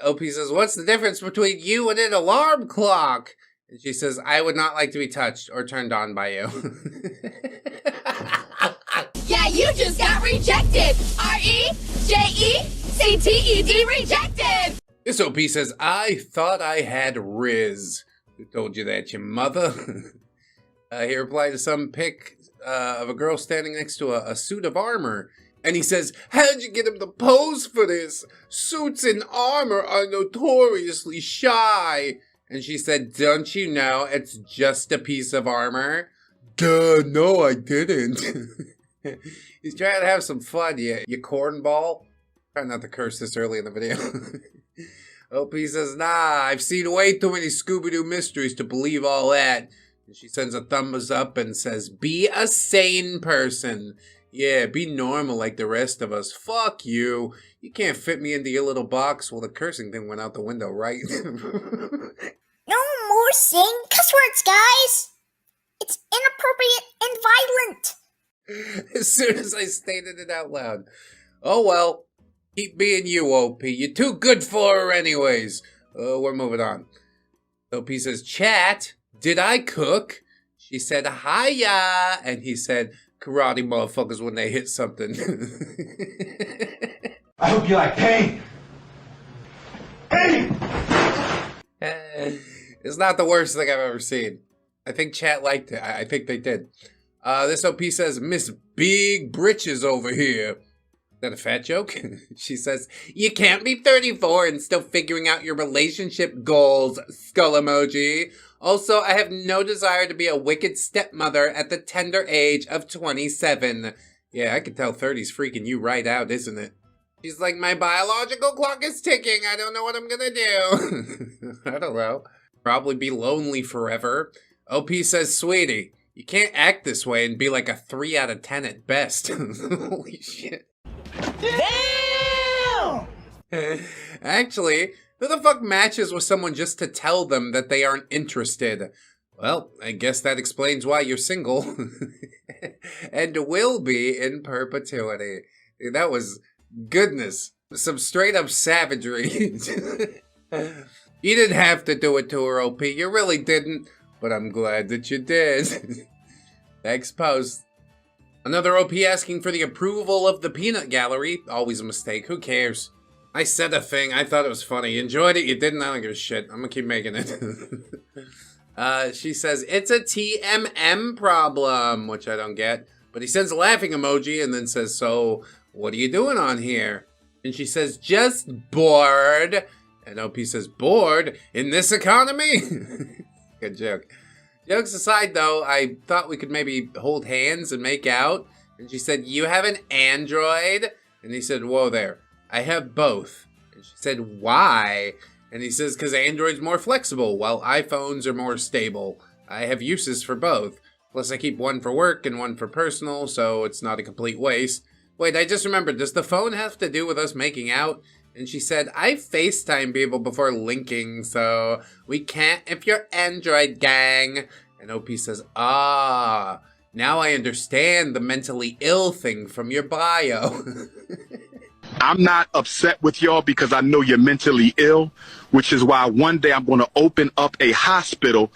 OP says, what's the difference between you and an alarm clock? And she says, I would not like to be touched or turned on by you. Yeah, you just got rejected. REJECTED, rejected. This OP says, I thought I had Riz. Who told you that, your mother? He replied to some pic of a girl standing next to a suit of armor. And he says, how'd you get him to pose for this? Suits and armor are notoriously shy. And she said, don't you know it's just a piece of armor? Duh, no, I didn't. He's trying to have some fun, you cornball. Try not to curse this early in the video. OP says, nah, I've seen way too many Scooby-Doo mysteries to believe all that. And she sends a thumbs up and says, be a sane person. Yeah, be normal like the rest of us. Fuck you. You can't fit me into your little box. Well, the cursing thing went out the window, right? No more saying cuss words, guys. It's inappropriate and violent. As soon as I stated it out loud. Oh well. Keep being you, OP. You're too good for her anyways. We're moving on. OP says, chat, did I cook? She said, hiya. And he said, karate motherfuckers when they hit something. I hope you like pain. Pain! It's not the worst thing I've ever seen. I think chat liked it. I think they did. This OP says, Miss Big Britches over here. Is that a fat joke? She says, you can't be 34 and still figuring out your relationship goals, skull emoji. Also, I have no desire to be a wicked stepmother at the tender age of 27. Yeah, I can tell 30's freaking you right out, isn't it? She's like, my biological clock is ticking. I don't know what I'm gonna do. I don't know. Probably be lonely forever. OP says, sweetie, you can't act this way and be like a 3 out of 10 at best. Holy shit. Damn! Actually, who the fuck matches with someone just to tell them that they aren't interested? Well, I guess that explains why you're single. And will be in perpetuity. That was goodness. Some straight up savagery. You didn't have to do it to her, OP. You really didn't. But I'm glad that you did. Next post. Another OP asking for the approval of the peanut gallery. Always a mistake. Who cares? I said a thing. I thought it was funny. You enjoyed it? You didn't? I don't give a shit. I'm gonna keep making it. She says, it's a TMM problem, which I don't get. But he sends a laughing emoji and then says, so, what are you doing on here? And she says, just bored. And OP says, bored? In this economy? Good joke. Jokes aside, though, I thought we could maybe hold hands and make out. And she said, you have an Android? And he said, whoa there. I have both. And she said, why? And he says, because Android's more flexible, while iPhones are more stable. I have uses for both. Plus, I keep one for work and one for personal, so it's not a complete waste. Wait, I just remembered, does the phone have to do with us making out? And she said, I FaceTime people before linking, so we can't if you're Android gang. And OP says, ah, now I understand the mentally ill thing from your bio. I'm not upset with y'all because I know you're mentally ill, which is why one day I'm going to open up a hospital.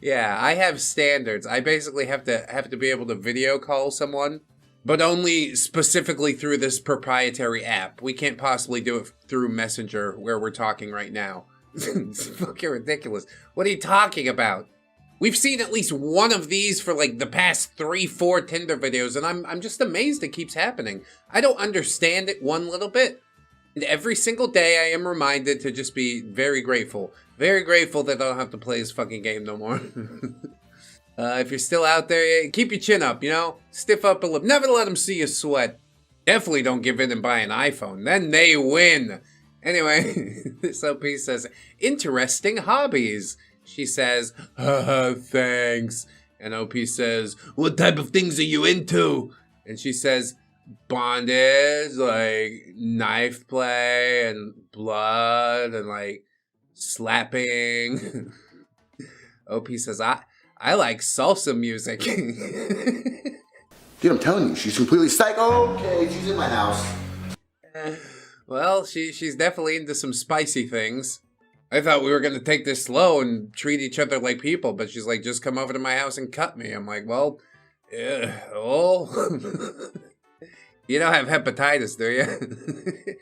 Yeah, I have standards. I basically have to be able to video call someone, but only specifically through this proprietary app. We can't possibly do it through Messenger where we're talking right now. It's fucking ridiculous. What are you talking about? We've seen at least one of these for like the past 3-4 Tinder videos, and I'm just amazed it keeps happening. I don't understand it one little bit. And every single day I am reminded to just be very grateful. Very grateful that I don't have to play this fucking game no more. If you're still out there, keep your chin up, you know? Stiff upper lip. Never let them see you sweat. Definitely don't give in and buy an iPhone. Then they win. Anyway, this OP says, interesting hobbies. She says, thanks. And OP says, what type of things are you into? And she says, bondage, like knife play and blood and like slapping. OP says, I like salsa music. Dude, I'm telling you, she's completely psycho. Okay, she's in my house. Well, she's definitely into some spicy things. I thought we were going to take this slow and treat each other like people, but she's like, just come over to my house and cut me. I'm like, well, yeah, oh. You don't have hepatitis, do you?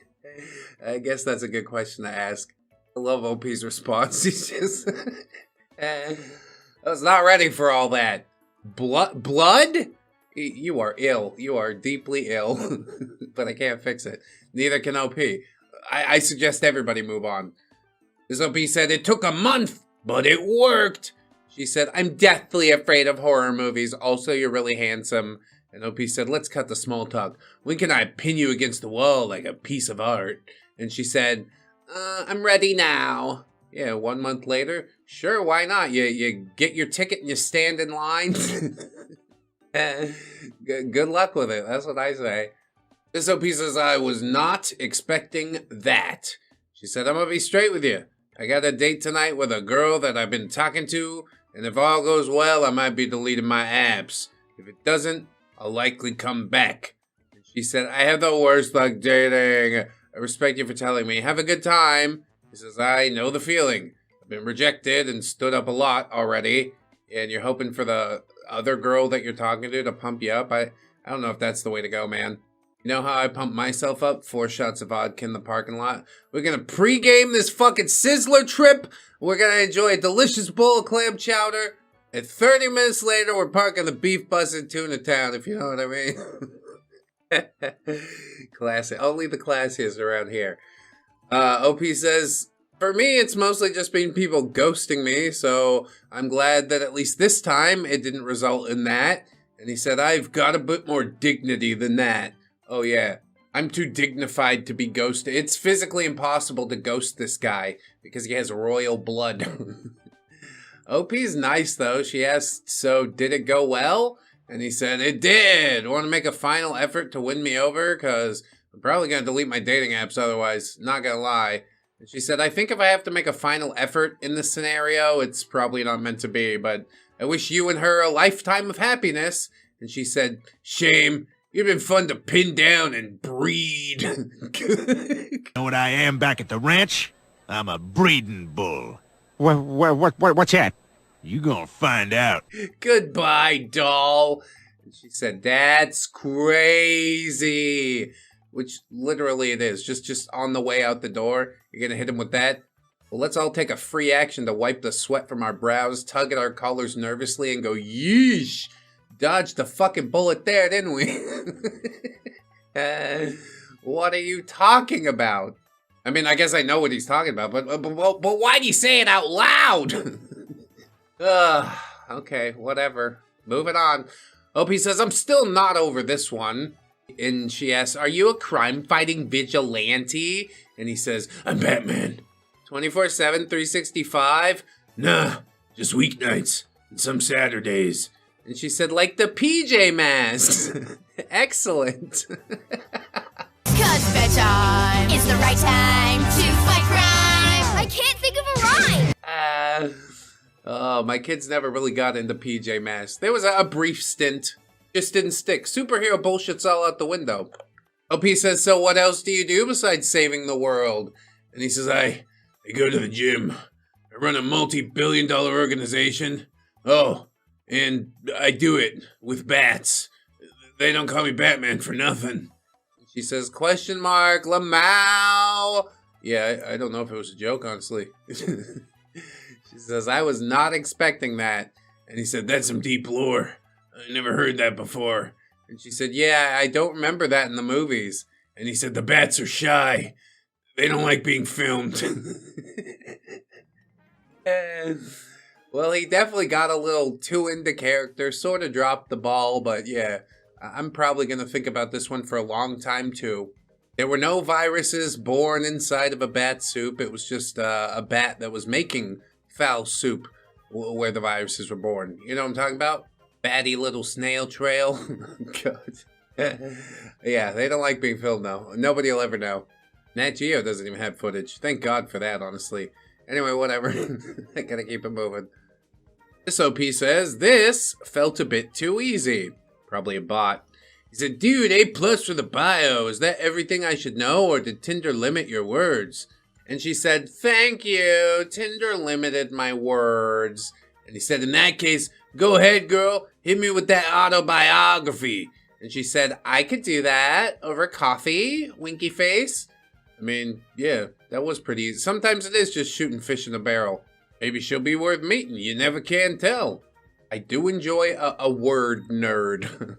I guess that's a good question to ask. I love OP's response. He's just... I was not ready for all that. Blood? You are ill. You are deeply ill. But I can't fix it. Neither can OP. I suggest everybody move on. This OP said, it took a month, but it worked. She said, I'm deathly afraid of horror movies. Also, you're really handsome. And OP said, let's cut the small talk. When can I pin you against the wall like a piece of art? And she said, I'm ready now. Yeah, 1 month later. Sure, why not? You get your ticket and you stand in line. Good luck with it. That's what I say. This OP says, I was not expecting that. She said, I'm going to be straight with you. I got a date tonight with a girl that I've been talking to. And if all goes well, I might be deleting my apps. If it doesn't, I'll likely come back. And she said, I have the worst luck dating. I respect you for telling me. Have a good time. He says, I know the feeling. I've been rejected and stood up a lot already. And you're hoping for the other girl that you're talking to pump you up. I don't know if that's the way to go, man. You know how I pump myself up? 4 shots of vodka in the parking lot. We're going to pregame this fucking Sizzler trip. We're going to enjoy a delicious bowl of clam chowder. And 30 minutes later, we're parking the beef bus in Tuna Town, if you know what I mean. Classic. Only the classiest around here. OP says, for me, it's mostly just been people ghosting me, so I'm glad that at least this time it didn't result in that. And he said, I've got a bit more dignity than that. Oh yeah, I'm too dignified to be ghosted. It's physically impossible to ghost this guy because he has royal blood. OP's nice though. She asked, so did it go well? And he said, it did. Want to make a final effort to win me over? Because I'm probably going to delete my dating apps otherwise, not going to lie. And she said, I think if I have to make a final effort in this scenario, it's probably not meant to be, but I wish you and her a lifetime of happiness. And she said, shame. You've been fun to pin down and breed. Know what I am back at the ranch? I'm a breeding bull. What's that? You gonna find out. Goodbye, doll. And she said, that's crazy. Which literally it is. Just on the way out the door, you're gonna hit him with that. Well, let's all take a free action to wipe the sweat from our brows, tug at our collars nervously, and go, yeesh. Dodged the fucking bullet there, didn't we? What are you talking about? I mean, I guess I know what he's talking about, but why'd he say it out loud? Okay, whatever. Moving on. OP says, I'm still not over this one. And she asks, are you a crime-fighting vigilante? And he says, I'm Batman. 24/7, 365? Nah, just weeknights and some Saturdays. And she said, like the PJ Masks. Excellent. Cause bedtime is the right time to fight crime. I can't think of a rhyme. Oh, my kids never really got into PJ Masks. There was a brief stint. Just didn't stick. Superhero bullshit's all out the window. OP says, so what else do you do besides saving the world? And he says, I go to the gym. I run a multi-billion-dollar organization. Oh, and I do it with bats. They don't call me Batman for nothing. She says, question mark, Lamau. Yeah, I don't know if it was a joke, honestly. She says, I was not expecting that. And he said, that's some deep lore. I never heard that before. And she said, yeah, I don't remember that in the movies. And he said, the bats are shy. They don't like being filmed. Well, he definitely got a little too into character, sort of dropped the ball, but yeah, I'm probably going to think about this one for a long time too. There were no viruses born inside of a bat soup. It was just a bat that was making foul soup where the viruses were born. You know what I'm talking about? Batty little snail trail. God. Yeah, they don't like being filmed though. Nobody will ever know. Nat Geo doesn't even have footage. Thank God for that, honestly. Anyway, whatever. I gotta keep it moving. This OP says, this felt a bit too easy. Probably a bot. He said, dude, A+ for the bio. Is that everything I should know, or did Tinder limit your words? And she said, thank you. Tinder limited my words. And he said, in that case, go ahead, girl. Hit me with that autobiography. And she said, I could do that over coffee, winky face. I mean, yeah, that was pretty easy. Sometimes it is just shooting fish in a barrel. Maybe she'll be worth meeting. You never can tell. I do enjoy a word nerd.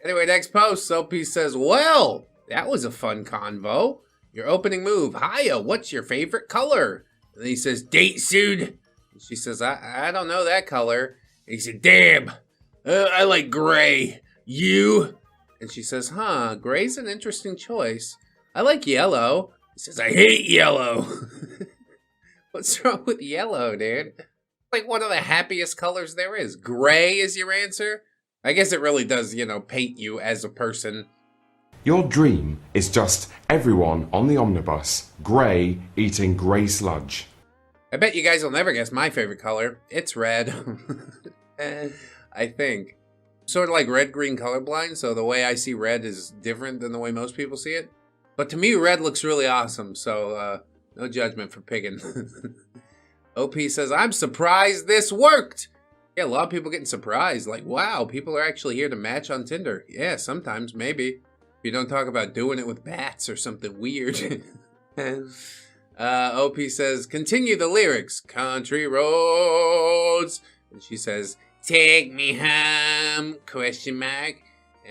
Anyway, next post, OP says, well, that was a fun convo. Your opening move, hiya, what's your favorite color? And he says, date suit. And she says, I don't know that color. And he said, damn, I like gray. You? And she says, huh, gray's an interesting choice. I like yellow. He says, I hate yellow. What's wrong with yellow, dude? Like one of the happiest colors there is. Gray is your answer? I guess it really does, paint you as a person. Your dream is just everyone on the omnibus, grey, eating grey sludge. I bet you guys will never guess my favorite color. It's red. I think. Sort of like red-green colorblind, so the way I see red is different than the way most people see it. But to me, red looks really awesome, so no judgment for picking. OP says, I'm surprised this worked. Yeah, a lot of people getting surprised. Like, wow, people are actually here to match on Tinder. Yeah, sometimes, maybe. If you don't talk about doing it with bats or something weird. OP says, continue the lyrics. Country roads. And she says, take me home, ?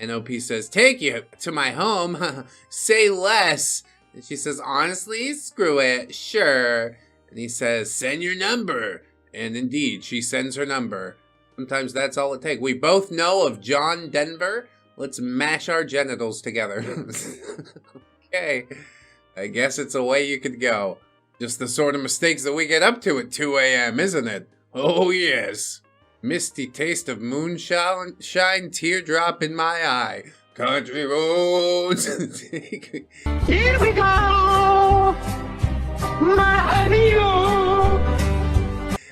And OP says, take you to my home. Say less. And she says, honestly, screw it. Sure. And he says, send your number. And indeed, she sends her number. Sometimes that's all it takes. We both know of John Denver. Let's mash our genitals together. Okay. I guess it's a way you could go. Just the sort of mistakes that we get up to at 2 a.m., isn't it? Oh, yes. Misty taste of moonshine, teardrop in my eye. Country roads. Here we go, my amigo.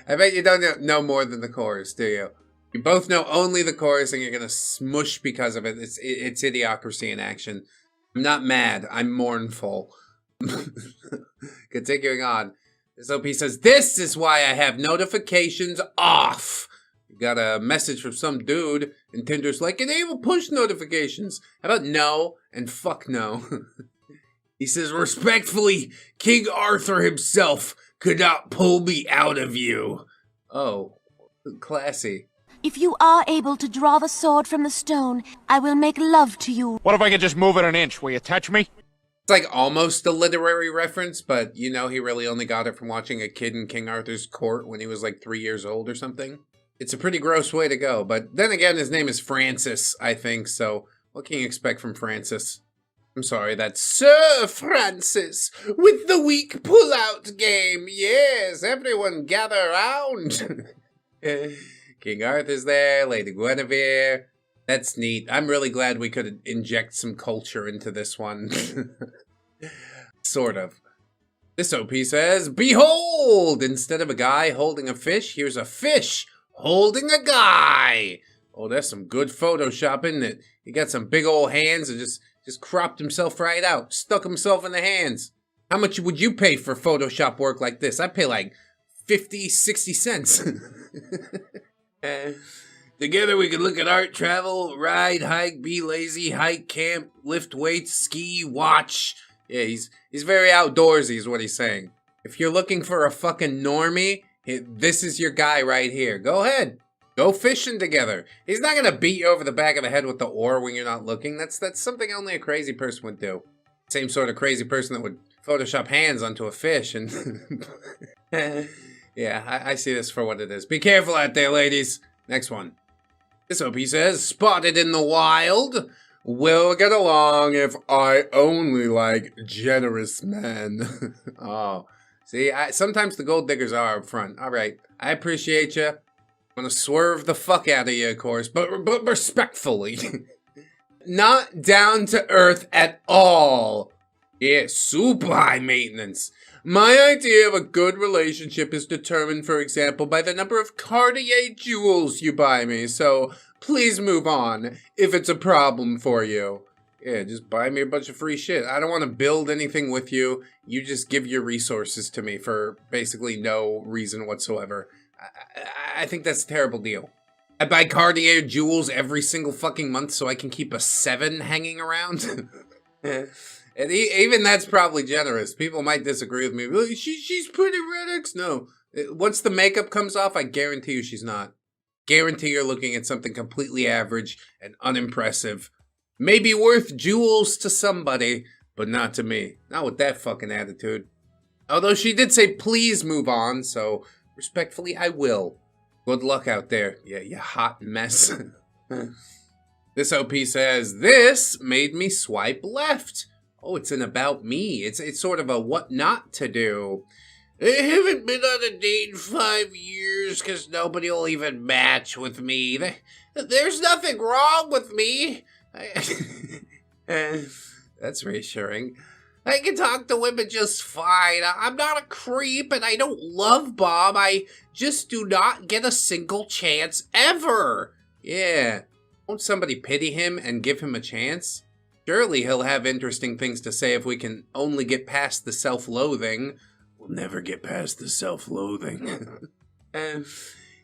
I bet you don't know more than the chorus, do you? You both know only the chorus and you're going to smush because of it. It's idiocracy in action. I'm not mad. I'm mournful. Continuing on. This OP says, this is why I have notifications off. You got a message from some dude and Tinder's like, enable push notifications. How about no and fuck no? He says, respectfully, King Arthur himself could not pull me out of you. Oh, classy. If you are able to draw the sword from the stone, I will make love to you. What if I could just move it an inch? Will you touch me? It's like almost a literary reference, but he really only got it from watching a kid in King Arthur's court when he was like 3 years old or something. It's a pretty gross way to go, but then again, his name is Francis, I think, so what can you expect from Francis? I'm sorry, that's Sir Francis with the weak pull-out game. Yes, everyone gather round. King Arthur's there, Lady Guinevere. That's neat. I'm really glad we could inject some culture into this one. Sort of. This OP says, behold! Instead of a guy holding a fish, here's a fish holding a guy. Oh, that's some good Photoshop, isn't it? He got some big old hands and just cropped himself right out. Stuck himself in the hands. How much would you pay for Photoshop work like this? I'd pay like 50, 60 cents. Together we could look at art, travel, ride, hike, be lazy, hike, camp, lift weights, ski, watch. Yeah, he's very outdoorsy is what he's saying. If you're looking for a fucking normie, this is your guy right here. Go ahead. Go fishing together. He's not gonna beat you over the back of the head with the oar when you're not looking. That's something only a crazy person would do. Same sort of crazy person that would Photoshop hands onto a fish and... Yeah, I see this for what it is. Be careful out there, ladies. Next one. This OP says, spotted in the wild. We'll get along if I only like generous men. Oh, see, sometimes the gold diggers are up front. All right, I appreciate you. I'm gonna swerve the fuck out of you, of course, but respectfully. Not down to earth at all. Yeah, super high maintenance. My idea of a good relationship is determined, for example, by the number of Cartier jewels you buy me, so please move on if it's a problem for you. Yeah, just buy me a bunch of free shit. I don't want to build anything with you. You just give your resources to me for basically no reason whatsoever. I think that's a terrible deal. I buy Cartier jewels every single fucking month so I can keep a 7 hanging around. And even that's probably generous. People might disagree with me. Well, she's pretty, ReddX. No. Once the makeup comes off, I guarantee you she's not. Guarantee you're looking at something completely average and unimpressive. Maybe worth jewels to somebody, but not to me. Not with that fucking attitude. Although she did say please move on, so respectfully I will. Good luck out there, you hot mess. This OP says, this made me swipe left. Oh, it's an about me. It's sort of a what not to do. I haven't been on a date in 5 years because nobody will even match with me. There's nothing wrong with me. That's reassuring. I can talk to women just fine. I'm not a creep and I don't love Bob. I just do not get a single chance ever. Yeah. Won't somebody pity him and give him a chance? Surely he'll have interesting things to say if we can only get past the self-loathing. We'll never get past the self-loathing.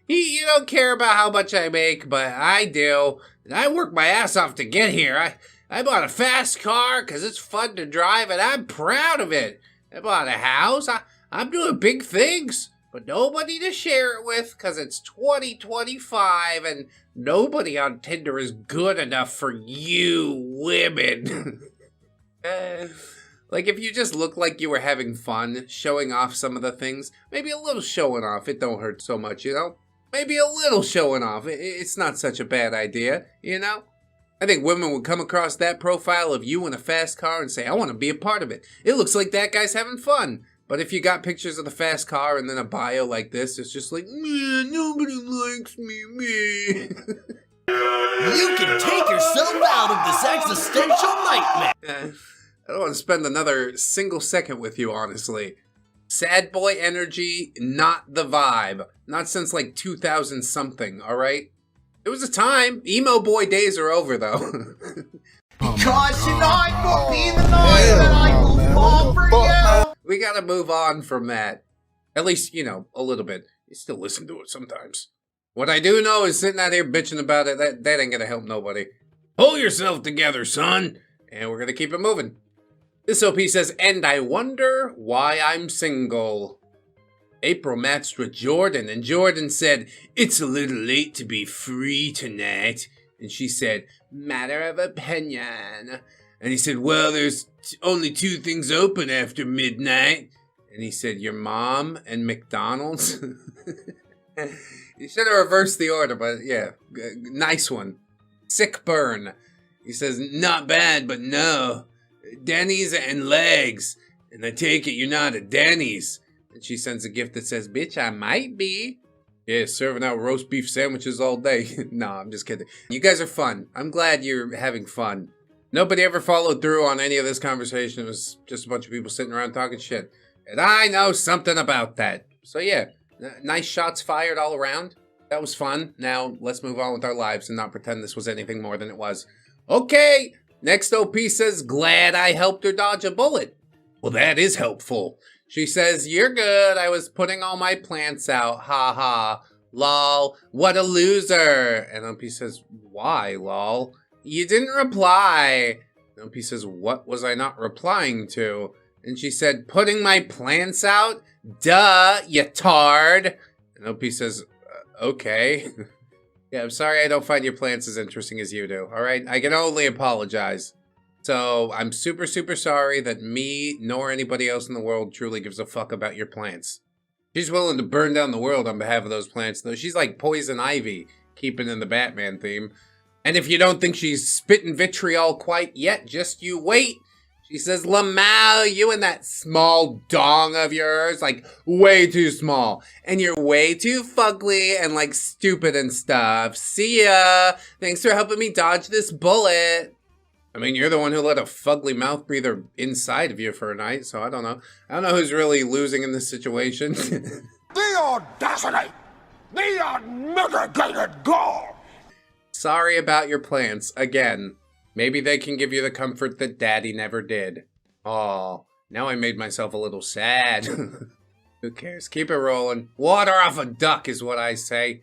You don't care about how much I make, but I do. I work my ass off to get here. I bought a fast car because it's fun to drive and I'm proud of it. I bought a house. I'm doing big things, but nobody to share it with because it's 2025 and nobody on Tinder is good enough for you women. Like if you just look like you were having fun, showing off some of the things, maybe a little showing off, it don't hurt so much, you know? Maybe a little showing off, it's not such a bad idea, you know? I think women would come across that profile of you in a fast car and say, I want to be a part of it. It looks like that guy's having fun. But if you got pictures of the fast car and then a bio like this, it's just like, man, nobody likes me. You can take yourself out of this existential nightmare. I don't want to spend another single second with you, honestly. Sad boy energy, not the vibe. Not since like 2000 something, alright? It was a time. Emo boy days are over, though. Because tonight will be the night that I will fall for you. We gotta move on from that. At least, you know, a little bit. You still listen to it sometimes. What I do know is sitting out here bitching about it, that ain't gonna help nobody. Pull yourself together, son. And we're gonna keep it moving. This OP says, and I wonder why I'm single. April matched with Jordan, and Jordan said, it's a little late to be free tonight. And she said, matter of opinion. And he said, well, there's only 2 things open after midnight. And he said, your mom and McDonald's? You should have reversed the order, but yeah, nice one. Sick burn. He says, not bad, but no. Denny's and legs. And I take it you're not at Denny's. And she sends a gift that says, bitch, I might be. Yeah, serving out roast beef sandwiches all day. No, I'm just kidding. You guys are fun. I'm glad you're having fun. Nobody ever followed through on any of this conversation. It was just a bunch of people sitting around talking shit. And I know something about that. So yeah, nice shots fired all around. That was fun. Now, let's move on with our lives and not pretend this was anything more than it was. Okay, next OP says, glad I helped her dodge a bullet. Well, that is helpful. She says, you're good. I was putting all my plants out. Ha ha. Lol. What a loser. And OP says, why, lol? You didn't reply. And OP says, what was I not replying to? And she said, putting my plants out? Duh, you tard. And OP says, okay. Yeah, I'm sorry I don't find your plants as interesting as you do. All right? I can only apologize. So I'm super, super sorry that me nor anybody else in the world truly gives a fuck about your plants. She's willing to burn down the world on behalf of those plants, though. She's like Poison Ivy, keeping in the Batman theme. And if you don't think she's spitting vitriol quite yet, just you wait. She says, Lamau, you and that small dong of yours, like way too small. And you're way too fugly and like stupid and stuff. See ya. Thanks for helping me dodge this bullet. I mean, you're the one who let a fugly mouth breather inside of you for a night, so I don't know. I don't know who's really losing in this situation. The audacity! The unmitigated gall! Sorry about your plants, again. Maybe they can give you the comfort that Daddy never did. Aw, now I made myself a little sad. Who cares? Keep it rolling. Water off a duck is what I say.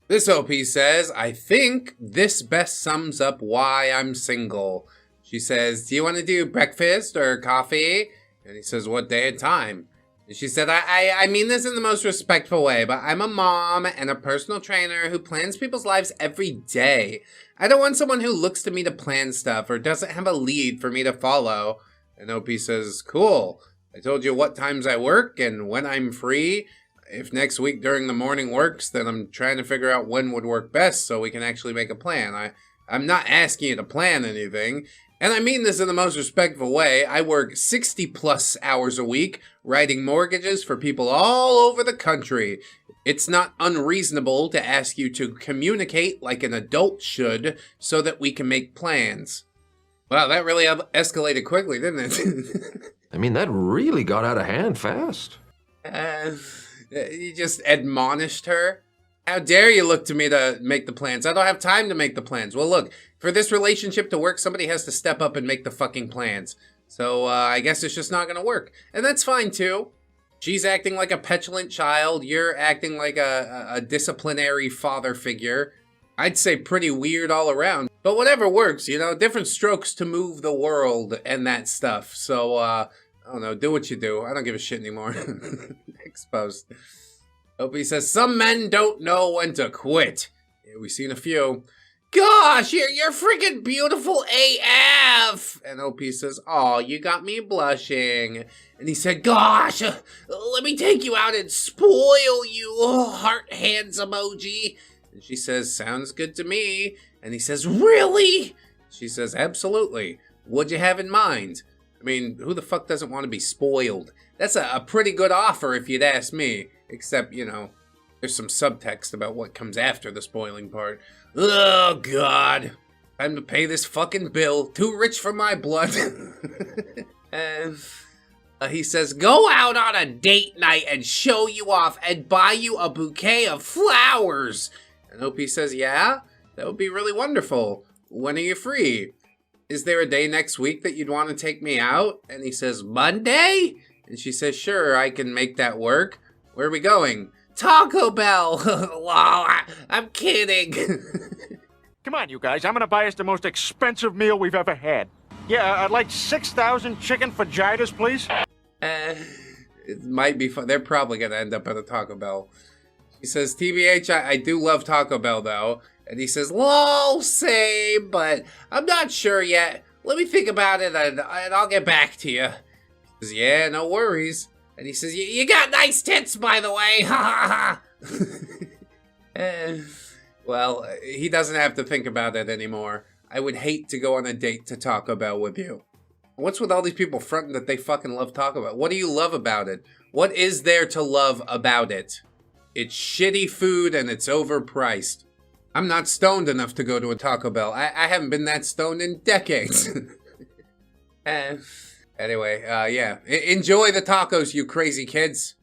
This OP says, I think this best sums up why I'm single. She says, do you want to do breakfast or coffee? And he says, what day and time? And she said, I mean this in the most respectful way, but I'm a mom and a personal trainer who plans people's lives every day. I don't want someone who looks to me to plan stuff or doesn't have a lead for me to follow. And OP says, cool. I told you what times I work and when I'm free. If next week during the morning works, then I'm trying to figure out when would work best so we can actually make a plan. I'm not asking you to plan anything. And I mean this in the most respectful way. I work 60 plus hours a week writing mortgages for people all over the country. It's not unreasonable to ask you to communicate like an adult should so that we can make plans. Wow, that really escalated quickly, didn't it? I mean, that really got out of hand fast. You just admonished her? How dare you look to me to make the plans? I don't have time to make the plans. Well, look, for this relationship to work, somebody has to step up and make the fucking plans. So, I guess it's just not gonna work. And that's fine, too. She's acting like a petulant child. You're acting like a disciplinary father figure. I'd say pretty weird all around. But whatever works, you know? Different strokes to move the world and that stuff. So, I don't know, do what you do. I don't give a shit anymore. Exposed. Opie says, some men don't know when to quit. Yeah, we've seen a few. Gosh, you're freaking beautiful AF. And Opie says, oh, you got me blushing. And he said, gosh, let me take you out and spoil you. Oh, heart hands emoji. And she says, sounds good to me. And he says, really? She says, absolutely. What'd you have in mind? I mean, who the fuck doesn't want to be spoiled? That's a pretty good offer if you'd ask me. Except, you know, there's some subtext about what comes after the spoiling part. Oh, God. Time to pay this fucking bill. Too rich for my blood. And he says, go out on a date night and show you off and buy you a bouquet of flowers. And Opie says, yeah, that would be really wonderful. When are you free? Is there a day next week that you'd want to take me out? And he says, Monday? And she says, sure, I can make that work. Where are we going? Taco Bell! Lol, I'm kidding. Come on, you guys. I'm gonna buy us the most expensive meal we've ever had. Yeah, I'd like 6,000 chicken fajitas, please. It might be fun. They're probably gonna end up at a Taco Bell. He says, TBH, I do love Taco Bell, though. And he says, lol, same, but I'm not sure yet. Let me think about it, and I'll get back to you. He says, yeah, no worries. And he says, you got nice tits, by the way. Ha ha ha. Well, he doesn't have to think about it anymore. I would hate to go on a date to Taco Bell with you. What's with all these people fronting that they fucking love Taco Bell? What do you love about it? What is there to love about it? It's shitty food and it's overpriced. I'm not stoned enough to go to a Taco Bell. I haven't been that stoned in decades. Anyway, yeah. Enjoy the tacos, you crazy kids.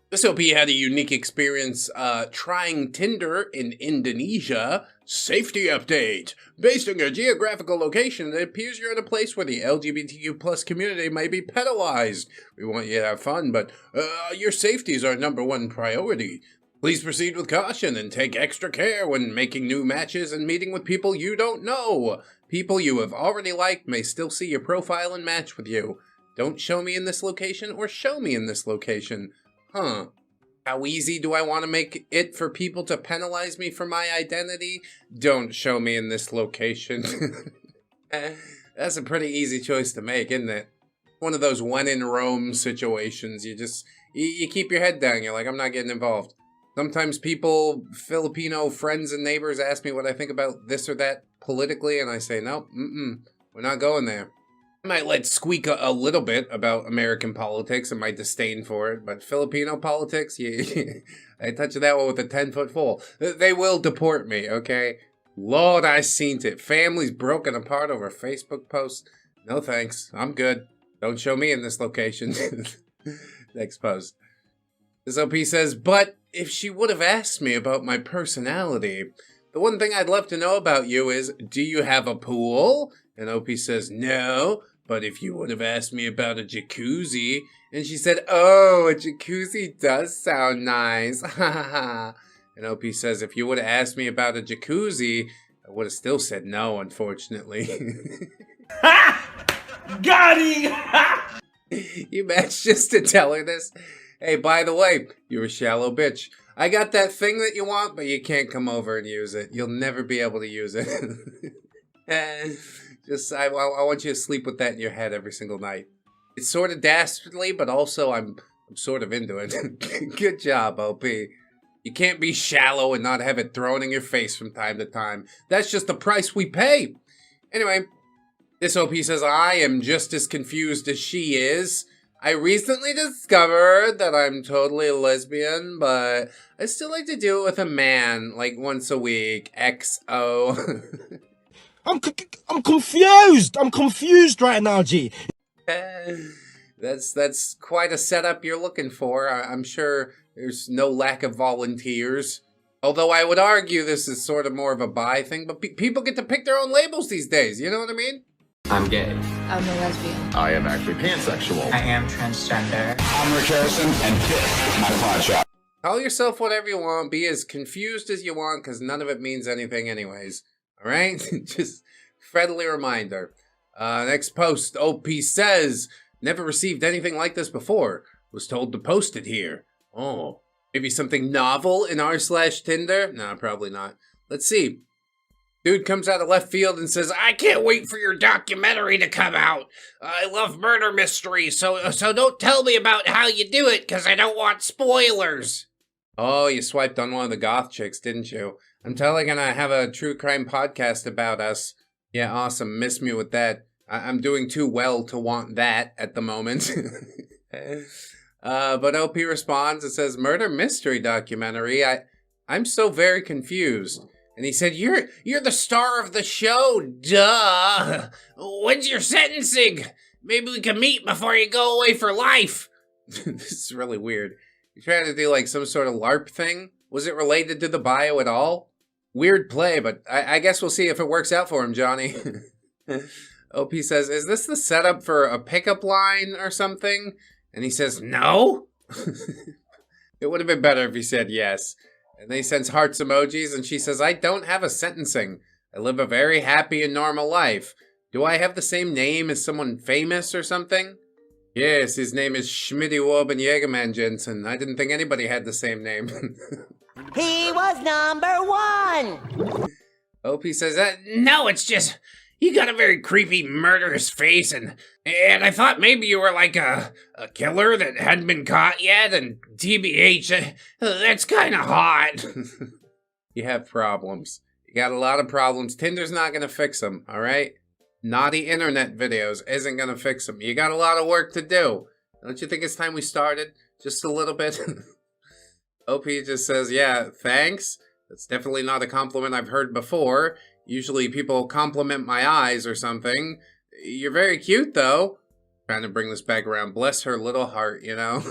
This OP had a unique experience trying Tinder in Indonesia. Safety update. Based on your geographical location, it appears you're in a place where the LGBTQ plus community may be penalized. We want you to have fun, but your safety is our #1 priority. Please proceed with caution and take extra care when making new matches and meeting with people you don't know. People you have already liked may still see your profile and match with you. Don't show me in this location or show me in this location. Huh. How easy do I want to make it for people to penalize me for my identity? Don't show me in this location. That's a pretty easy choice to make, isn't it? One of those when in Rome situations. You keep your head down. You're like, I'm not getting involved. Sometimes people, Filipino friends and neighbors ask me what I think about this or that politically, and I say, nope, we're not going there. I might let squeak a little bit about American politics and my disdain for it, but Filipino politics, I touch that one with a 10-foot pole. They will deport me, okay? Lord, I seen it. Families broken apart over Facebook posts. No thanks. I'm good. Don't show me in this location. Next post. This OP says, but if she would have asked me about my personality, the one thing I'd love to know about you is, do you have a pool? And OP says, no, but if you would have asked me about a jacuzzi. And she said, oh, a jacuzzi does sound nice. And OP says, if you would have asked me about a jacuzzi, I would have still said no, unfortunately. Got him! You matched just to tell her this? Hey, by the way, you're a shallow bitch. I got that thing that you want, but you can't come over and use it. You'll never be able to use it. I want you to sleep with that in your head every single night. It's sort of dastardly, but also I'm sort of into it. Good job, OP. You can't be shallow and not have it thrown in your face from time to time. That's just the price we pay. Anyway, this OP says, I am just as confused as she is. I recently discovered that I'm totally a lesbian, but I still like to do it with a man, like once a week. XO. I'm confused. I'm confused right now, G. That's quite a setup you're looking for. I'm sure there's no lack of volunteers. Although I would argue this is sort of more of a bi thing, but people get to pick their own labels these days. You know what I mean? I'm gay. I'm a lesbian. I am actually pansexual. I am transgender. I'm Rick Harrison, and this is my pawn shop. Call yourself whatever you want. Be as confused as you want, because none of it means anything anyways. All right? Just friendly reminder. Next post, OP says, never received anything like this before. Was told to post it here. Oh, maybe something novel in r/Tinder? No, probably not. Let's see. Dude comes out of left field and says, I can't wait for your documentary to come out. I love murder mysteries, so don't tell me about how you do it, because I don't want spoilers. Oh, you swiped on one of the goth chicks, didn't you? I'm totally gonna have a true crime podcast about us. Yeah, awesome. Miss me with that. I'm doing too well to want that at the moment. But OP responds and says, murder mystery documentary. I'm so very confused. And he said, you're the star of the show, duh. When's your sentencing? Maybe we can meet before you go away for life. This is really weird. You're trying to do like some sort of LARP thing? Was it related to the bio at all? Weird play, but I guess we'll see if it works out for him, Johnny. OP says, is this the setup for a pickup line or something? And he says, no? It would have been better if he said yes. And then he sends hearts emojis, and she says, I don't have a sentencing. I live a very happy and normal life. Do I have the same name as someone famous or something? Yes, his name is Schmitty Woben Jägerman Jensen. I didn't think anybody had the same name. He was #1! OP says, no, it's just, you got a very creepy, murderous face, and I thought maybe you were like a killer that hadn't been caught yet, and TBH, that's kind of hot. You have problems. You got a lot of problems. Tinder's not going to fix them, all right? Naughty internet videos isn't going to fix them. You got a lot of work to do. Don't you think it's time we started? Just a little bit? OP just says, yeah, thanks. That's definitely not a compliment I've heard before. Usually people compliment my eyes or something. You're very cute, though. Trying to bring this back around. Bless her little heart, you know?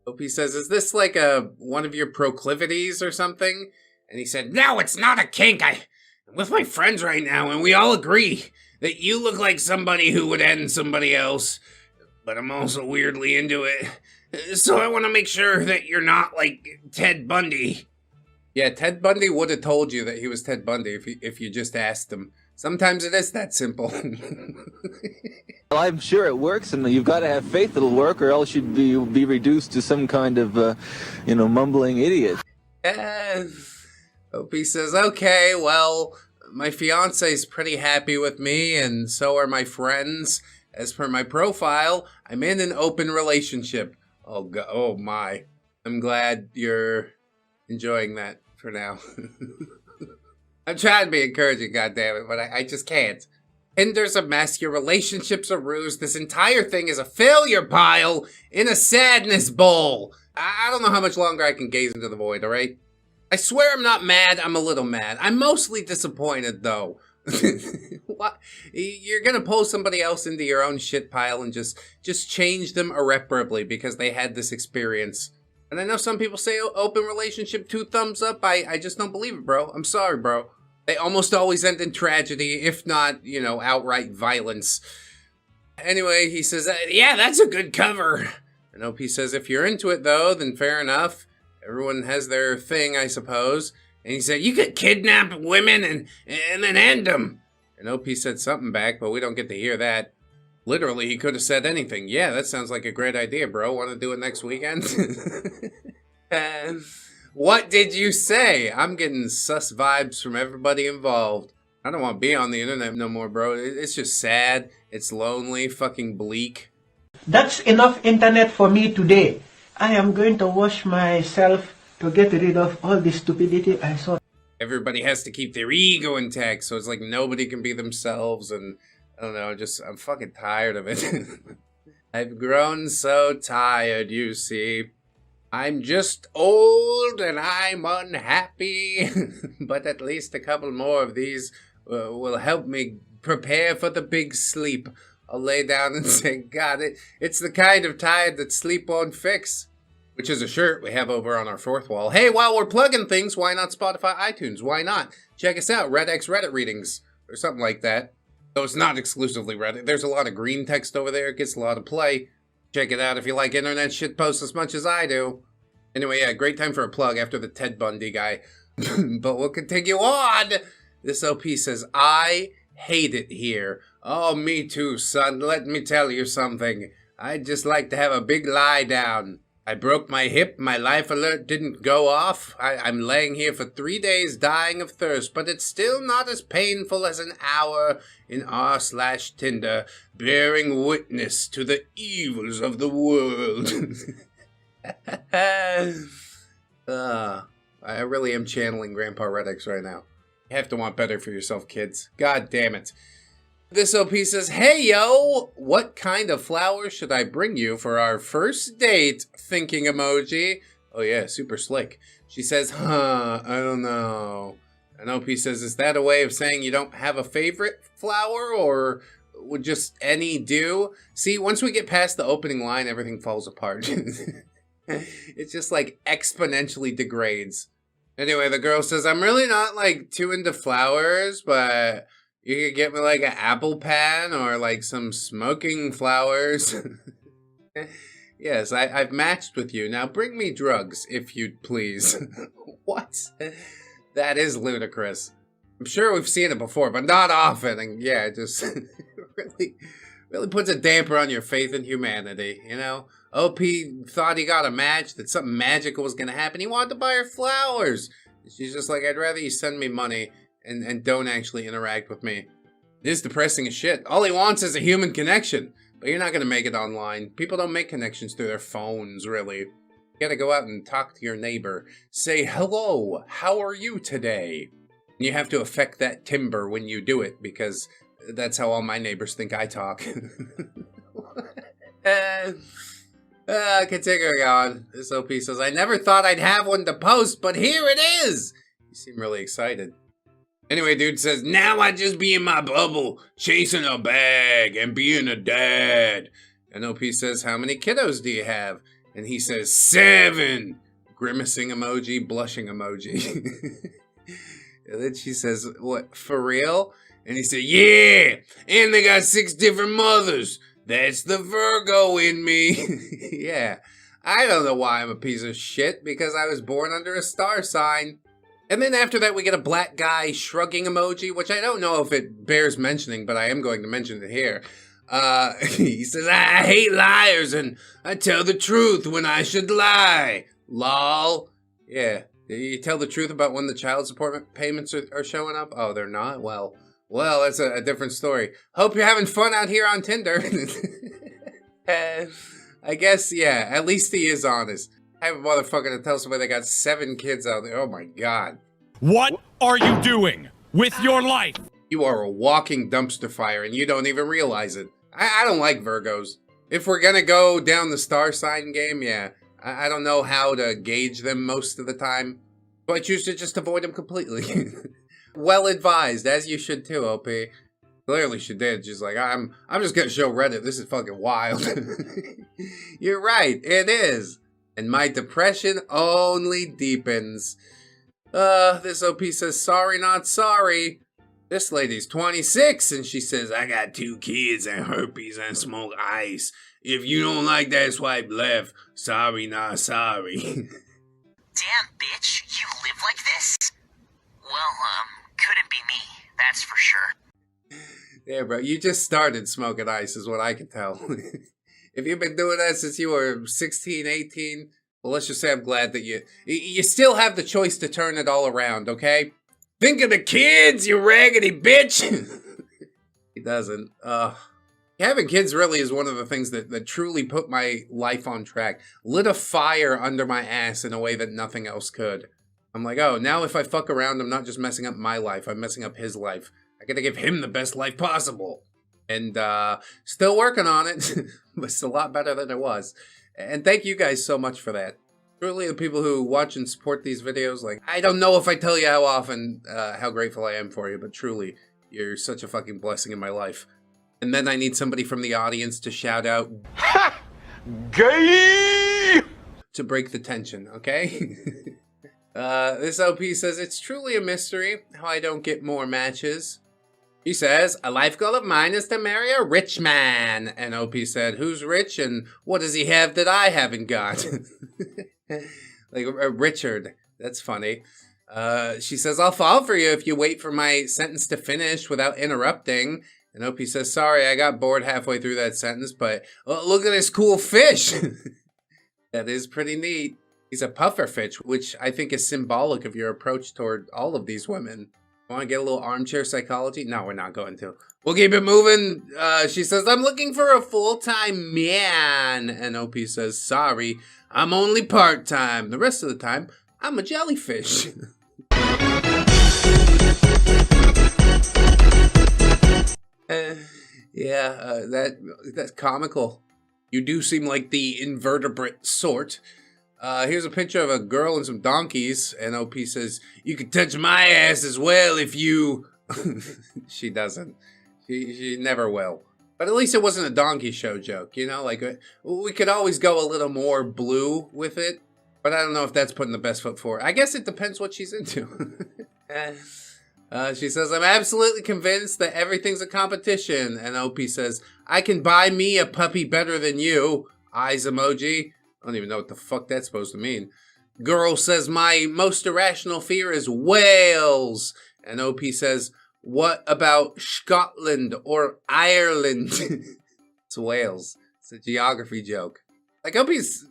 OP says, is this like one of your proclivities or something? And he said, no, it's not a kink. I'm with my friends right now, and we all agree that you look like somebody who would end somebody else. But I'm also weirdly into it. So I want to make sure that you're not like Ted Bundy. Yeah, Ted Bundy would have told you that he was Ted Bundy if you just asked him. Sometimes it is that simple. Well, I'm sure it works, and you've got to have faith it'll work, or else you'd be reduced to some kind of, mumbling idiot. OP says, okay, well, my fiance's pretty happy with me, and so are my friends. As per my profile, I'm in an open relationship. Oh my. I'm glad you're enjoying that for now. I'm trying to be encouraging, goddammit, but I just can't. Tinder's a mess, your relationship's a ruse, this entire thing is a failure pile in a sadness bowl. I don't know how much longer I can gaze into the void, alright? I swear I'm not mad, I'm a little mad. I'm mostly disappointed, though. What? You're gonna pull somebody else into your own shit pile and just change them irreparably because they had this experience. And I know some people say open relationship, 2 thumbs up. I just don't believe it, bro. I'm sorry, bro. They almost always end in tragedy, if not, you know, outright violence. Anyway, he says, yeah, that's a good cover. And OP says, if you're into it, though, then fair enough. Everyone has their thing, I suppose. And he said, you could kidnap women and then end them. And OP said something back, but we don't get to hear that. Literally, he could have said anything. Yeah, that sounds like a great idea, bro. Want to do it next weekend? What did you say? I'm getting sus vibes from everybody involved. I don't want to be on the internet no more, bro. It's just sad. It's lonely, fucking bleak. That's enough internet for me today. I am going to wash myself to get rid of all the stupidity I saw. Everybody has to keep their ego intact, so it's like nobody can be themselves, and I don't know, I'm fucking tired of it. I've grown so tired, you see. I'm just old and I'm unhappy, but at least a couple more of these will help me prepare for the big sleep. I'll lay down and say, God, it's the kind of tired that sleep won't fix. Which is a shirt we have over on our 4th wall. Hey, while we're plugging things, why not Spotify, iTunes? Why not? Check us out, ReddX Reddit readings, or something like that. Though it's not exclusively Reddit. There's a lot of green text over there. It gets a lot of play. Check it out if you like internet shit posts as much as I do. Anyway, yeah, great time for a plug after the Ted Bundy guy. But we'll continue on. This OP says, I hate it here. Oh, me too, son. Let me tell you something. I'd just like to have a big lie down. I broke my hip, my life alert didn't go off. I'm laying here for 3 days dying of thirst, but it's still not as painful as an hour in r/Tinder, bearing witness to the evils of the world. I really am channeling Grandpa ReddX right now. You have to want better for yourself, kids. God damn it. This OP says, hey, yo, what kind of flowers should I bring you for our first date? Thinking emoji. Oh, yeah, super slick. She says, I don't know. And OP says, is that a way of saying you don't have a favorite flower, or would just any do? See, once we get past the opening line, everything falls apart. It's just like exponentially degrades. Anyway, the girl says, I'm really not like too into flowers, but you could get me like an apple pan or like some smoking flowers. Yes, I've matched with you. Now bring me drugs, if you'd please. What? That is ludicrous. I'm sure we've seen it before, but not often. And yeah, it just really puts a damper on your faith in humanity, you know? OP thought he got a match, that something magical was going to happen. He wanted to buy her flowers. She's just like, I'd rather you send me money and don't actually interact with me. It is depressing as shit. All he wants is a human connection. But you're not going to make it online. People don't make connections through their phones, really. You got to go out and talk to your neighbor. Say, hello, how are you today? And you have to affect that timbre when you do it, because that's how all my neighbors think I talk. Continuing on, this OP says, I never thought I'd have one to post, but here it is! You seem really excited. Anyway, dude says, now I just be in my bubble, chasing a bag and being a dad. And OP says, how many kiddos do you have? And he says, 7! Grimacing emoji, blushing emoji. And then she says, what, for real? And he said, yeah! And they got 6 different mothers. That's the Virgo in me. Yeah. I don't know why I'm a piece of shit, because I was born under a star sign. And then after that, we get a black guy shrugging emoji, which I don't know if it bears mentioning, but I am going to mention it here. He says, I hate liars, and I tell the truth when I should lie. Lol. Yeah. You tell the truth about when the child support payments are showing up? Oh, they're not? Well, that's a different story. Hope you're having fun out here on Tinder. I guess, yeah, at least he is honest. I have a motherfucker to tell somebody they got 7 kids out there. Oh my god. What are you doing with your life? You are a walking dumpster fire and you don't even realize it. I don't like Virgos. If we're gonna go down the star sign game, yeah. I don't know how to gauge them most of the time. So I choose to just avoid him completely. Well advised, as you should too, OP. Clearly she did. She's like, I'm just gonna show Reddit. This is fucking wild. You're right, it is. And my depression only deepens. This OP says, sorry, not sorry. This lady's 26, and she says, I got 2 kids and herpes and smoke ice. If you don't like that, swipe left. Sorry, not sorry. Damn, bitch, you live like this? Well, couldn't be me, that's for sure. Yeah, bro, you just started smoking ice is what I can tell. If you've been doing that since you were 16, 18, well, let's just say I'm glad that you still have the choice to turn it all around, okay? Think of the kids, you raggedy bitch! He doesn't. Having kids really is one of the things that truly put my life on track. Lit a fire under my ass in a way that nothing else could. I'm like, oh, now if I fuck around, I'm not just messing up my life, I'm messing up his life. I gotta give him the best life possible. And still working on it, but it's a lot better than it was. And thank you guys so much for that. Truly, the people who watch and support these videos, like, I don't know if I tell you how often, how grateful I am for you, but truly, you're such a fucking blessing in my life. And then I need somebody from the audience to shout out, ha! Gay! To break the tension, okay? This OP says, it's truly a mystery how I don't get more matches. He says, a life goal of mine is to marry a rich man. And OP said, who's rich and what does he have that I haven't got? Like Richard. That's funny. She says, I'll fall for you if you wait for my sentence to finish without interrupting. And OP says, sorry, I got bored halfway through that sentence, but look at this cool fish. That is pretty neat. He's a puffer fish, which I think is symbolic of your approach toward all of these women. Want to get a little armchair psychology? No, we're not going to. We'll keep it moving. She says, I'm looking for a full-time man. And OP says, sorry, I'm only part-time. The rest of the time, I'm a jellyfish. That's comical. You do seem like the invertebrate sort. Here's a picture of a girl and some donkeys, and OP says, you can touch my ass as well if you... She doesn't. She never will. But at least it wasn't a donkey show joke, you know? Like, we could always go a little more blue with it, but I don't know if that's putting the best foot forward. I guess it depends what she's into. She says, I'm absolutely convinced that everything's a competition, and OP says, I can buy me a puppy better than you. Eyes emoji. I don't even know what the fuck that's supposed to mean. Girl says, my most irrational fear is whales. And OP says, what about Scotland or Ireland? It's Wales. It's a geography joke. Like,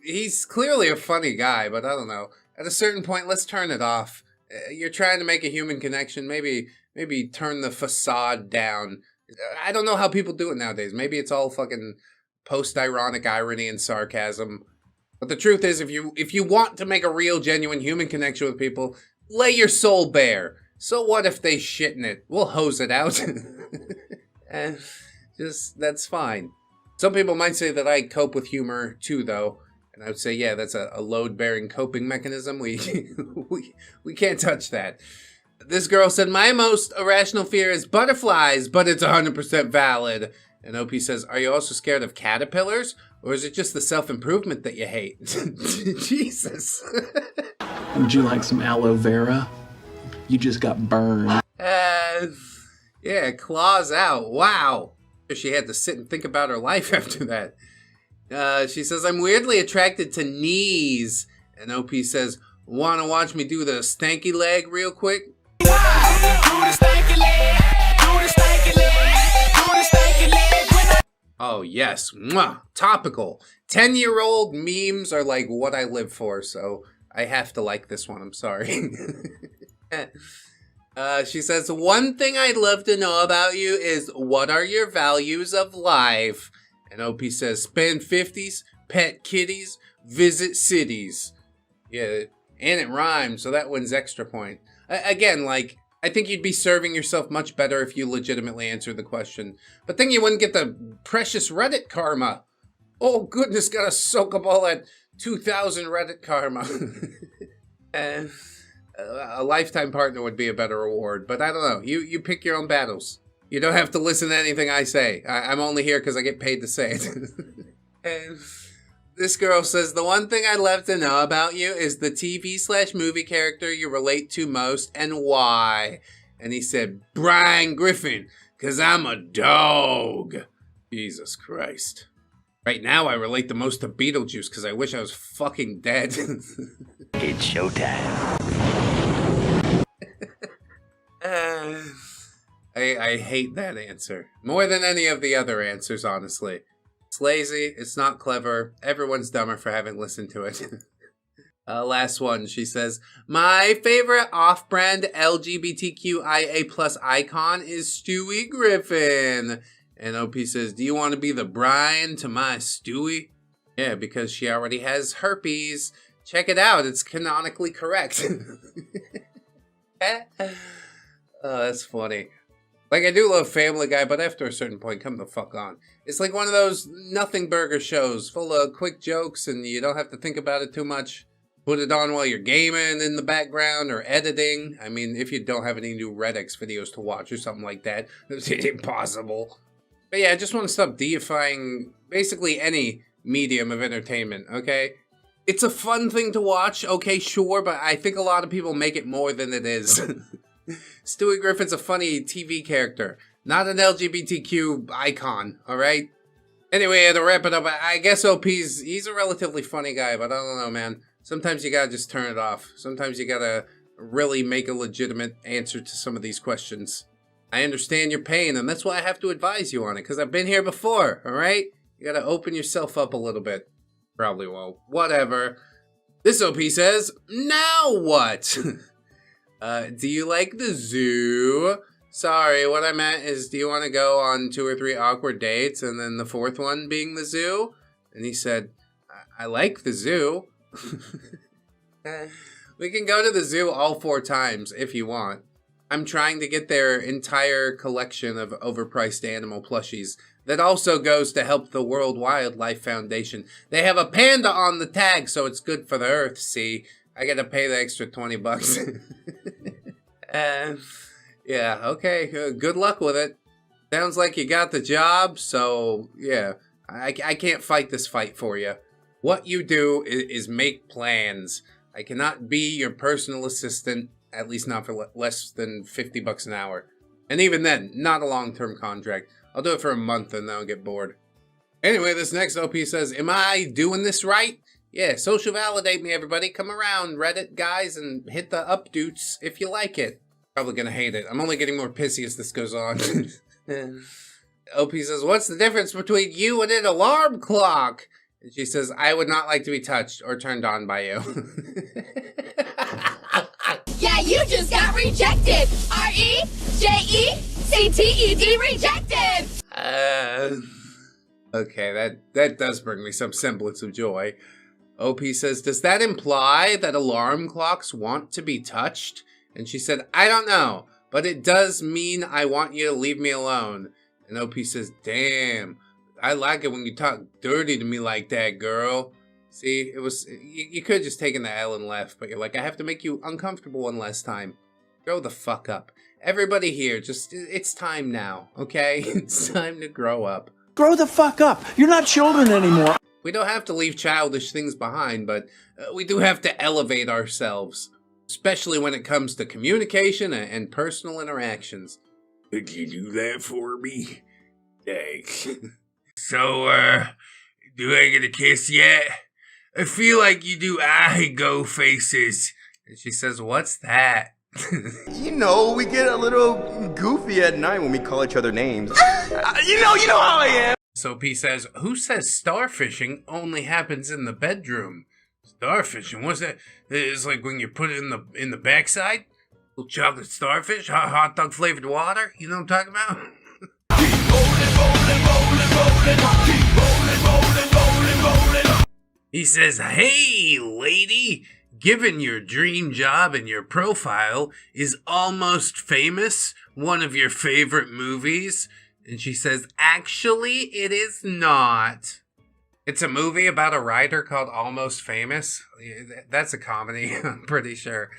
he's clearly a funny guy, but I don't know. At a certain point, let's turn it off. You're trying to make a human connection. Maybe turn the facade down. I don't know how people do it nowadays. Maybe it's all fucking post-ironic irony and sarcasm. But the truth is, if you want to make a real, genuine human connection with people, lay your soul bare. So what if they shit in it? We'll hose it out. And that's fine. Some people might say that I cope with humor too, though. And I would say, yeah, that's a load-bearing coping mechanism. We can't touch that. This girl said, my most irrational fear is butterflies, but it's 100% valid. And OP says, are you also scared of caterpillars? Or is it just the self-improvement that you hate? Jesus. Would you like some aloe vera? You just got burned. Yeah, claws out. Wow. She had to sit and think about her life after that. She says, I'm weirdly attracted to knees. And OP says, want to watch me do the stanky leg real quick? Do the stanky leg. Do the stanky leg. Do the stanky leg. Oh, yes. Mwah. Topical. 10-year-old memes are like what I live for, so I have to like this one. I'm sorry. She says, one thing I'd love to know about you is what are your values of life? And OP says, spend 50s, pet kitties, visit cities. Yeah, and it rhymes, so that wins extra point. Again, like, I think you'd be serving yourself much better if you legitimately answered the question. But then you wouldn't get the precious Reddit karma. Oh, goodness, gotta soak up all that 2,000 Reddit karma. And A lifetime partner would be a better reward, but I don't know. You pick your own battles. You don't have to listen to anything I say. I'm only here because I get paid to say it. And this girl says, the one thing I'd love to know about you is the TV/movie character you relate to most and why. And he said, Brian Griffin, because I'm a dog. Jesus Christ. Right now I relate the most to Beetlejuice because I wish I was fucking dead. It's showtime. I hate that answer. More than any of the other answers, honestly. It's lazy, it's not clever, everyone's dumber for having listened to it. Last one, she says, my favorite off-brand LGBTQIA+ icon is Stewie Griffin. And OP says, do you want to be the Brian to my Stewie? Yeah, because she already has herpes. Check it out, it's canonically correct. Oh, that's funny. Like, I do love Family Guy, but after a certain point, come the fuck on. It's like one of those nothing burger shows full of quick jokes and you don't have to think about it too much. Put it on while you're gaming in the background or editing. I mean, if you don't have any new ReddX videos to watch or something like that, it's impossible. But yeah, I just want to stop deifying basically any medium of entertainment, okay? It's a fun thing to watch, okay, sure, but I think a lot of people make it more than it is. Stewie Griffin's a funny TV character, not an LGBTQ icon, alright? Anyway, to wrap it up, I guess he's a relatively funny guy, but I don't know, man. Sometimes you gotta just turn it off. Sometimes you gotta really make a legitimate answer to some of these questions. I understand your pain, and that's why I have to advise you on it, because I've been here before, alright? You gotta open yourself up a little bit. Probably won't. Whatever. This OP says, now what? Do you like the zoo? Sorry, what I meant is, do you want to go on 2 or 3 awkward dates, and then the 4th one being the zoo? And he said, I like the zoo. We can go to the zoo all 4 times, if you want. I'm trying to get their entire collection of overpriced animal plushies that also goes to help the World Wildlife Foundation. They have a panda on the tag, so it's good for the earth, see? I gotta pay the extra 20 bucks. Yeah, okay, good luck with it. Sounds like you got the job, so yeah, I can't fight this fight for you. What you do is make plans. I cannot be your personal assistant, at least not for less than 50 bucks an hour. And even then, not a long-term contract. I'll do it for a month and then I'll get bored. Anyway, this next OP says, am I doing this right? Yeah, social validate me, everybody. Come around, Reddit guys, and hit the updoots if you like it. Probably gonna hate it. I'm only getting more pissy as this goes on. OP says, what's the difference between you and an alarm clock? And she says, I would not like to be touched or turned on by you. Yeah, you just got rejected. REJECTED rejected. Okay, that does bring me some semblance of joy. OP says, does that imply that alarm clocks want to be touched? And she said, I don't know, but it does mean I want you to leave me alone. And OP says, damn, I like it when you talk dirty to me like that, girl. See, it was, you could have just taken the L and left, but you're like, I have to make you uncomfortable one last time. Grow the fuck up. Everybody here, just, it's time now, okay? It's time to grow up. Grow the fuck up. You're not children anymore. We don't have to leave childish things behind, but we do have to elevate ourselves. Especially when it comes to communication and personal interactions. Could you do that for me? Thanks. So, do I get a kiss yet? I feel like you do I-go faces. And she says, what's that? You know, we get a little goofy at night when we call each other names. You know how I am. So P says, who says starfishing only happens in the bedroom? Starfishing? What's that? It's like when you put it in the backside? Little chocolate starfish? Hot dog flavored water? You know what I'm talking about? He says, hey, lady, given your dream job and your profile, is Almost Famous one of your favorite movies? And she says, actually, it is not. It's a movie about a writer called Almost Famous. That's a comedy, I'm pretty sure.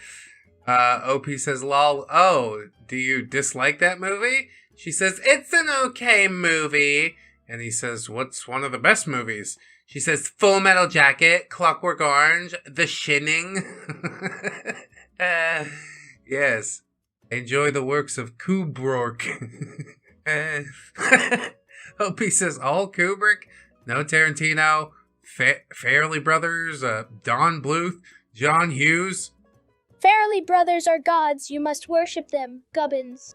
OP says, lol, oh, do you dislike that movie? She says, it's an okay movie. And he says, what's one of the best movies? She says, Full Metal Jacket, Clockwork Orange, The Shining. Yes. Enjoy the works of Kubrick. OP says, all Kubrick? No Tarantino? Farrelly Brothers? Don Bluth? John Hughes? Farrelly brothers are gods. You must worship them. Gubbins.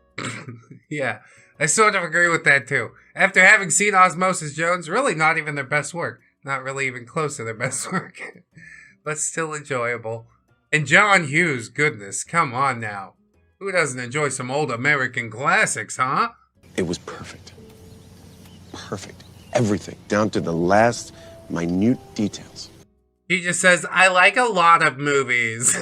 Yeah, I sort of agree with that too. After having seen Osmosis Jones, really not even their best work. Not really even close to their best work. But still enjoyable. And John Hughes, goodness, come on now. Who doesn't enjoy some old American classics, huh? It was perfect. Perfect. Everything, down to the last minute details. He just says, I like a lot of movies.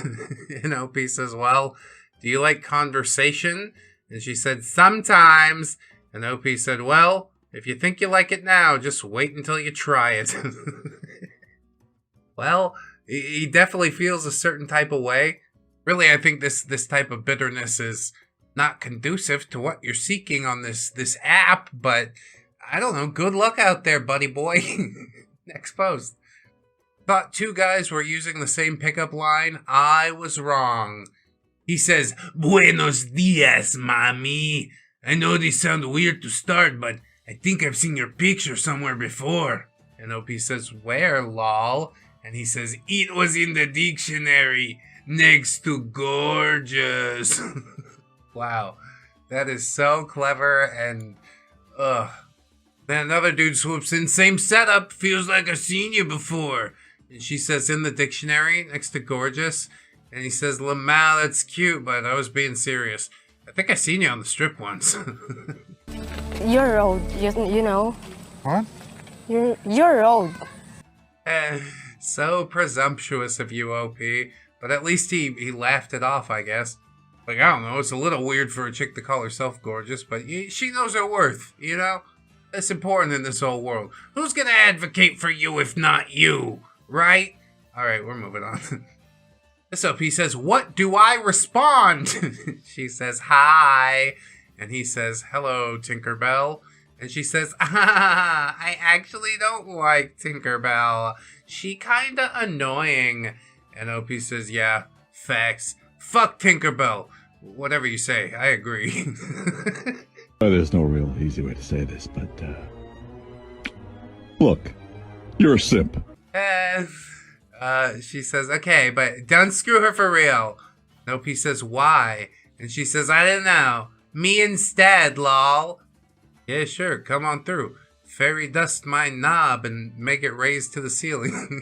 And OP says, well, do you like conversation? And she said, sometimes. And OP said, well, if you think you like it now, just wait until you try it. Well, he definitely feels a certain type of way. Really, I think this type of bitterness is not conducive to what you're seeking on this app, but I don't know, good luck out there, buddy boy. Next post. Thought two guys were using the same pickup line. I was wrong. He says, Buenos dias, mami. I know these sound weird to start, but I think I've seen your picture somewhere before. And OP says, where, lol? And he says, it was in the dictionary, next to gorgeous. Wow, that is so clever and, Then another dude swoops in, same setup, feels like I've seen you before. And she says, in the dictionary, next to gorgeous. And he says, Lamau, that's cute, but I was being serious. I think I seen you on the strip once. You're old, you know. What? You're old. So presumptuous of you, OP. But at least he laughed it off, I guess. Like, I don't know, it's a little weird for a chick to call herself gorgeous, but she knows her worth, you know? That's important in this whole world. Who's gonna advocate for you if not you? Right? Alright, we're moving on. This OP says, what do I respond? She says, hi. And he says, hello, Tinkerbell. And she says, I actually don't like Tinkerbell. She kinda annoying. And OP says, yeah, facts. Fuck Tinkerbell. Whatever you say, I agree. Well, there's no real easy way to say this, but, look, you're a simp. She says, okay, but don't screw her for real. And OP says, why? And she says, I don't know. Me instead, lol. Yeah, sure, come on through. Fairy dust my knob and make it raise to the ceiling.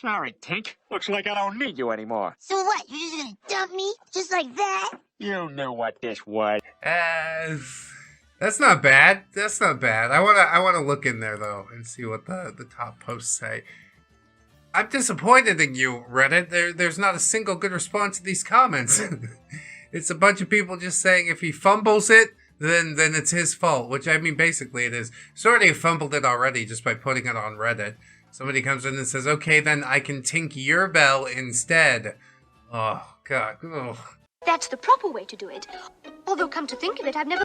Sorry, Tink. Looks like I don't need you anymore. So what? You're just gonna dump me? Just like that? You knew what this was. That's not bad. That's not bad. I wanna look in there though and see what the top posts say. I'm disappointed in you, Reddit. There's not a single good response to these comments. It's a bunch of people just saying if he fumbles it, then it's his fault. Which, I mean, basically it is. Sort of fumbled it already just by putting it on Reddit. Somebody comes in and says, okay, then I can tink your bell instead. Oh, God. Ugh. That's the proper way to do it. Although, come to think of it, I've never...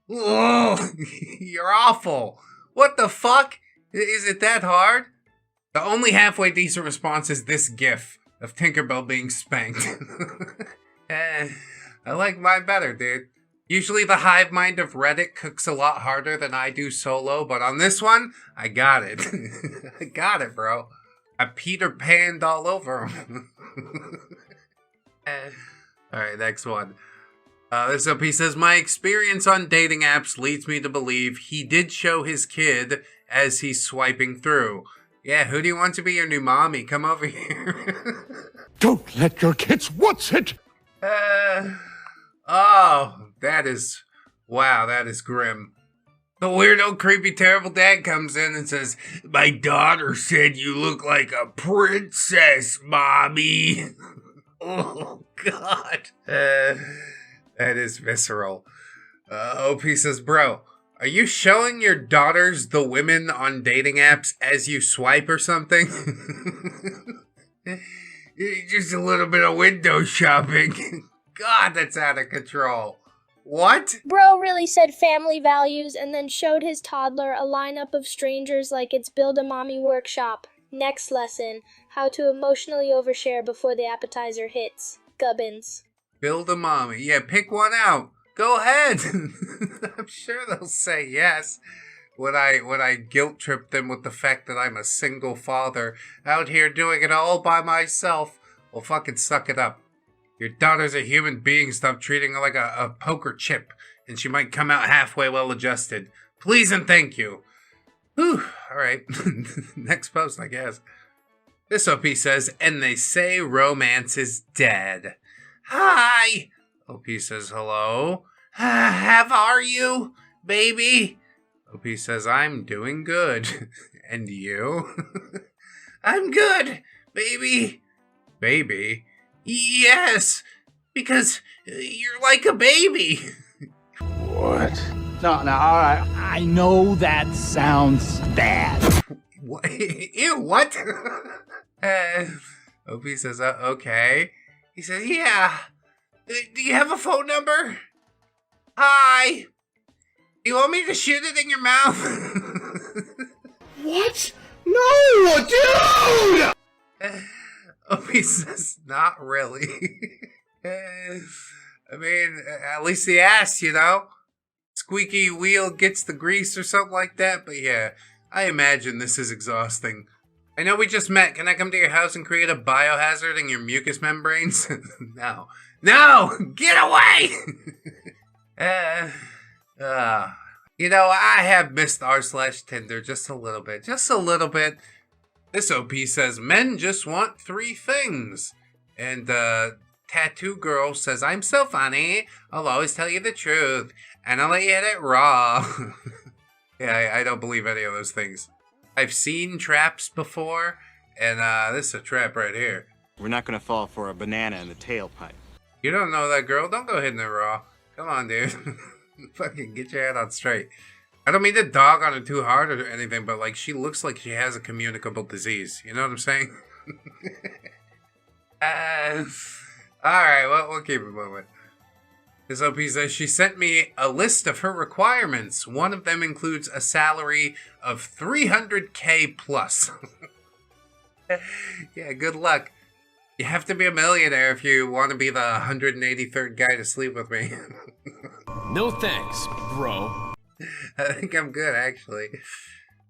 Oh, you're awful. What the fuck? Is it that hard? The only halfway decent response is this gif of Tinkerbell being spanked. I like mine better, dude. Usually the hive mind of Reddit cooks a lot harder than I do solo, but on this one, I got it. I got it, bro. I Peter Panned all over him. Alright, next one. This OP says, my experience on dating apps leads me to believe he did show his kid as he's swiping through. Yeah, who do you want to be your new mommy? Come over here. Don't let your kids watch it! Oh, that is... Wow, that is grim. The weirdo, creepy, terrible dad comes in and says, my daughter said you look like a princess, mommy. Oh, God. That is visceral. OP says, bro, are you showing your daughters the women on dating apps as you swipe or something? Just a little bit of window shopping. God, that's out of control. What? Bro really said family values and then showed his toddler a lineup of strangers like it's Build a Mommy Workshop. Next lesson, how to emotionally overshare before the appetizer hits. Gubbins. Build a mommy. Yeah, pick one out. Go ahead. I'm sure they'll say yes. When I guilt trip them with the fact that I'm a single father out here doing it all by myself. Well, fucking suck it up. Your daughter's a human being. Stop treating her like a poker chip, and she might come out halfway well adjusted. Please and thank you. Whew. All right. Next post, I guess. This OP says, and they say romance is dead. Hi. OP says, hello. How are you, baby? OP says, I'm doing good. And you? I'm good, baby. Baby? Yes, because you're like a baby. What? No, all right. I know that sounds bad. What? Ew, what? OP says, okay. He says, yeah. Do you have a phone number? Hi. You want me to shoot it in your mouth? What? No, dude! OP says, not really. I mean, at least he asked, you know? Squeaky wheel gets the grease or something like that, but yeah, I imagine this is exhausting. I know we just met. Can I come to your house and create a biohazard in your mucous membranes? No. No! Get away! You know, I have missed r/Tinder just a little bit. Just a little bit. This OP says, men just want 3 things. And Tattoo Girl says, I'm so funny. I'll always tell you the truth. And I'll let you hit it raw. Yeah, I don't believe any of those things. I've seen traps before. And this is a trap right here. We're not going to fall for a banana in the tailpipe. You don't know that girl. Don't go hitting it raw. Come on, dude. Fucking get your head on straight. I don't mean to dog on her too hard or anything, but like she looks like she has a communicable disease. You know what I'm saying? Alright, well, we'll keep it moving. This OP says she sent me a list of her requirements. One of them includes a salary of $300K plus. Yeah, good luck. You have to be a millionaire if you want to be the 183rd guy to sleep with me. No thanks, bro. I think I'm good, actually.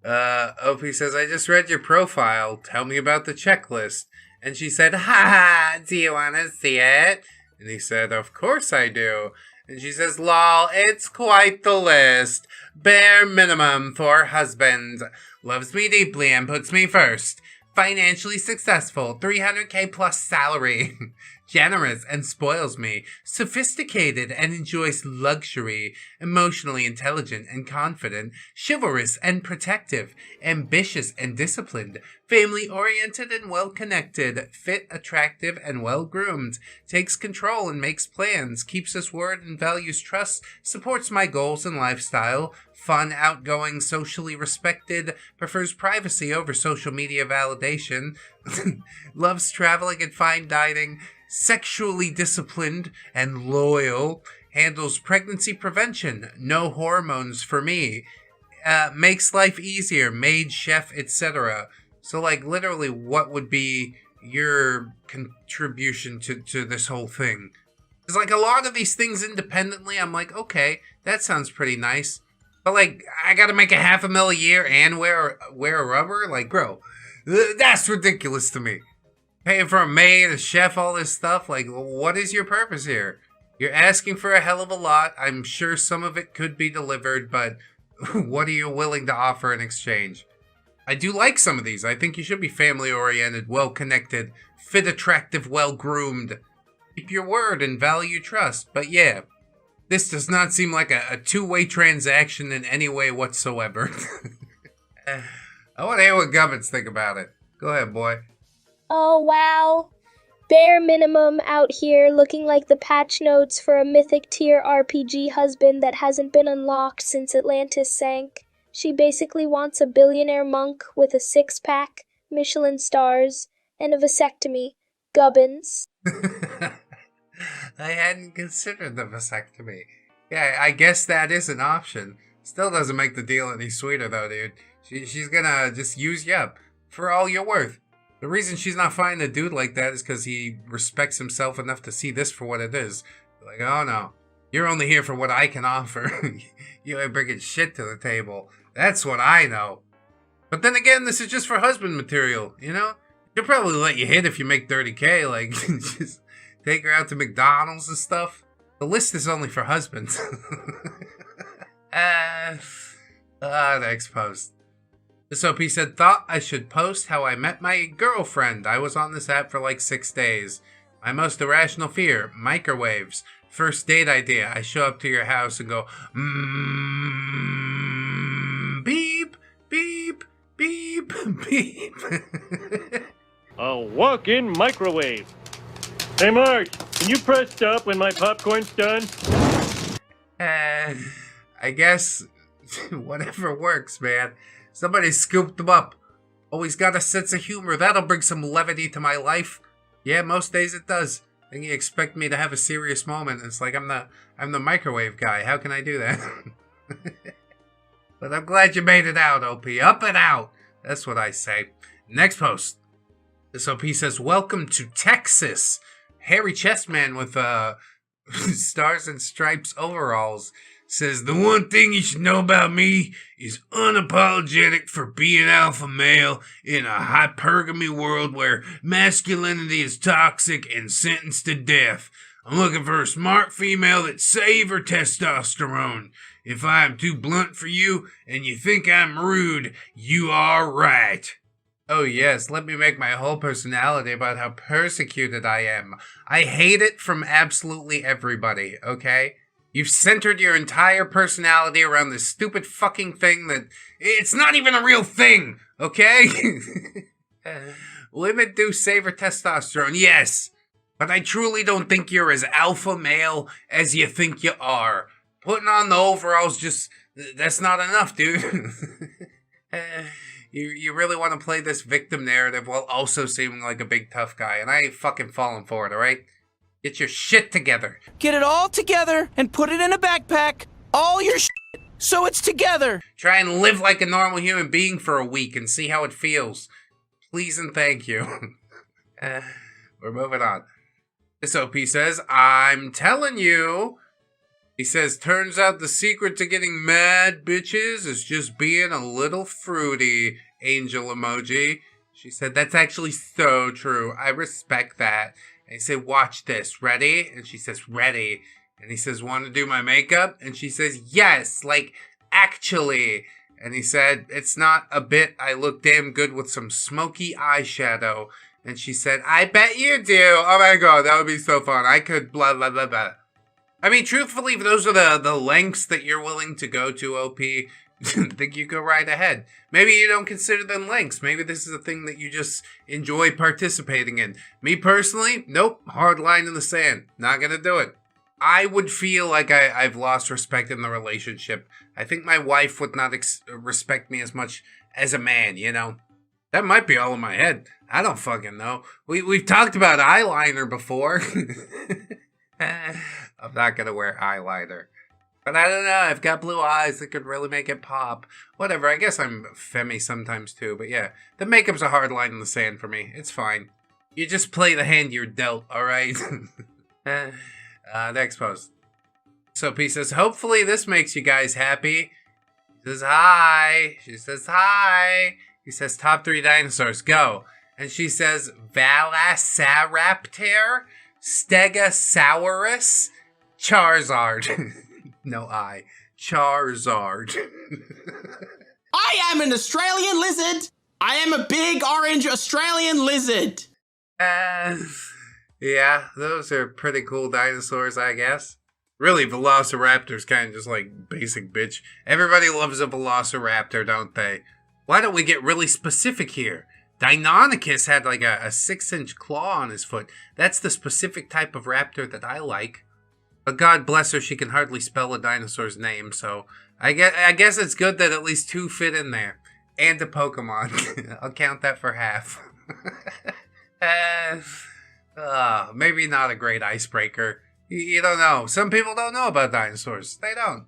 OP says, I just read your profile. Tell me about the checklist. And she said, ha, do you want to see it? And he said, of course I do. And she says, lol, it's quite the list. Bare minimum for husband. Loves me deeply and puts me first. Financially successful, $300K plus salary. Generous and spoils me. Sophisticated and enjoys luxury. Emotionally intelligent and confident. Chivalrous and protective. Ambitious and disciplined. Family-oriented and well-connected. Fit, attractive, and well-groomed. Takes control and makes plans. Keeps his word and values trust. Supports my goals and lifestyle. Fun, outgoing, socially respected. Prefers privacy over social media validation. Loves traveling and fine dining. Sexually disciplined and loyal. Handles pregnancy prevention. No hormones for me. Makes life easier. Maid, chef, etc. So, like, literally, what would be your contribution to this whole thing? Because, like, a lot of these things independently, I'm like, okay, that sounds pretty nice. But, like, I gotta make $500,000 a year and wear a rubber? Like, bro, that's ridiculous to me. Paying for a maid, a chef, all this stuff. Like, what is your purpose here? You're asking for a hell of a lot. I'm sure some of it could be delivered, but what are you willing to offer in exchange? I do like some of these. I think you should be family-oriented, well-connected, fit, attractive, well-groomed. Keep your word and value trust. But yeah, this does not seem like a two-way transaction in any way whatsoever. I want to hear what Gubbins think about it. Go ahead, boy. Oh, wow. Bare minimum out here looking like the patch notes for a mythic tier RPG husband that hasn't been unlocked since Atlantis sank. She basically wants a billionaire monk with a 6-pack, Michelin stars, and a vasectomy. Gubbins. I hadn't considered the vasectomy. Yeah, I guess that is an option. Still doesn't make the deal any sweeter though, dude. She's gonna just use you up for all you're worth. The reason she's not finding a dude like that is because he respects himself enough to see this for what it is. Like, oh no, you're only here for what I can offer. You ain't bringing shit to the table. That's what I know. But then again, this is just for husband material, you know? She'll probably let you hit if you make 30K, like, just take her out to McDonald's and stuff. The list is only for husbands. Next post. This OP said, thought I should post how I met my girlfriend. I was on this app for like 6 days. My most irrational fear, microwaves. First date idea, I show up to your house and go, beep, beep, beep, beep. A walk-in microwave. Hey Mark, can you press stop when my popcorn's done? I guess whatever works, man. Somebody scooped them up. Always got a sense of humor. That'll bring some levity to my life. Yeah, most days it does. Then you expect me to have a serious moment. It's like I'm the microwave guy. How can I do that? But I'm glad you made it out, OP. Up and out. That's what I say. Next post. This OP says, welcome to Texas. Hairy chest man with stars and stripes overalls says, the one thing you should know about me is unapologetic for being alpha male in a hypergamy world where masculinity is toxic and sentenced to death. I'm looking for a smart female that save her testosterone. If I am too blunt for you and you think I'm rude, you are right. Oh yes, let me make my whole personality about how persecuted I am. I hate it from absolutely everybody, okay? You've centered your entire personality around this stupid fucking thing that... It's not even a real thing, okay? Women do savor testosterone, yes. But I truly don't think you're as alpha male as you think you are. Putting on the overalls just... That's not enough, dude. You really want to play this victim narrative while also seeming like a big tough guy. And I ain't fucking falling for it, alright? Get your shit together. Get it all together and put it in a backpack. All your shit, so it's together. Try and live like a normal human being for a week and see how it feels. Please and thank you. We're moving on. This OP says, I'm telling you. He says, turns out the secret to getting mad bitches is just being a little fruity. Angel emoji. She said, that's actually so true. I respect that. And he said, watch this. Ready? And she says, ready. And he says, want to do my makeup? And she says, yes, like, actually. And he said, it's not a bit. I look damn good with some smoky eyeshadow. And she said, I bet you do. Oh my god, that would be so fun. I could blah, blah, blah, blah. I mean, truthfully, if those are the lengths that you're willing to go to, OP, I think you go right ahead. Maybe you don't consider them lengths. Maybe this is a thing that you just enjoy participating in. Me personally, nope, hard line in the sand. Not gonna do it. I would feel like I've lost respect in the relationship. I think my wife would not respect me as much as a man, you know? That might be all in my head. I don't fucking know. We've talked about eyeliner before. I'm not gonna wear eyeliner. But I don't know, I've got blue eyes that could really make it pop. Whatever, I guess I'm femmy sometimes too, but yeah. The makeup's a hard line in the sand for me. It's fine. You just play the hand you're dealt, alright? Next post. So P says, hopefully this makes you guys happy. He says, hi. She says, hi. He says, top 3 dinosaurs, go. And she says, Velociraptor, Stegosaurus, Charizard. No I. Charizard. I am an Australian lizard. I am a big orange Australian lizard. Yeah, those are pretty cool dinosaurs, I guess. Really, Velociraptor's kind of just like basic bitch. Everybody loves a Velociraptor, don't they? Why don't we get really specific here? Deinonychus had like a 6-inch claw on his foot. That's the specific type of raptor that I like. But God bless her, she can hardly spell a dinosaur's name, so I guess it's good that at least 2 fit in there. And a Pokemon. I'll count that for half. Maybe not a great icebreaker. You don't know. Some people don't know about dinosaurs. They don't.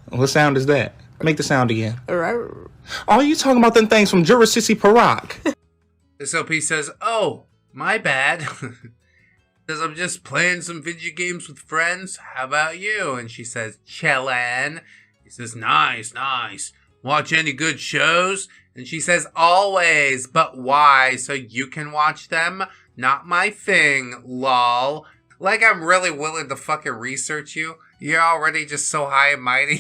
What sound is that? Make the sound again. Oh, you talking about them things from Jurassic Park? This OP says, oh, my bad. Says, I'm just playing some video games with friends. How about you? And she says, chillin'. He says, nice, nice. Watch any good shows? And she says, always. But why? So you can watch them? Not my thing, lol. Like I'm really willing to fucking research you. You're already just so high and mighty.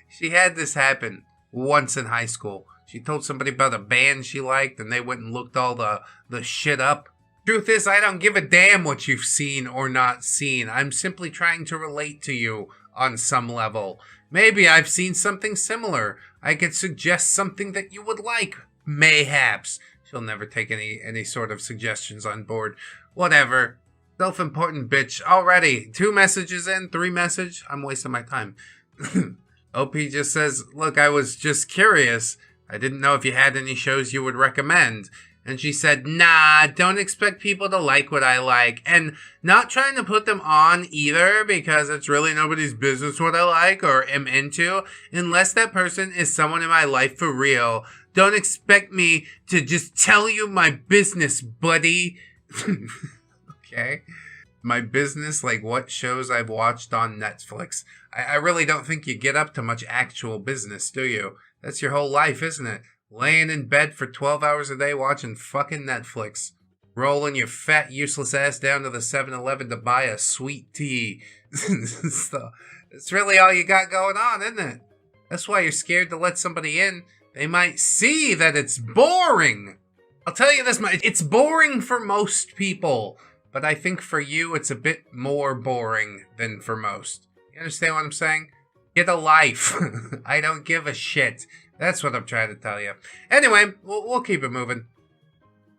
She had this happen once in high school. She told somebody about a band she liked, and they went and looked all the shit up. Truth is, I don't give a damn what you've seen or not seen. I'm simply trying to relate to you on some level. Maybe I've seen something similar. I could suggest something that you would like. Mayhaps. She'll never take any sort of suggestions on board. Whatever. Self-important bitch. Already. 2 messages in, 3 message. I'm wasting my time. OP just says, look, I was just curious. I didn't know if you had any shows you would recommend. And she said, nah, don't expect people to like what I like. And not trying to put them on either, because it's really nobody's business what I like or am into, unless that person is someone in my life for real. Don't expect me to just tell you my business, buddy. Okay. My business, like what shows I've watched on Netflix. I really don't think you get up to much actual business, do you? That's your whole life, isn't it? Laying in bed for 12 hours a day watching fucking Netflix. Rolling your fat, useless ass down to the 7-Eleven to buy a sweet tea. That's really all you got going on, isn't it? That's why you're scared to let somebody in. They might see that it's boring. I'll tell you this much. It's boring for most people. But I think for you, it's a bit more boring than for most. You understand what I'm saying? Get a life. I don't give a shit. That's what I'm trying to tell you. Anyway, we'll keep it moving.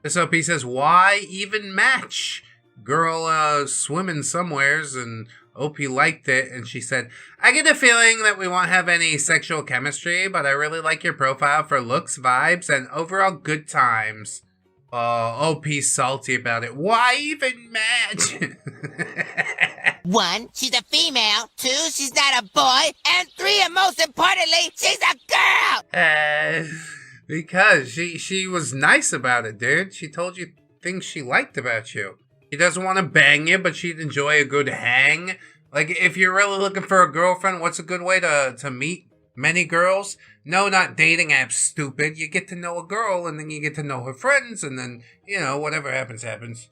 This OP says, why even match? Girl swimming somewheres, and OP liked it, and she said, I get a feeling that we won't have any sexual chemistry, but I really like your profile for looks, vibes, and overall good times. OP's salty about it. Why even match? 1, she's a female. 2, she's not a boy. And 3, and most importantly, she's a girl! Because she was nice about it, dude. She told you things she liked about you. She doesn't want to bang you, but she'd enjoy a good hang. Like, if you're really looking for a girlfriend, what's a good way to meet many girls? No, not dating apps, stupid. You get to know a girl, and then you get to know her friends, and then, you know, whatever happens, happens.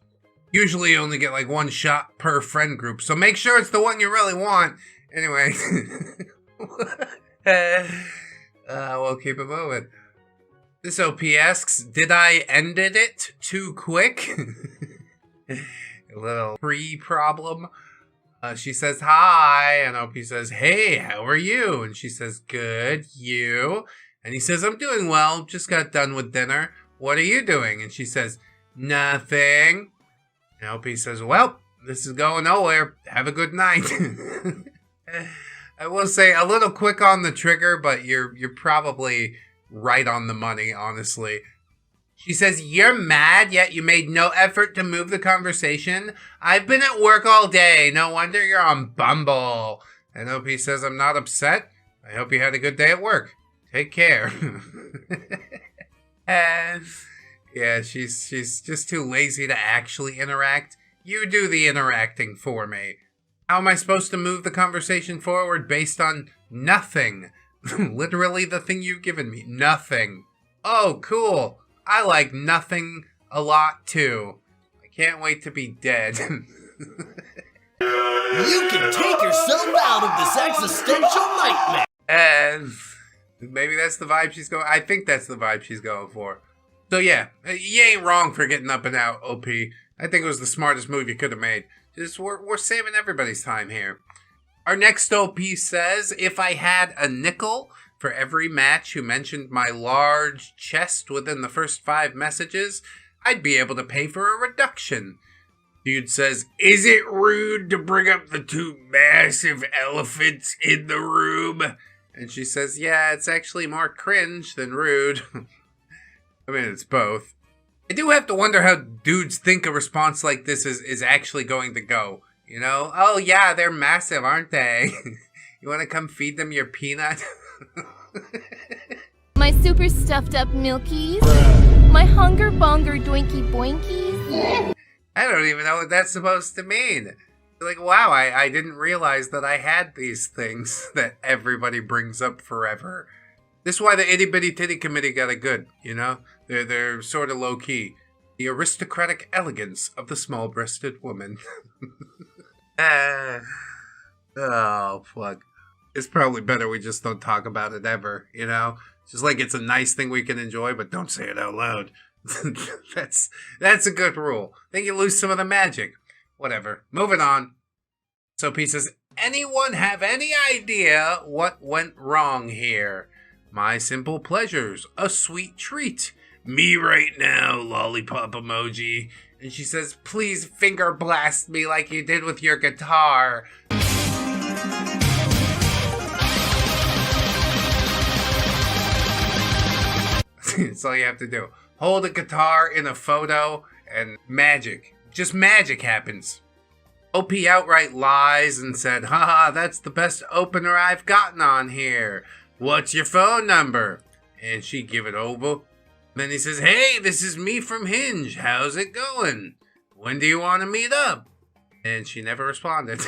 Usually you only get like 1 shot per friend group, so make sure it's the one you really want. Anyway. We'll keep it moving. This OP asks, did I ended it too quick? A little pre-problem. She says, hi, and OP says, hey, how are you? And she says, good, you? And he says, I'm doing well, just got done with dinner. What are you doing? And she says, nothing. And OP says, well, this is going nowhere. Have a good night. I will say, a little quick on the trigger, but you're probably right on the money, honestly. She says, you're mad, yet you made no effort to move the conversation. I've been at work all day. No wonder you're on Bumble. And OP says, I'm not upset. I hope you had a good day at work. Take care. And yeah, she's just too lazy to actually interact. You do the interacting for me. How am I supposed to move the conversation forward based on nothing? Literally the thing you've given me. Nothing. Oh, cool. I like nothing a lot, too. I can't wait to be dead. You can take yourself out of this existential nightmare. And maybe that's the vibe she's going. I think that's the vibe she's going for. So yeah, you ain't wrong for getting up and out, OP. I think it was the smartest move you could have made. Just we're saving everybody's time here. Our next OP says, if I had a nickel for every match who mentioned my large chest within the first 5 messages, I'd be able to pay for a reduction. Dude says, is it rude to bring up the 2 massive elephants in the room? And she says, yeah, it's actually more cringe than rude. I mean, it's both. I do have to wonder how dudes think a response like this is actually going to go. You know? Oh yeah, they're massive, aren't they? You want to come feed them your peanut? My super stuffed up milkies. My hunger bonger doinky boinkies. I don't even know what that's supposed to mean. Like, wow, I didn't realize that I had these things that everybody brings up forever. This is why the Itty Bitty Titty Committee got it good, you know? They're sort of low-key. The aristocratic elegance of the small-breasted woman. Oh, fuck. It's probably better we just don't talk about it ever, you know? Just like it's a nice thing we can enjoy, but don't say it out loud. That's a good rule. Then you lose some of the magic. Whatever. Moving on. So P says, anyone have any idea what went wrong here? My simple pleasures. A sweet treat. Me right now, lollipop emoji. And she says, please finger blast me like you did with your guitar. That's all you have to do. Hold a guitar in a photo and magic. Just magic happens. OP outright lies and said, haha, that's the best opener I've gotten on here. What's your phone number? And she give it over. Then he says, hey, this is me from Hinge. How's it going? When do you want to meet up? And she never responded.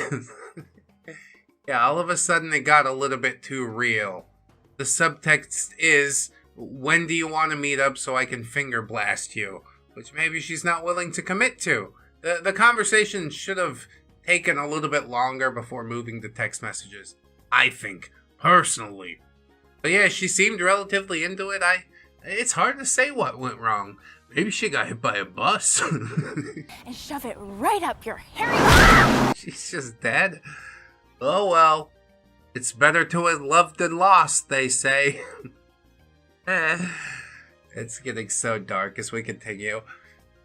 Yeah, all of a sudden it got a little bit too real. The subtext is, when do you want to meet up so I can finger blast you? Which maybe she's not willing to commit to. The conversation should have taken a little bit longer before moving to text messages. I think, personally. But yeah, she seemed relatively into it. It's hard to say what went wrong. Maybe she got hit by a bus. And shove it right up your hairy... She's just dead. Oh well. It's better to have loved than lost, they say. It's getting so dark as we continue.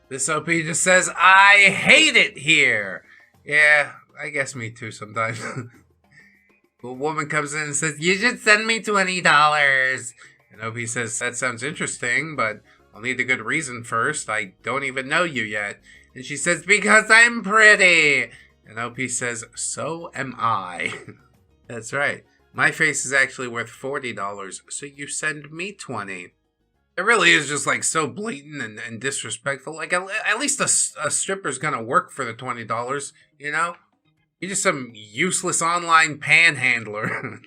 This OP just says, I hate it here. Yeah, I guess me too sometimes. A woman comes in and says, you should send me $20. And OP says, that sounds interesting, but I'll need a good reason first. I don't even know you yet. And she says, because I'm pretty. And OP says, so am I. That's right. My face is actually worth $40, so you send me 20. It really is just like so blatant and disrespectful. Like at least a stripper's gonna work for the $20, you know? You're just some useless online panhandler.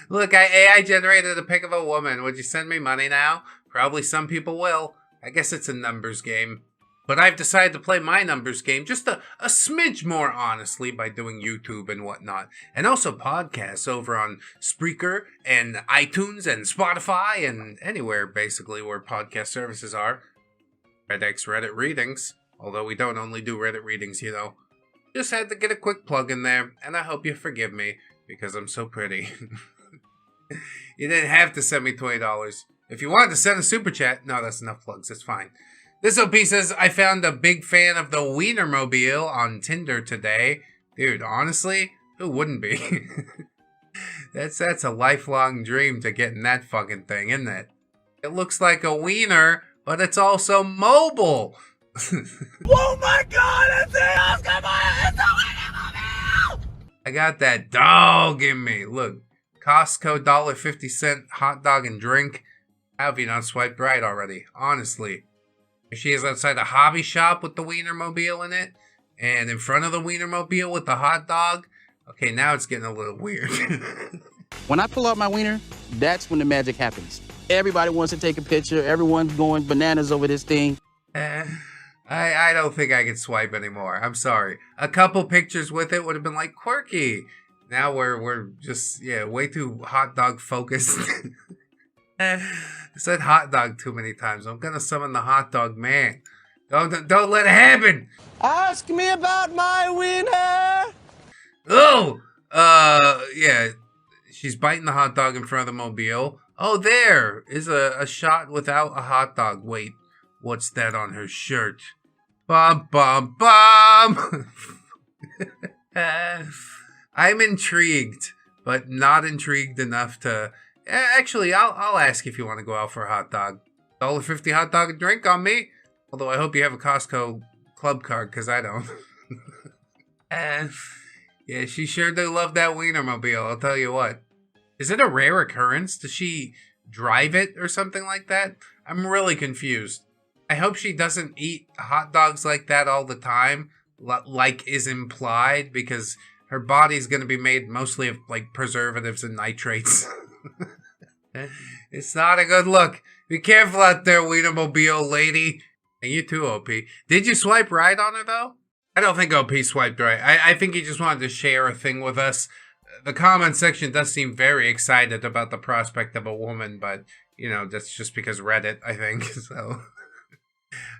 Look, I AI generated a pic of a woman. Would you send me money now? Probably some people will. I guess it's a numbers game. But I've decided to play my numbers game just a smidge more honestly by doing YouTube and whatnot. And also podcasts over on Spreaker and iTunes and Spotify and anywhere basically where podcast services are. ReddX Reddit readings. Although we don't only do Reddit readings, you know. Just had to get a quick plug in there, and I hope you forgive me because I'm so pretty. You didn't have to send me $20. If you wanted to send a super chat, no, that's enough plugs. It's fine. This OP says, I found a big fan of the Wienermobile on Tinder today. Dude, honestly, who wouldn't be? That's a lifelong dream to get in that fucking thing, isn't it? It looks like a wiener, but it's also mobile. Oh my god, it's the Oscar Mayer! It's the Wienermobile! I got that dog in me. Look, Costco $1.50 hot dog and drink. How have you not swiped right already? Honestly. She is outside a hobby shop with the Wienermobile in it. And in front of the Wienermobile with the hot dog. Okay, now it's getting a little weird. When I pull out my wiener, that's when the magic happens. Everybody wants to take a picture. Everyone's going bananas over this thing. I don't think I can swipe anymore. I'm sorry. A couple pictures with it would have been like quirky. Now we're just, yeah, way too hot dog focused. I said hot dog too many times. I'm gonna summon the hot dog man. Don't let it happen. Ask me about my wiener! Oh! Yeah. She's biting the hot dog in front of the mobile. Oh, there is a shot without a hot dog. Wait, what's that on her shirt? Bum, bum, bum! I'm intrigued, but not intrigued enough to... Actually, I'll ask if you want to go out for a hot dog. $1.50 hot dog and drink on me. Although I hope you have a Costco club card, because I don't. Yeah, she sure do love that Wienermobile, I'll tell you what. Is it a rare occurrence? Does she drive it or something like that? I'm really confused. I hope she doesn't eat hot dogs like that all the time, like is implied, because her body's going to be made mostly of, like, preservatives and nitrates. It's not a good look. Be careful out there, Wienermobile lady. And you too, OP. Did you swipe right on her, though? I don't think OP swiped right. I think he just wanted to share a thing with us. The comment section does seem very excited about the prospect of a woman, but, you know, that's just because Reddit, I think. So,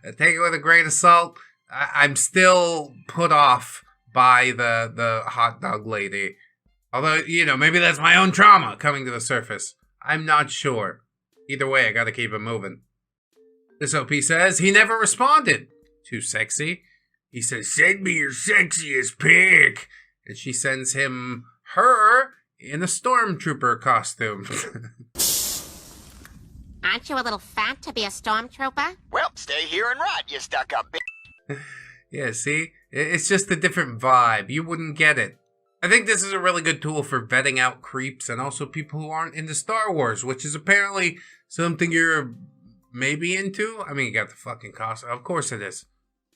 take it with a grain of salt. I'm still put off by the hot dog lady. Although, you know, maybe that's my own trauma coming to the surface. I'm not sure. Either way, I gotta keep it moving. This OP says, he never responded. Too sexy. He says, send me your sexiest pic. And she sends him her in a stormtrooper costume. Aren't you a little fat to be a stormtrooper? Well, stay here and rot, you stuck-up bitch. Yeah, see? It's just a different vibe. You wouldn't get it. I think this is a really good tool for vetting out creeps and also people who aren't into Star Wars, which is apparently something you're maybe into. I mean, you got the fucking costume. Of course it is.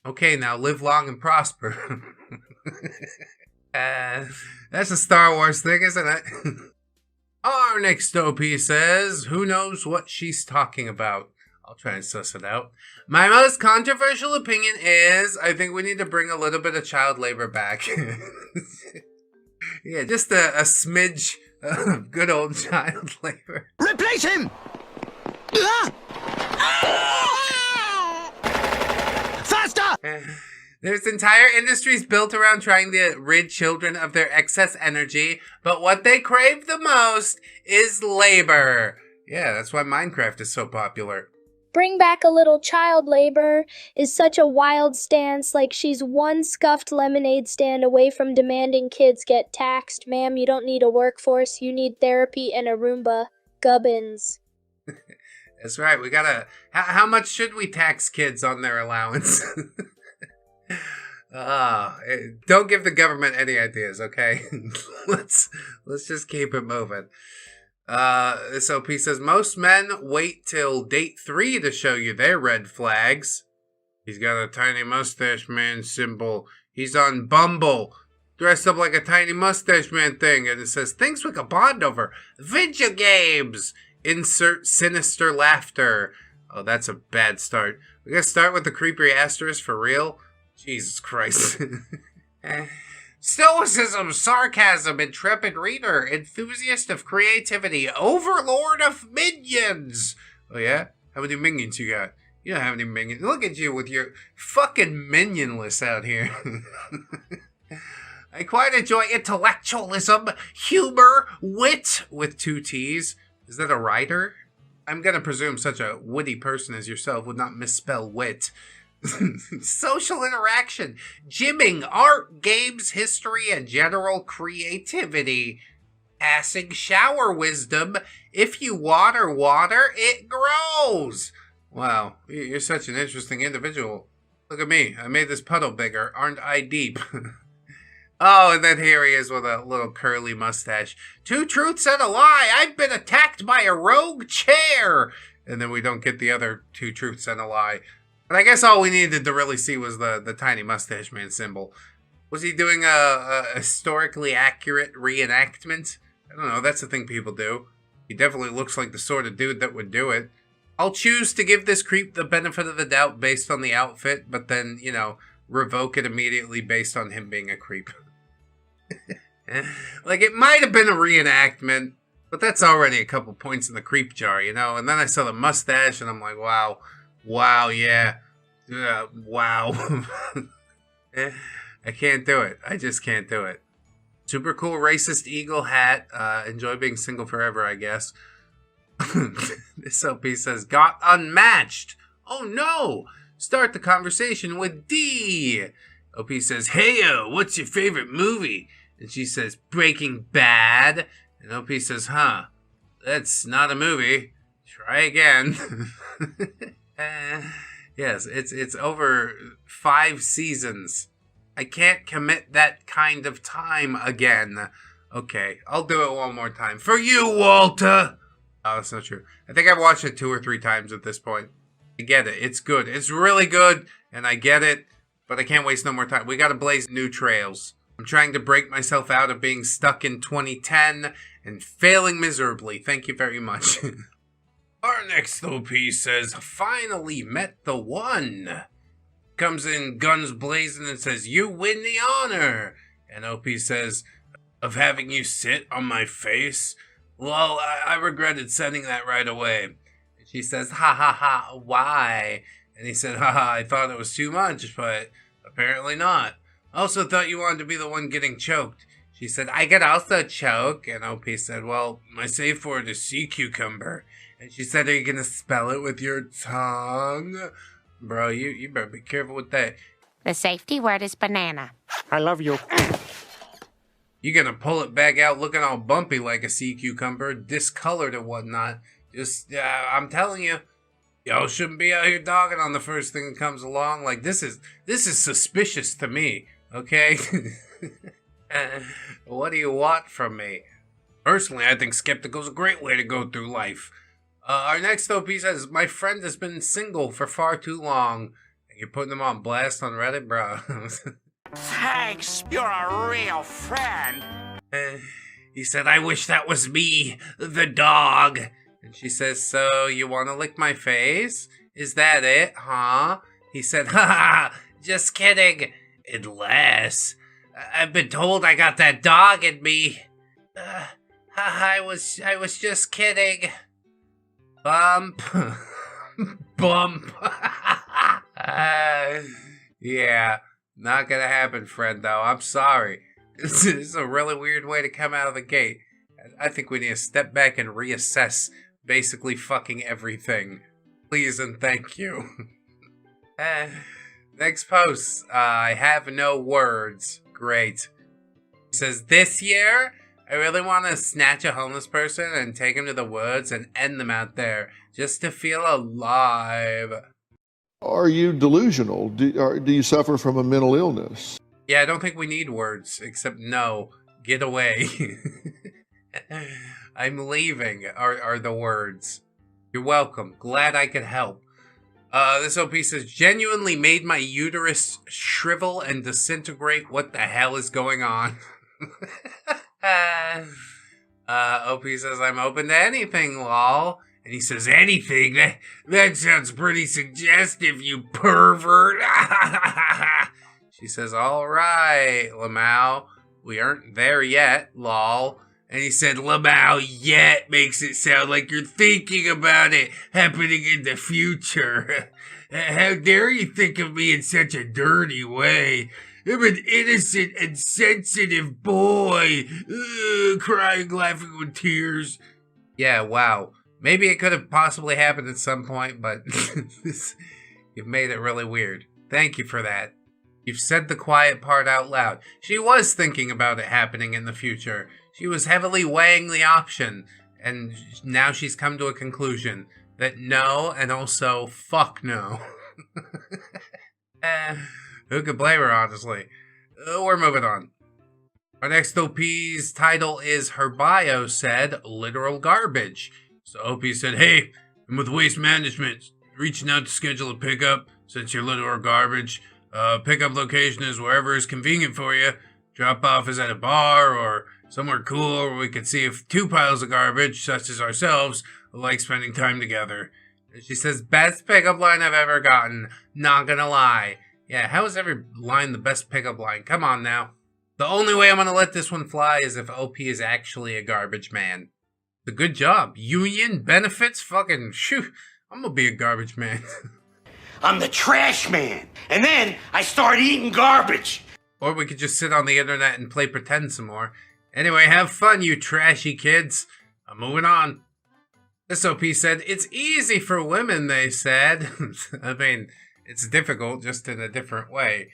Okay, now live long and prosper. That's a Star Wars thing, isn't it? Our next OP says, who knows what she's talking about? I'll try and suss it out. My most controversial opinion is, I think we need to bring a little bit of child labor back. Yeah, just a smidge of good old child labor. Replace him! Faster! There's entire industries built around trying to rid children of their excess energy, but what they crave the most is labor. Yeah, that's why Minecraft is so popular. Bring back a little child labor is such a wild stance, like she's one scuffed lemonade stand away from demanding kids get taxed. Ma'am, you don't need a workforce, you need therapy and a Roomba. Gubbins. That's right, we gotta... How much should we tax kids on their allowance? Don't give the government any ideas, okay? Let's just keep it moving. This OP says, most men wait till date 3 to show you their red flags. He's got a tiny mustache man symbol. He's on Bumble, dressed up like a tiny mustache man thing. And it says, things we could bond over. Video games. Insert sinister laughter. Oh, that's a bad start. We gotta start with the creepy asterisk for real? Jesus Christ. Stoicism, sarcasm, intrepid reader, enthusiast of creativity, overlord of minions. Oh yeah? How many minions you got? You don't have any minions. Look at you with your fucking minion list out here. I quite enjoy intellectualism, humor, wit, with 2 T's. Is that a writer? I'm gonna presume such a witty person as yourself would not misspell wit. Social interaction, gymming, art, games, history, and general creativity. Passing shower wisdom. If you water, it grows. Wow, you're such an interesting individual. Look at me. I made this puddle bigger. Aren't I deep? Oh, and then here he is with a little curly mustache. 2 truths and a lie. I've been attacked by a rogue chair. And then we don't get the other 2 truths and a lie. But I guess all we needed to really see was the tiny mustache man symbol. Was he doing a historically accurate reenactment? I don't know, that's the thing people do. He definitely looks like the sort of dude that would do it. I'll choose to give this creep the benefit of the doubt based on the outfit, but then, you know, revoke it immediately based on him being a creep. Like, it might have been a reenactment, but that's already a couple points in the creep jar, you know? And then I saw the mustache, and I'm like, wow. Wow, yeah. Wow. I can't do it. I just can't do it. Super cool racist eagle hat. Enjoy being single forever, I guess. This OP says, got unmatched. Oh no! Start the conversation with D. OP says, heyo, what's your favorite movie? And she says, Breaking Bad. And OP says, huh, that's not a movie. Try again. Yes, it's over 5 seasons. I can't commit that kind of time again. Okay, I'll do it one more time. For you, Walter! Oh, that's not true. I think I've watched it 2 or 3 times at this point. I get it. It's good. It's really good, and I get it, but I can't waste no more time. We gotta blaze new trails. I'm trying to break myself out of being stuck in 2010 and failing miserably. Thank you very much. Our next OP says, finally met the one. Comes in guns blazing and says, you win the honor. And OP says, of having you sit on my face? Well, I regretted sending that right away. And she says, ha ha ha, why? And he said, ha ha, I thought it was too much, but apparently not. I also thought you wanted to be the one getting choked. She said, I could also choke. And OP said, well, my safe word is sea cucumber. And she said, are you going to spell it with your tongue? Bro, you better be careful with that. The safety word is banana. I love you. You gonna pull it back out looking all bumpy like a sea cucumber, discolored and whatnot. Just, I'm telling you, y'all shouldn't be out here dogging on the first thing that comes along. Like, this is suspicious to me, okay? What do you want from me? Personally, I think skeptical's a great way to go through life. Our next OP says, my friend has been single for far too long. And you're putting him on blast on Reddit, bro. Thanks, you're a real friend. He said, I wish that was me, the dog. And she says, so you want to lick my face? Is that it, huh? He said, ha ha, just kidding. Unless, I've been told I got that dog in me. I was just kidding. Bump. Bump. Yeah, not gonna happen, friend, though. I'm sorry. This is a really weird way to come out of the gate. I think we need to step back and reassess basically fucking everything. Please and thank you. Next post. I have no words. Great. He says, this year, I really want to snatch a homeless person and take him to the woods and end them out there just to feel alive. Are you delusional? Do you suffer from a mental illness? Yeah, I don't think we need words, except no, get away. I'm leaving are the words. You're welcome. Glad I could help. This OP says, genuinely made my uterus shrivel and disintegrate. What the hell is going on? OP says, I'm open to anything, lol. And he says, anything? That sounds pretty suggestive, you pervert. She says, all right, Lamau. We aren't there yet, lol. And he said, Lamau, yet makes it sound like you're thinking about it happening in the future. How dare you think of me in such a dirty way? I'm an innocent and sensitive boy. Crying, laughing with tears. Yeah, wow. Maybe it could have possibly happened at some point, but you've made it really weird. Thank you for that. You've said the quiet part out loud. She was thinking about it happening in the future. She was heavily weighing the option, and now she's come to a conclusion that no, and also fuck no. Who could blame her, honestly? We're moving on. Our next OP's title is Her Bio Said Literal Garbage. So OP said, hey, I'm with Waste Management, reaching out to schedule a pickup since you're literal garbage. Pickup location is wherever is convenient for you. Drop off is at a bar or somewhere cool where we can see if 2 piles of garbage, such as ourselves, like spending time together. And she says, best pickup line I've ever gotten. Not gonna lie. Yeah, how is every line the best pickup line? Come on now. The only way I'm gonna let this one fly is if OP is actually a garbage man. It's a good job. Union, benefits, fucking shoot. I'm gonna be a garbage man. I'm the trash man, and then I start eating garbage. Or we could just sit on the internet and play pretend some more. Anyway, have fun, you trashy kids. I'm moving on. This OP said, it's easy for women, they said. I mean, it's difficult, just in a different way.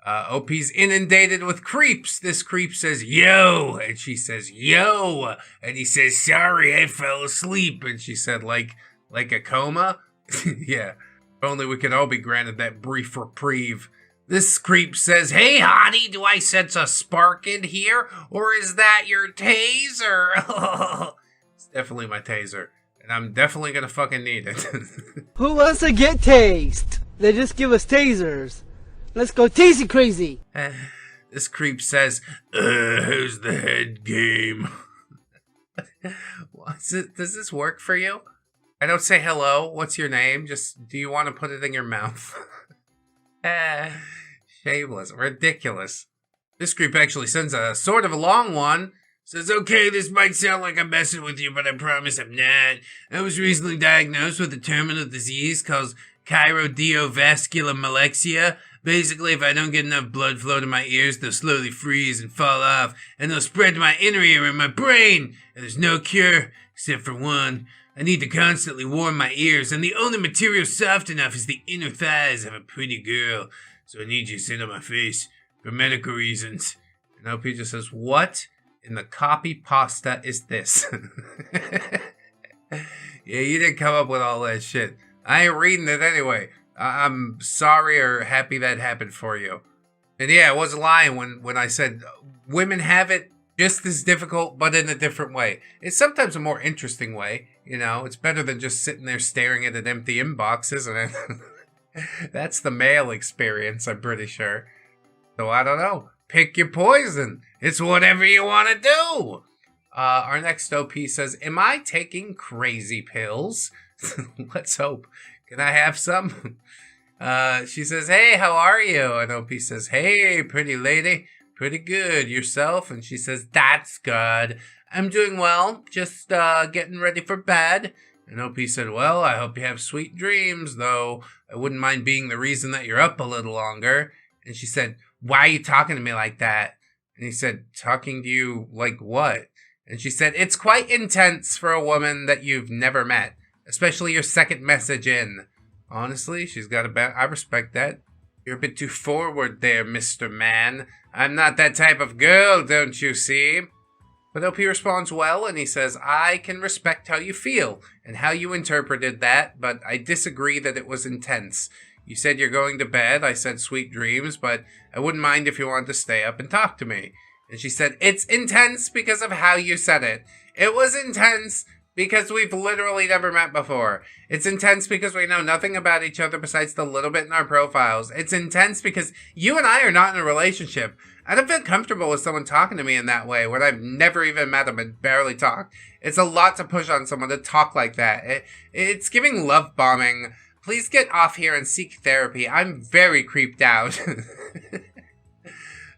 OP's inundated with creeps. This creep says, yo, and she says, yo, and he says, sorry, I fell asleep, and she said, like a coma? Yeah. If only we could all be granted that brief reprieve. This creep says, "Hey, hottie, do I sense a spark in here? Or is that your taser?" It's definitely my taser. And I'm definitely gonna fucking need it. Who wants to get tased? They just give us tasers. Let's go tasey crazy. This creep says, "Who's the head game?" Does this work for you? I don't say hello. What's your name? Just, do you want to put it in your mouth? Shameless. Ridiculous. This creep actually sends a sort of a long one. Says, "Okay, this might sound like I'm messing with you, but I promise I'm not. I was recently diagnosed with a terminal disease called chirodovascular malexia. Basically, if I don't get enough blood flow to my ears, they'll slowly freeze and fall off, and they'll spread to my inner ear and my brain. And there's no cure, except for one. I need to constantly warm my ears, and the only material soft enough is the inner thighs of a pretty girl. So I need you to sit on my face for medical reasons." And OP just says, "What in the copy pasta is this?" Yeah, you didn't come up with all that shit. I ain't reading it anyway. I'm sorry or happy that happened for you. And yeah, I wasn't lying when I said women have it just as difficult, but in a different way. It's sometimes a more interesting way, you know. It's better than just sitting there staring at an empty inbox, isn't it? That's the male experience, I'm pretty sure. So I don't know. Pick your poison. It's whatever you want to do. Our next OP says, "Am I taking crazy pills?" Let's hope. Can I have some? She says, "Hey, how are you?" And OP says, "Hey, pretty lady. Pretty good. Yourself?" And she says, "That's good. I'm doing well. Just getting ready for bed." And OP said, "Well, I hope you have sweet dreams, though I wouldn't mind being the reason that you're up a little longer." And she said, "Why are you talking to me like that?" And he said, "Talking to you like what?" And she said, "It's quite intense for a woman that you've never met, especially your second message in." Honestly, she's got a I respect that. You're a bit too forward there, Mr. Man. I'm not that type of girl, don't you see? But OP responds well, and he says, "I can respect how you feel and how you interpreted that, but I disagree that it was intense. You said you're going to bed. I said sweet dreams, but I wouldn't mind if you wanted to stay up and talk to me." And she said, "It's intense because of how you said it. It was intense because we've literally never met before. It's intense because we know nothing about each other besides the little bit in our profiles. It's intense because you and I are not in a relationship. I don't feel comfortable with someone talking to me in that way when I've never even met them and barely talked. It's a lot to push on someone to talk like that. It's giving love bombing. Please get off here and seek therapy. I'm very creeped out."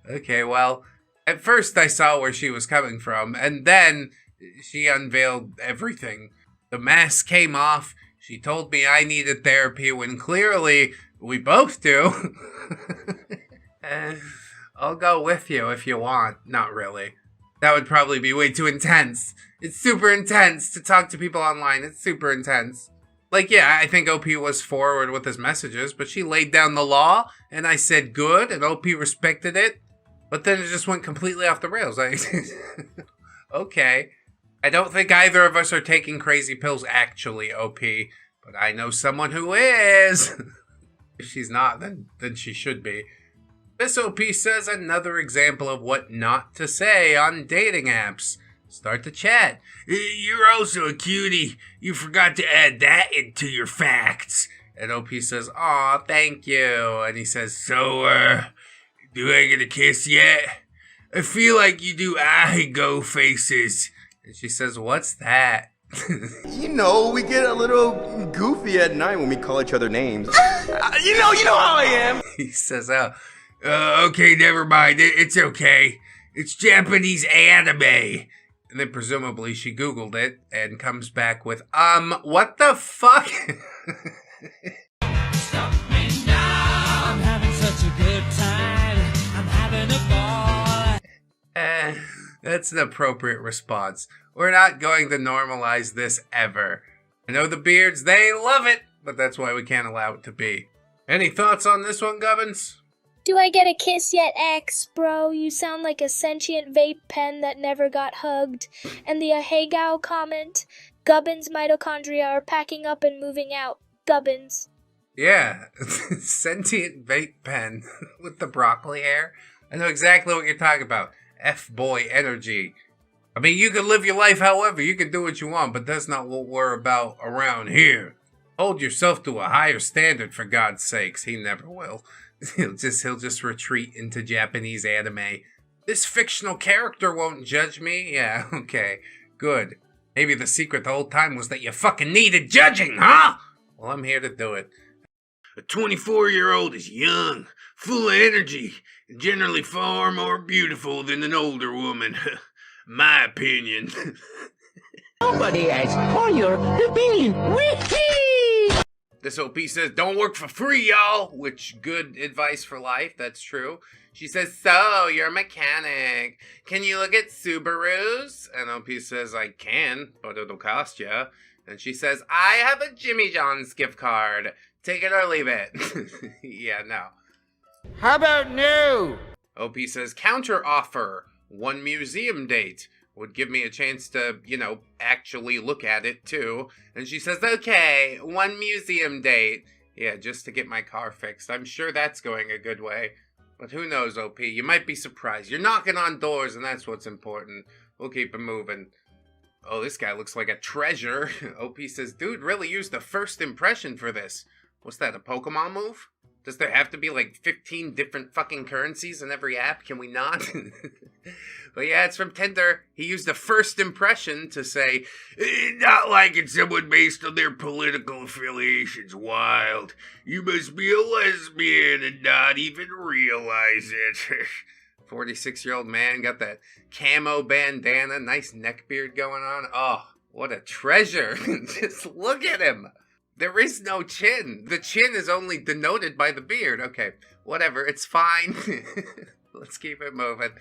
Okay, well, at first I saw where she was coming from, and then she unveiled everything. The mask came off. She told me I needed therapy when clearly we both do. I'll go with you if you want. Not really. That would probably be way too intense. It's super intense to talk to people online. It's super intense. Like, yeah, I think OP was forward with his messages, but she laid down the law, and I said good, and OP respected it. But then it just went completely off the rails. Okay. I don't think either of us are taking crazy pills actually, OP, but I know someone who is. If she's not, then she should be. This OP says another example of what not to say on dating apps. Start the chat. "You're also a cutie. You forgot to add that into your facts." And OP says, "Aw, thank you." And he says, "So, do I get a kiss yet? I feel like you do I go faces." And she says, "What's that?" You know, we get a little goofy at night when we call each other names. You know how I am. He says, "Okay, never mind. It's okay. It's Japanese anime." And then presumably she Googled it and comes back with, what the fuck? I'm having such a good time. I'm having a ball. That's an appropriate response. We're not going to normalize this ever. I know the beards, they love it, but that's why we can't allow it to be. Any thoughts on this one, Gubbins? Do I get a kiss yet, X, bro? You sound like a sentient vape pen that never got hugged. And the hey gal comment, Gubbins' mitochondria are packing up and moving out. Gubbins. Yeah, sentient vape pen with the broccoli hair. I know exactly what you're talking about. F-boy energy. I mean, you can live your life however, you can do what you want, but that's not what we're about around here. Hold yourself to a higher standard, for God's sakes. He never will. He'll just retreat into Japanese anime. This fictional character won't judge me? Yeah, okay. Good. Maybe the secret the whole time was that you fucking needed judging, huh? Well, I'm here to do it. A 24-year-old is young, full of energy, and generally far more beautiful than an older woman. My opinion. Nobody asked for your opinion. Whee! This OP says, don't work for free, y'all. Which, good advice for life. That's true. She says, so, you're a mechanic. Can you look at Subarus? And OP says, I can, but it'll cost you. And she says, I have a Jimmy John's gift card. Take it or leave it. Yeah, no. How about no? OP says, counter offer. 1 museum date. Would give me a chance to, actually look at it, too. And she says, okay, 1 museum date. Yeah, just to get my car fixed. I'm sure that's going a good way. But who knows, OP? You might be surprised. You're knocking on doors, and that's what's important. We'll keep it moving. Oh, this guy looks like a treasure. OP says, dude really used the first impression for this. What's that, a Pokemon move? Does there have to be like 15 different fucking currencies in every app? Can we not? But yeah, it's from Tinder. He used the first impression to say, not liking someone based on their political affiliations. Wild. You must be a lesbian and not even realize it. 46-year-old man, got that camo bandana, nice neckbeard going on. Oh, what a treasure. Just look at him. There is no chin. The chin is only denoted by the beard. Okay, whatever. It's fine. Let's keep it moving.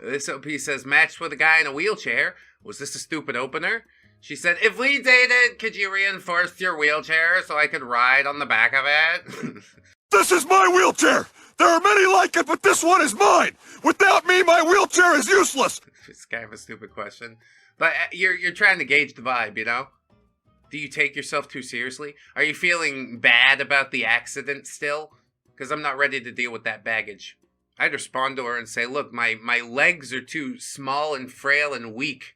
This OP says, matched with a guy in a wheelchair. Was this a stupid opener? She said, if we dated, could you reinforce your wheelchair so I could ride on the back of it? This is my wheelchair! There are many like it, but this one is mine! Without me, my wheelchair is useless! It's kind of a stupid question. But you're trying to gauge the vibe, Do you take yourself too seriously? Are you feeling bad about the accident still? Because I'm not ready to deal with that baggage. I'd respond to her and say, look, my legs are too small and frail and weak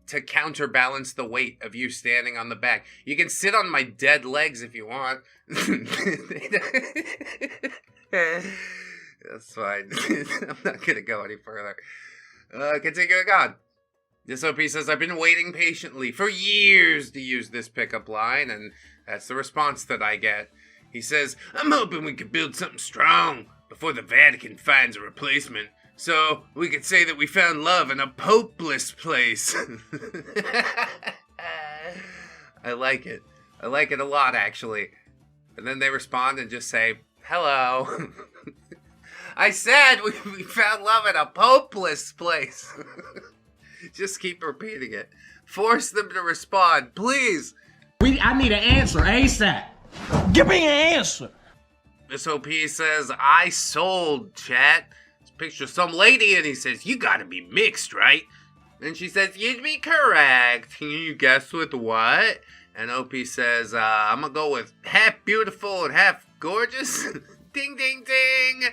to counterbalance the weight of you standing on the back. You can sit on my dead legs if you want. That's fine. I'm not going to go any further. Continuing on. This OP says, I've been waiting patiently for years to use this pickup line, and that's the response that I get. He says, I'm hoping we could build something strong before the Vatican finds a replacement, so we could say that we found love in a popeless place. I like it. I like it a lot, actually. And then they respond and just say, hello. I said we found love in a popeless place. Just keep repeating it. Force them to respond, please. I need an answer ASAP. Give me an answer. This OP says, I sold, chat. This picture of some lady, and he says, you gotta be mixed, right? And she says, you'd be correct. Can you guess with what? And OP says, I'm gonna go with half beautiful and half gorgeous. Ding, ding, ding.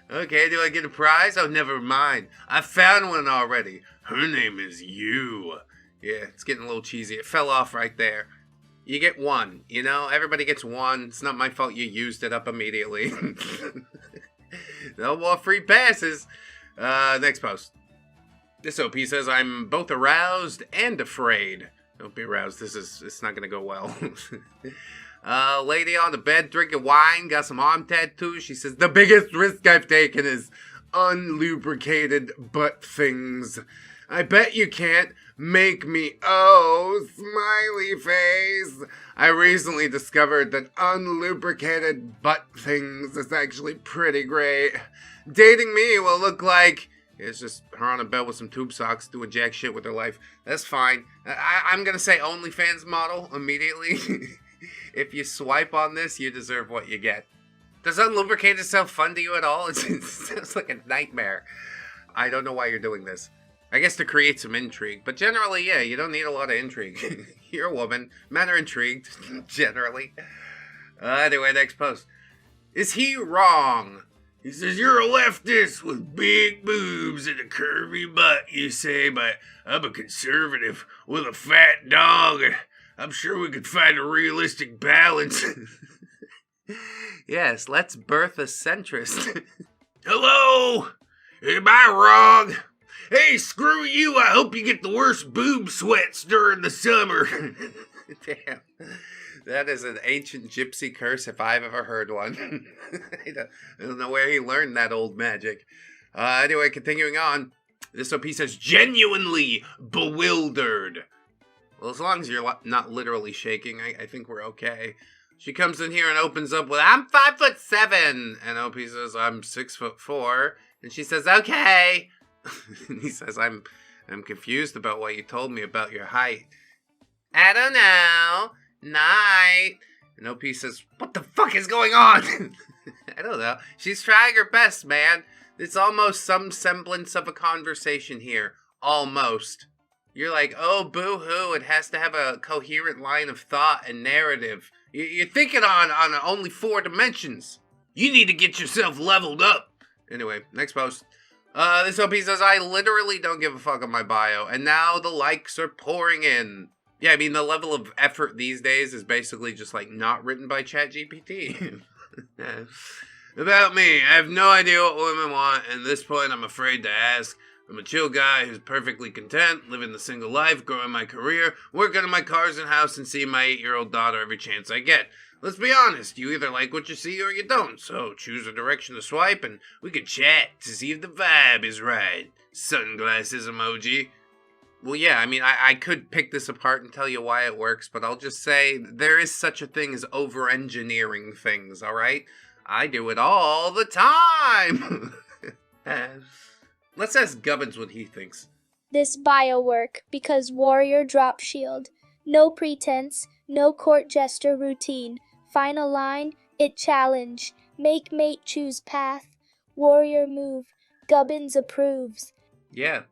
Okay, do I get a prize? Oh, never mind. I found one already. Her name is you. Yeah, it's getting a little cheesy. It fell off right there. You get one, Everybody gets one. It's not my fault you used it up immediately. No more free passes. Next post. This OP says, I'm both aroused and afraid. Don't be aroused. It's not going to go well. Lady on the bed drinking wine, got some arm tattoos. She says, the biggest risk I've taken is unlubricated butt things. I bet you can't make me, smiley face. I recently discovered that unlubricated butt things is actually pretty great. Dating me will look like, it's just her on a bed with some tube socks doing jack shit with her life. That's fine. I'm gonna say OnlyFans model immediately. If you swipe on this, you deserve what you get. Does unlubricated sound fun to you at all? It sounds like a nightmare. I don't know why you're doing this. I guess to create some intrigue. But generally, yeah, you don't need a lot of intrigue. You're a woman. Men are intrigued, generally. Anyway, next post. Is he wrong? He says, you're a leftist with big boobs and a curvy butt, you say, but I'm a conservative with a fat dog, and I'm sure we could find a realistic balance. Yes, let's birth a centrist. Hello? Am I wrong? Hey, screw you, I hope you get the worst boob sweats during the summer. Damn. That is an ancient gypsy curse if I've ever heard one. I don't know where he learned that old magic. Anyway, continuing on. This OP says, genuinely bewildered. Well, as long as you're not literally shaking, I think we're okay. She comes in here and opens up with, I'm 5'7", and OP says, I'm 6'4", and she says, okay. And he says, I'm confused about what you told me about your height. I don't know. Night. And OP says, what the fuck is going on? I don't know. She's trying her best, man. It's almost some semblance of a conversation here. Almost. You're like, oh, boo-hoo, it has to have a coherent line of thought and narrative. You're thinking on only 4 dimensions. You need to get yourself leveled up. Anyway, next post. This OP says, I literally don't give a fuck on my bio, and now the likes are pouring in. Yeah, I mean, the level of effort these days is basically just, like, not written by ChatGPT. About me, I have no idea what women want, and at this point I'm afraid to ask. I'm a chill guy who's perfectly content, living the single life, growing my career, working on my cars and house, and seeing my 8-year-old daughter every chance I get. Let's be honest, you either like what you see or you don't, so choose a direction to swipe, and we can chat to see if the vibe is right. Sunglasses emoji. Well, yeah, I mean, I could pick this apart and tell you why it works, but I'll just say there is such a thing as over-engineering things, alright? I do it all the time! Let's ask Gubbins what he thinks. This bio work because warrior drop shield. No pretense, no court jester routine. Final line, it challenge. Make mate choose path. Warrior move. Gubbins approves. Yeah.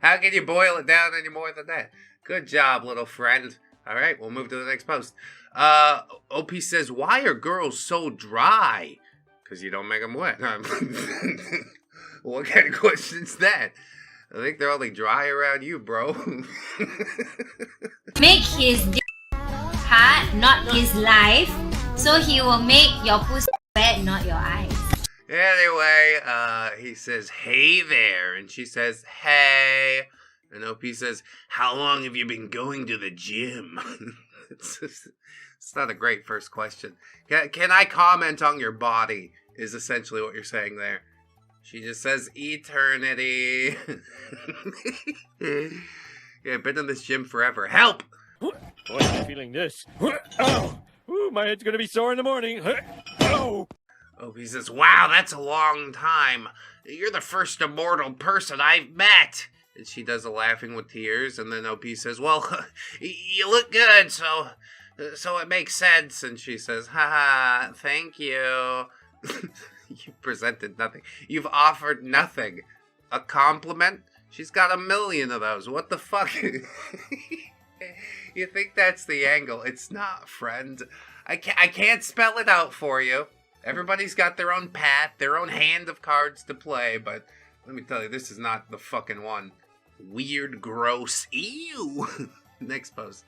How can you boil it down any more than that? Good job, little friend. Alright, we'll move to the next post. OP says, why are girls so dry? Because you don't make them wet. What kind of question's that? I think they're only dry around you, bro. Make his dick hard, not his life. So he will make your pussy wet, not your eyes. Anyway, he says, hey there. And she says, hey. And OP says, how long have you been going to the gym? It's not a great first question. Can I comment on your body? Is essentially what you're saying there. She just says eternity. Yeah, I've been in this gym forever. Help! Boy, I'm feeling this. Oh, ooh, my head's gonna be sore in the morning. Oh! Oh, he says, wow, that's a long time. You're the first immortal person I've met. And she does a laughing with tears, and then OP says, well, you look good, so it makes sense. And she says, haha, thank you. You presented nothing. You've offered nothing. A compliment? She's got 1 million of those. What the fuck? You think that's the angle? It's not, friend. I can't spell it out for you. Everybody's got their own path, their own hand of cards to play, but let me tell you, this is not the fucking one. Weird, gross, ew. Next post.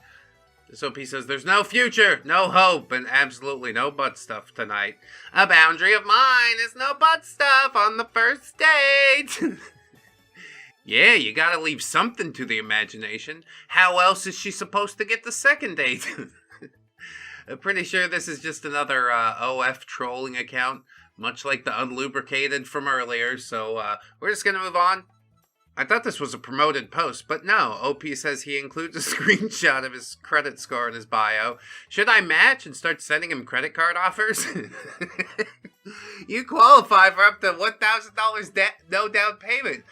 This OP says, there's no future, no hope, and absolutely no butt stuff tonight. A boundary of mine is no butt stuff on the first date. Yeah, you gotta leave something to the imagination. How else is she supposed to get the second date? I'm pretty sure this is just another OF trolling account, much like the unlubricated from earlier, so we're just gonna move on. I thought this was a promoted post, but no. OP says he includes a screenshot of his credit score in his bio. Should I match and start sending him credit card offers? You qualify for up to $1,000 no down payment.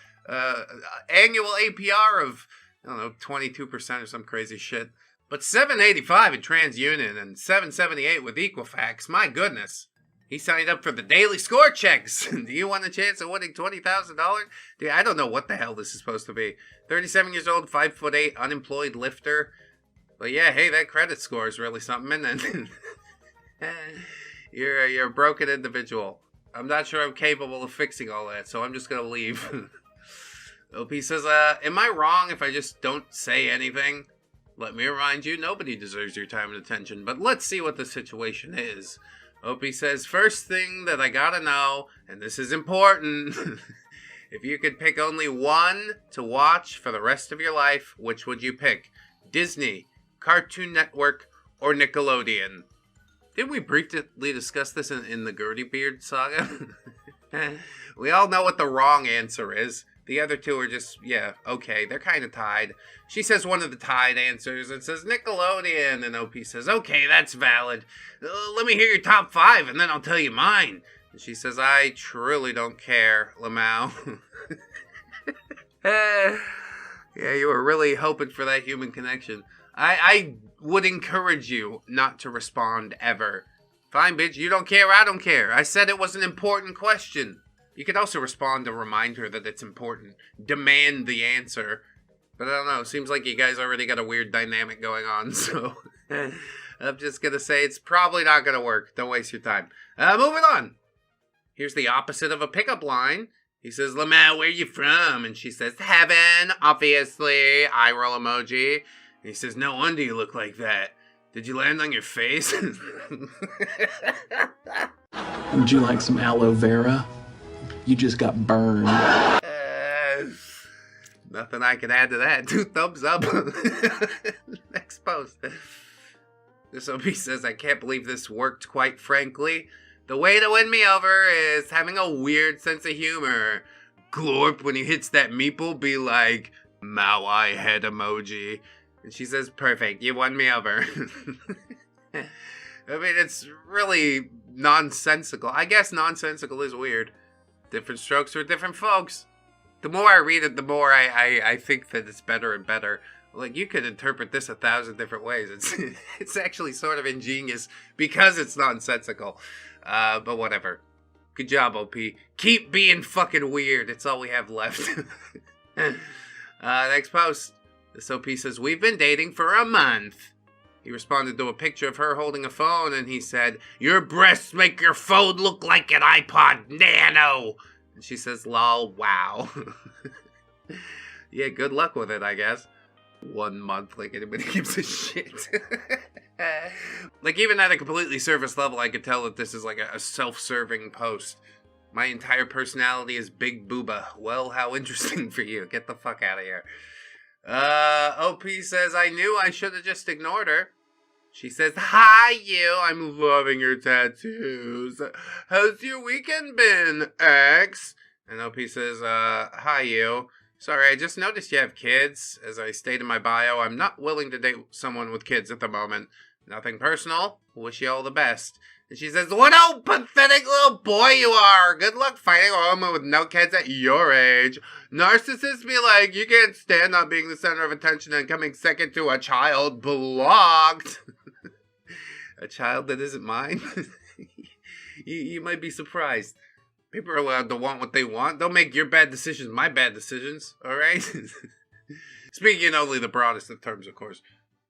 Annual APR of, I don't know, 22% or some crazy shit. But $785 at TransUnion and $778 with Equifax. My goodness. He signed up for the daily score checks. Do you want a chance of winning $20,000? Dude, I don't know what the hell this is supposed to be. 37 years old, 5'8", unemployed lifter. But yeah, hey, that credit score is really something. And then You're a broken individual. I'm not sure I'm capable of fixing all that, so I'm just gonna leave. OP says, am I wrong if I just don't say anything? Let me remind you, nobody deserves your time and attention, but let's see what the situation is. OP says, first thing that I gotta know, and this is important, if you could pick only one to watch for the rest of your life, which would you pick? Disney, Cartoon Network, or Nickelodeon? Didn't we briefly discuss this in the Neckbeard saga? We all know what the wrong answer is. The other two are just, yeah, okay, they're kind of tied. She says one of the tied answers and says Nickelodeon, and OP says, okay, that's valid. Let me hear your top 5, and then I'll tell you mine. And she says, I truly don't care, Lamau. Yeah, you were really hoping for that human connection. I would encourage you not to respond ever. Fine, bitch, you don't care, I don't care. I said it was an important question. You could also respond to remind her that it's important. Demand the answer. But I don't know, seems like you guys already got a weird dynamic going on, so I'm just gonna say it's probably not gonna work. Don't waste your time. Moving on. Here's the opposite of a pickup line. He says, Lamau, where you from? And she says, heaven, obviously. Eye roll emoji. And he says, no wonder you look like that. Did you land on your face? Would you like some aloe vera? You just got burned. Nothing I can add to that. 2 thumbs up. Next post. This OP says, I can't believe this worked, quite frankly. The way to win me over is having a weird sense of humor. Glorp, when he hits that meeple, be like, Maui head emoji. And she says, perfect, you won me over. I mean, it's really nonsensical. I guess nonsensical is weird. Different strokes for different folks. The more I read it, the more I think that it's better and better. Like, you could interpret this 1,000 different ways. It's actually sort of ingenious because it's nonsensical. But whatever. Good job, OP. Keep being fucking weird. It's all we have left. Next post. This OP says, we've been dating for a month. He responded to a picture of her holding a phone, and he said, your breasts make your phone look like an iPod Nano. And she says, lol, wow. Yeah, good luck with it, I guess. 1 month, like anybody gives a shit. Like, even at a completely surface level, I could tell that this is like a self-serving post. My entire personality is Big Booba. Well, how interesting for you. Get the fuck out of here. OP says, I knew I should have just ignored her. She says, hi, you. I'm loving your tattoos. How's your weekend been, X? And OP says, hi, you. Sorry, I just noticed you have kids. As I stated in my bio, I'm not willing to date someone with kids at the moment. Nothing personal. Wish you all the best. And she says, what old pathetic little boy you are. Good luck finding a woman with no kids at your age. Narcissists be like, you can't stand not being the center of attention and coming second to a child. Blocked. A child that isn't mine? you might be surprised. People are allowed to want what they want. Don't make your bad decisions my bad decisions, alright? Speaking in only the broadest of terms, of course.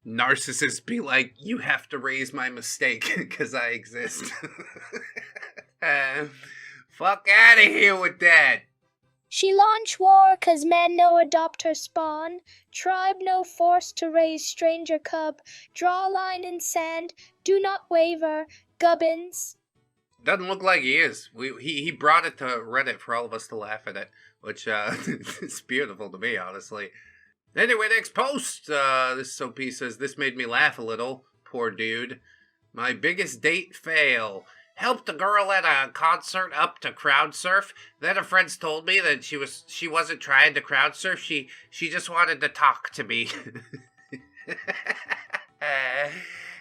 Narcissists be like, you have to raise my mistake, because I exist. Fuck out of here with that. She launch war, 'cause men no adopt her spawn. Tribe no force to raise stranger cub. Draw a line in sand, do not waver. Gubbins. Doesn't look like he is. He brought it to Reddit for all of us to laugh at it, which is beautiful to me, honestly. Anyway, next post. This OP says, this made me laugh a little. Poor dude. My biggest date fail. Helped a girl at a concert up to crowd surf. Then her friends told me that she wasn't trying to crowd surf. She just wanted to talk to me.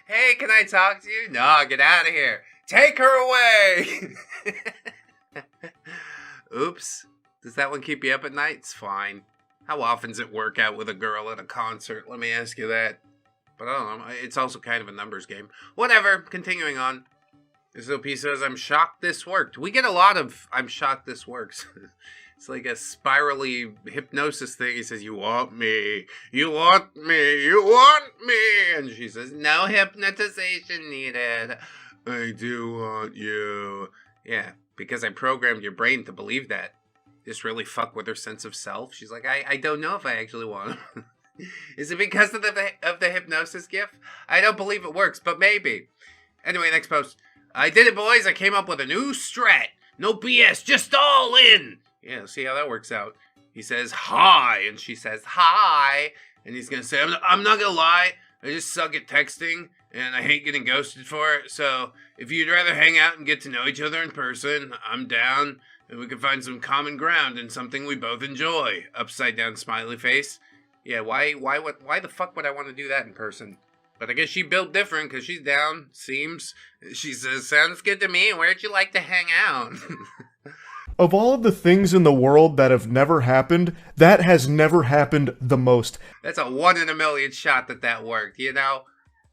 Hey, can I talk to you? No, get out of here. Take her away! Oops. Does that one keep you up at night? It's fine. How often does it work out with a girl at a concert? Let me ask you that. But I don't know. It's also kind of a numbers game. Whatever. Continuing on. This OP says, I'm shocked this worked. We get a lot of, I'm shocked this works. It's like a spirally hypnosis thing. He says, you want me. You want me. You want me. And she says, no hypnotization needed. I do want you. Yeah, because I programmed your brain to believe that. Just really fuck with her sense of self. She's like, I don't know if I actually want him. Is it because of the hypnosis gift? I don't believe it works, but maybe. Anyway, next post. I did it, boys. I came up with a new strat. No BS, just all in. Yeah, see how that works out. He says, hi, and she says, hi. And he's going to say, I'm not going to lie. I just suck at texting, and I hate getting ghosted for it. So if you'd rather hang out and get to know each other in person, I'm down. And we can find some common ground and something we both enjoy. Upside down smiley face. Yeah, why the fuck would I want to do that in person? But I guess she built different because she's down, seems. She says, sounds good to me. Where'd you like to hang out? Of all of the things in the world that have never happened, that has never happened the most. That's a 1 in a million shot that worked, you know?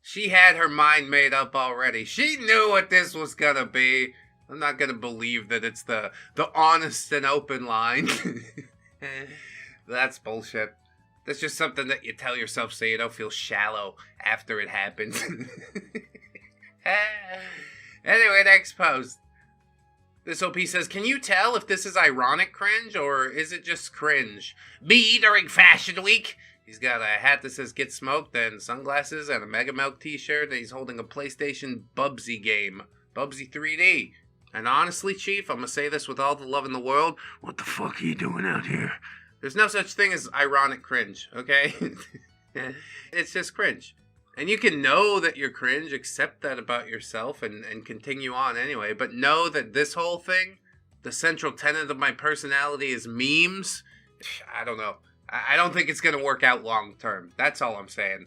She had her mind made up already. She knew what this was gonna be. I'm not gonna believe that it's the honest and open line. That's bullshit. That's just something that you tell yourself so you don't feel shallow after it happens. Anyway, next post. This OP says, can you tell if this is ironic cringe or is it just cringe? Me during Fashion Week. He's got a hat that says get smoked and sunglasses and a Mega Milk t-shirt and he's holding a PlayStation Bubsy game. Bubsy 3D. And honestly, Chief, I'm gonna say this with all the love in the world. What the fuck are you doing out here? There's no such thing as ironic cringe, okay? It's just cringe. And you can know that you're cringe, accept that about yourself, and continue on anyway. But know that this whole thing, the central tenet of my personality is memes. I don't know. I don't think it's going to work out long term. That's all I'm saying.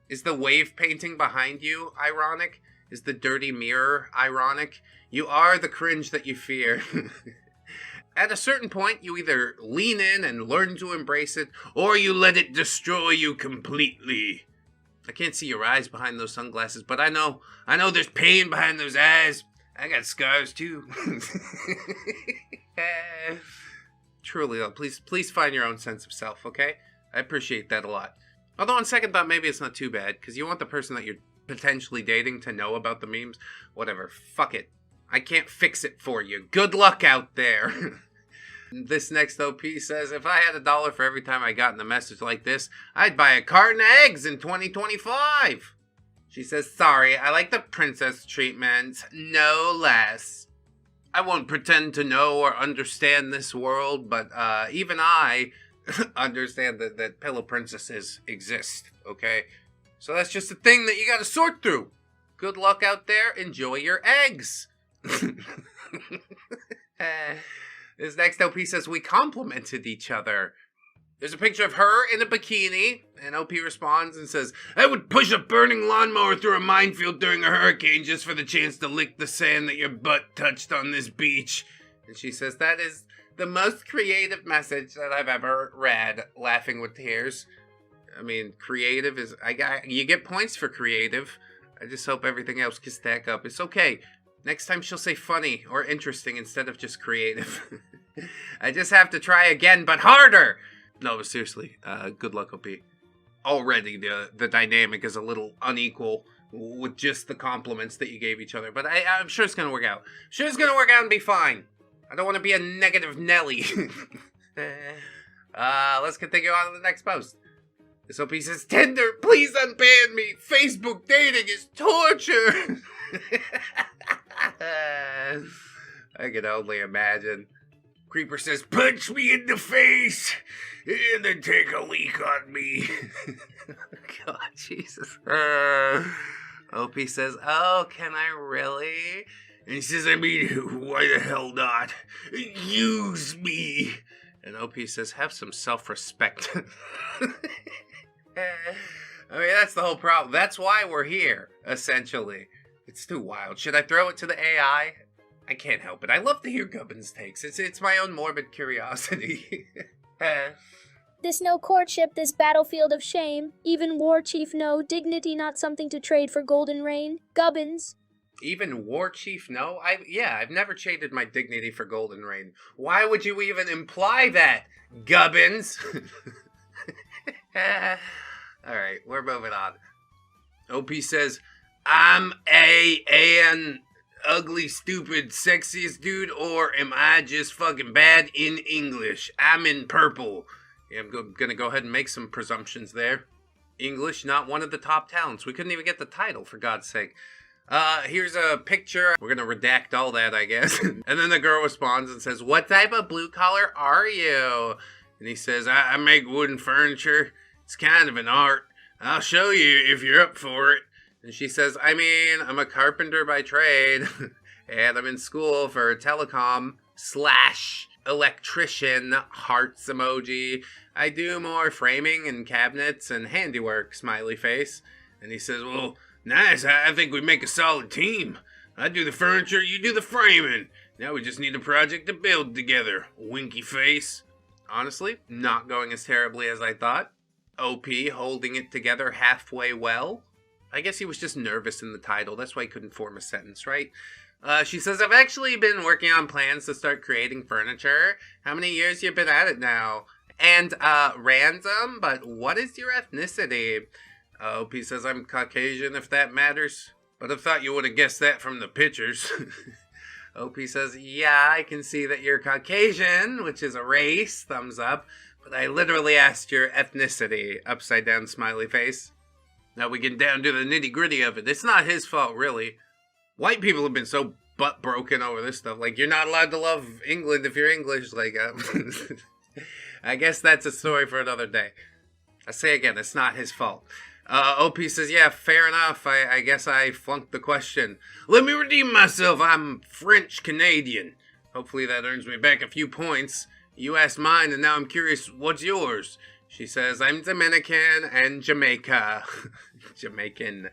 Is the wave painting behind you ironic? Is the dirty mirror ironic? You are the cringe that you fear. At a certain point, you either lean in and learn to embrace it, or you let it destroy you completely. I can't see your eyes behind those sunglasses, but I know there's pain behind those eyes. I got scars too. Truly though, please find your own sense of self, okay? I appreciate that a lot. Although on second thought, maybe it's not too bad, because you want the person that you're potentially dating to know about the memes. Whatever, fuck it. I can't fix it for you. Good luck out there. This next OP says, if I had $1 for every time I got in a message like this, I'd buy a carton of eggs in 2025. She says, sorry, I like the princess treatment, no less. I won't pretend to know or understand this world, but even I understand that pillow princesses exist, okay? So that's just a thing that you gotta sort through. Good luck out there. Enjoy your eggs. This next OP says, we complimented each other. There's a picture of her in a bikini, and OP responds and says, I would push a burning lawnmower through a minefield during a hurricane just for the chance to lick the sand that your butt touched on this beach. And she says, that is the most creative message that I've ever read, laughing with tears. I mean, creative is, you get points for creative. I just hope everything else can stack up. It's okay. Next time she'll say funny or interesting instead of just creative. I just have to try again, but harder. No, but seriously, good luck, OP. Already the dynamic is a little unequal with just the compliments that you gave each other. But I'm sure it's going to work out. Sure it's going to work out and be fine. I don't want to be a negative Nelly. Let's continue on to the next post. This OP says, Tinder, please unban me. Facebook dating is torture. I can only imagine. Creeper says, punch me in the face and then take a leak on me. God, Jesus. OP says, oh, can I really? And he says, I mean, why the hell not? Use me. And OP says, have some self-respect. I mean, that's the whole problem. That's why we're here, essentially. It's too wild. Should I throw it to the AI? I can't help it. I love to hear Gubbins' takes. It's my own morbid curiosity. This no courtship, this battlefield of shame. Even War Chief no, dignity not something to trade for golden rain. Gubbins. Even War Chief no? I've never traded my dignity for golden rain. Why would you even imply that, Gubbins? Alright, we're moving on. OP says, I'm ugly, stupid, sexiest dude, or am I just fucking bad in English? I'm in purple. Yeah, I'm gonna go ahead and make some presumptions there. English, not one of the top talents. We couldn't even get the title, for God's sake. Here's a picture. We're gonna redact all that, I guess. And then the girl responds and says, what type of blue collar are you? And he says, I make wooden furniture. It's kind of an art. I'll show you if you're up for it. And she says, I mean, I'm a carpenter by trade. And I'm in school for telecom / electrician, hearts emoji. I do more framing and cabinets and handiwork, smiley face. And he says, well, nice, I think we make a solid team. I do the furniture, you do the framing. Now we just need a project to build together, winky face. Honestly, not going as terribly as I thought. OP holding it together halfway well. I guess he was just nervous in the title, that's why he couldn't form a sentence, right? She says, I've actually been working on plans to start creating furniture. How many years you been at it now? And, random, but what is your ethnicity? OP says, I'm Caucasian, if that matters. But I thought you would have guessed that from the pictures. OP says, yeah, I can see that you're Caucasian, which is a race, thumbs up. But I literally asked your ethnicity, upside down smiley face. Now we get down to the nitty gritty of it. It's not his fault, really. White people have been so butt broken over this stuff. Like, you're not allowed to love England if you're English. Like, I guess that's a story for another day. I say again, it's not his fault. OP says, yeah, fair enough. I guess I flunked the question. Let me redeem myself. I'm French-Canadian. Hopefully that earns me back a few points. You asked mine, and now I'm curious, what's yours? She says, I'm Dominican and Jamaica. Jamaican.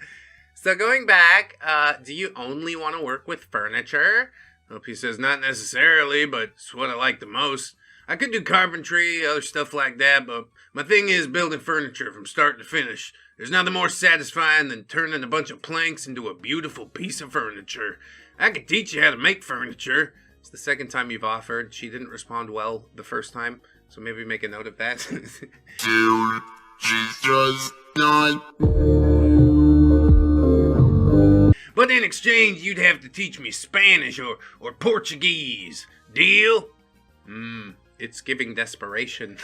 So going back, do you only want to work with furniture? OP says, not necessarily, but it's what I like the most. I could do carpentry, other stuff like that, but my thing is building furniture from start to finish. There's nothing more satisfying than turning a bunch of planks into a beautiful piece of furniture. I could teach you how to make furniture. It's the second time you've offered. She didn't respond well the first time, so maybe make a note of that. Dude, she's just not. But in exchange, you'd have to teach me Spanish or Portuguese. Deal? It's giving desperation.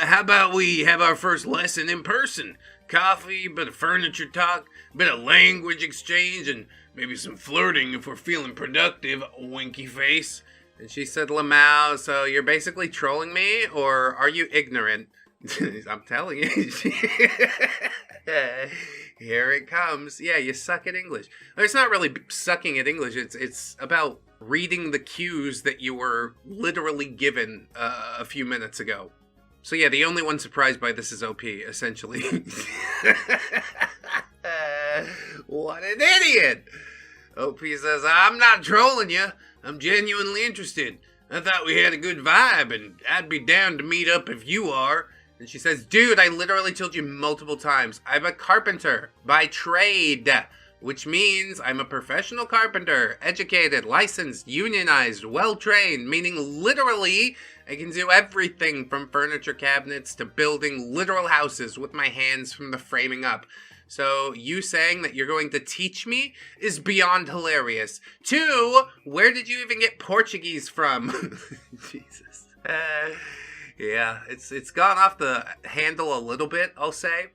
How about we have our first lesson in person? Coffee, bit of furniture talk, bit of language exchange, and maybe some flirting if we're feeling productive, winky face. And she said, Lamau, so you're basically trolling me, or are you ignorant? I'm telling you. Here it comes. Yeah, you suck at English. It's not really sucking at English. It's about reading the cues that you were literally given a few minutes ago. So yeah, the only one surprised by this is OP, essentially. What an idiot! OP says, I'm not trolling you. I'm genuinely interested. I thought we had a good vibe, and I'd be down to meet up if you are. And she says, dude, I literally told you multiple times, I'm a carpenter by trade, which means I'm a professional carpenter, educated, licensed, unionized, well-trained, meaning literally I can do everything from furniture cabinets to building literal houses with my hands from the framing up. So you saying that you're going to teach me is beyond hilarious. 2, where did you even get Portuguese from? Jesus. Yeah, it's gone off the handle a little bit, I'll say.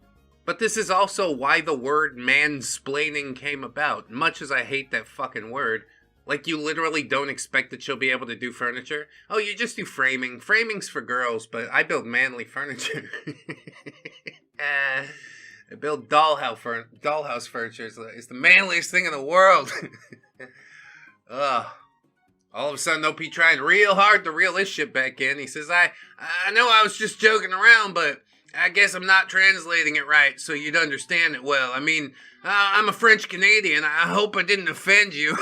But this is also why the word mansplaining came about, much as I hate that fucking word. Like, you literally don't expect that she'll be able to do furniture? Oh, you just do framing. Framing's for girls, but I build manly furniture. I build dollhouse furniture. It's the manliest thing in the world. Ugh. All of a sudden, OP trying real hard to reel this shit back in. He says, I know I was just joking around, but I guess I'm not translating it right so you'd understand it well. I mean, I'm a French Canadian. I hope I didn't offend you.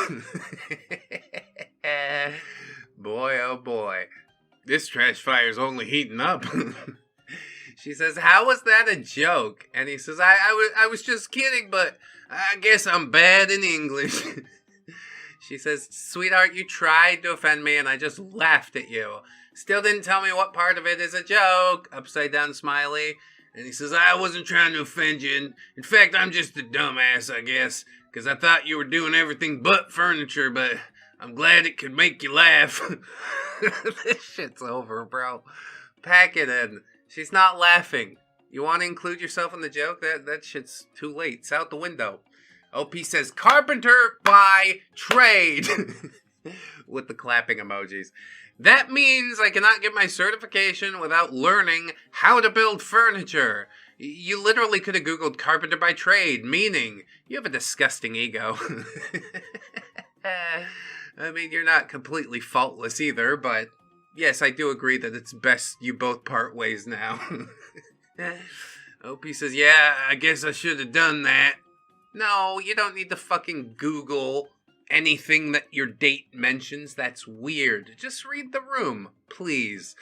Boy, oh boy. This trash fire's only heating up. She says, how was that a joke? And he says, I was just kidding, but I guess I'm bad in English. She says, sweetheart, you tried to offend me and I just laughed at you. Still didn't tell me what part of it is a joke. Upside down smiley. And he says, I wasn't trying to offend you. In fact, I'm just a dumbass, I guess, because I thought you were doing everything but furniture, but I'm glad it could make you laugh. This shit's over, bro. Pack it in. She's not laughing. You want to include yourself in the joke? That shit's too late. It's out the window. OP says, carpenter by trade. With the clapping emojis. That means I cannot get my certification without learning how to build furniture. You literally could have Googled carpenter by trade, meaning you have a disgusting ego. I mean, you're not completely faultless either, but yes, I do agree that it's best you both part ways now. OP says, yeah, I guess I should have done that. No, you don't need to fucking Google anything that your date mentions. That's weird. Just read the room, please.